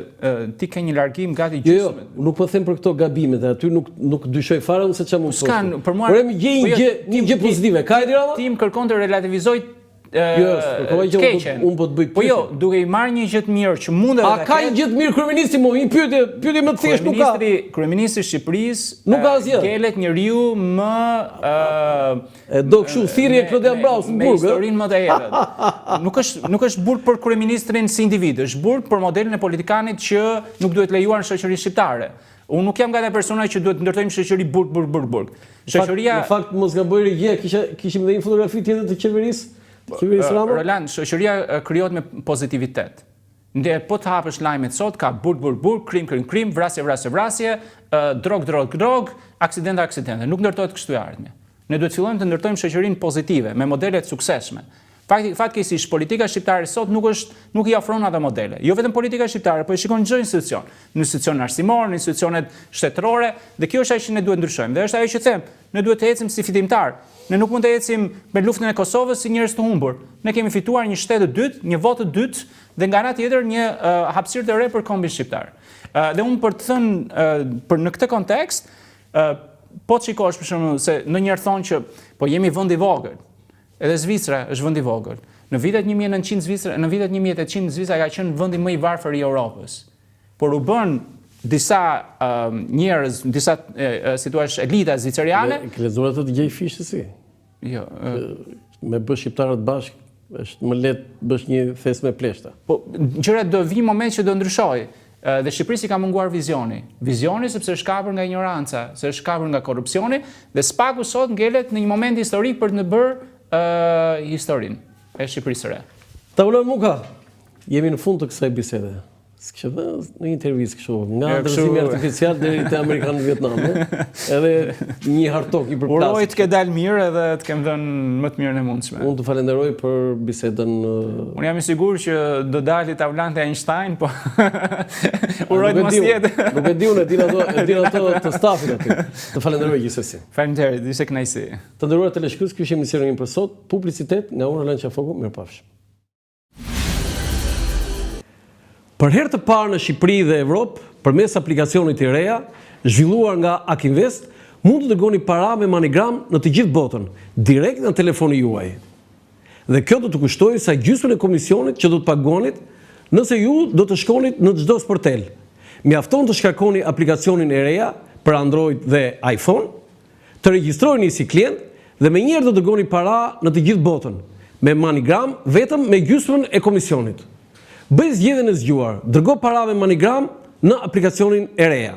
S2: ti ke një largim gati gjysmën.
S1: Jo, nuk po them për këto gabimet, aty nuk dyshoj fare unë se çam mund
S2: të
S1: thosh. Por e një gjë pozitive. Ka Edi Rama?
S2: Ti më kërkon të relativizoj
S1: unë po të bëj pyetje.
S2: Po jo, duke i marrë një gjë të mirë që mund edhe
S1: ta ketë. A ka një gjë të mirë kryeministi më? Një pyetje më të thjeshtë nuk ka.
S2: Kryeministri i Shqipërisë
S1: nuk ka asgjë.
S2: Gelet njeriu më
S1: do kështu thirrje Klodian Braus në burg.
S2: Me historinë më të errët. Nuk është burg për kryeministrin si individ, është burg për modelin e politikanit që nuk duhet lejuar në shoqërinë shqiptare. Unë nuk jam nga ata persona që duhet ndërtojmë shoqëri burg. Shoqëria
S1: në fakt mos gaboj rigje, kishim edhe një fotografi tjetër të qeverisë.
S2: Roland, shoqëria krijohet me pozitivitet. Ndje po të hapësh lajmet sot, ka burg, krim, vrasje, drog, aksidente. Nuk ndërtohet kështu e ardhmja. Ne duhet fillojmë të ndërtojmë shoqërinë pozitive, me modele të suksesshme. Fatkeqësisht politika shqiptare sot nuk i ofron ato modele. Jo vetëm politika shqiptare, po e shikon çdo institucion. Në institucionet arsimor, në institucionet shtetërore, dhe kjo është ajo që ne duhet ndryshojmë. Dhe është ajo që them, ne duhet të ecim si fitimtar. Ne nuk mund të ecim me luftën e Kosovës si njerëz të humbur. Ne kemi fituar një shtet të dytë, një votë të dytë dhe nga ana tjetër një hapësirë të re për kombin shqiptar. Dhe unë për të thënë për në këtë kontekst, po të shikosh për shembull se ndonjëherë thonë që po jemi vend i vogël. Edhe Zvicra është vend i vogël. Në vitet 1800 Zvicra ka qenë vendi më i varfër i Europës. Por u bën disa njerëz, disa si thua elita zviceriane.
S1: Ke lexuar atë të gjej fishë si?
S2: Jo.
S1: Me bësh shqiptarët bashk, është më lehtë bësh një thes me pleshta.
S2: Po gjërat do vi moment që do ndryshojë. Dhe Shqipërisë ka munguar vizioni. Vizioni sepse është kapur nga ignoranca, se është kapur nga korrupsioni dhe SPAK-u sot ngelet në një moment historik për të bërë historinë e Shqipërisë së re.
S1: Tauland Muka, jemi në fund të kësaj bisede. S'kisha thënë në intervistë kështu, nga ndërësimi artificial deri te amerikanë në Vietnam, edhe një hartok i përplasur.
S2: Uroj të ke dalë mirë edhe të kem dhënë më të mirën e mundshme.
S1: Unë të falenderoj për bisedën.
S2: Unë jam i sigurt që do dalë tavlante Einstein, po uroj të mos jetë.
S1: Nuk e di unë, e di ato të stafit aty. Të falenderoj gjithsesi.
S2: Faleminderit, ishte kënaqësi.
S1: Të nderuar teleshikues, ky është emisioni im për sot, publicitet nga unë Orlan Qafoku, mirupafshim. Për herë të parë në Shqipëri dhe Evropë, përmes aplikacionit të reja, zhvilluar nga Akinvest, mund të dërgoni para me MoneyGram në të gjithë botën, direkt në telefoni juaj. Dhe kjo do të kushtojë sa gjysmën e komisionit që do të paguanit nëse ju do të shkonit në çdo sportel. Mjafton të shkarkoni aplikacionin e reja për Android dhe iPhone, të regjistroheni si klient dhe menjëherë do të dërgoni para në të gjithë botën, me MoneyGram vetëm me gjysmën e komisionit. Bëj zgjedhjen e zgjuar, dërgo para me MoneyGram në aplikacionin e reja.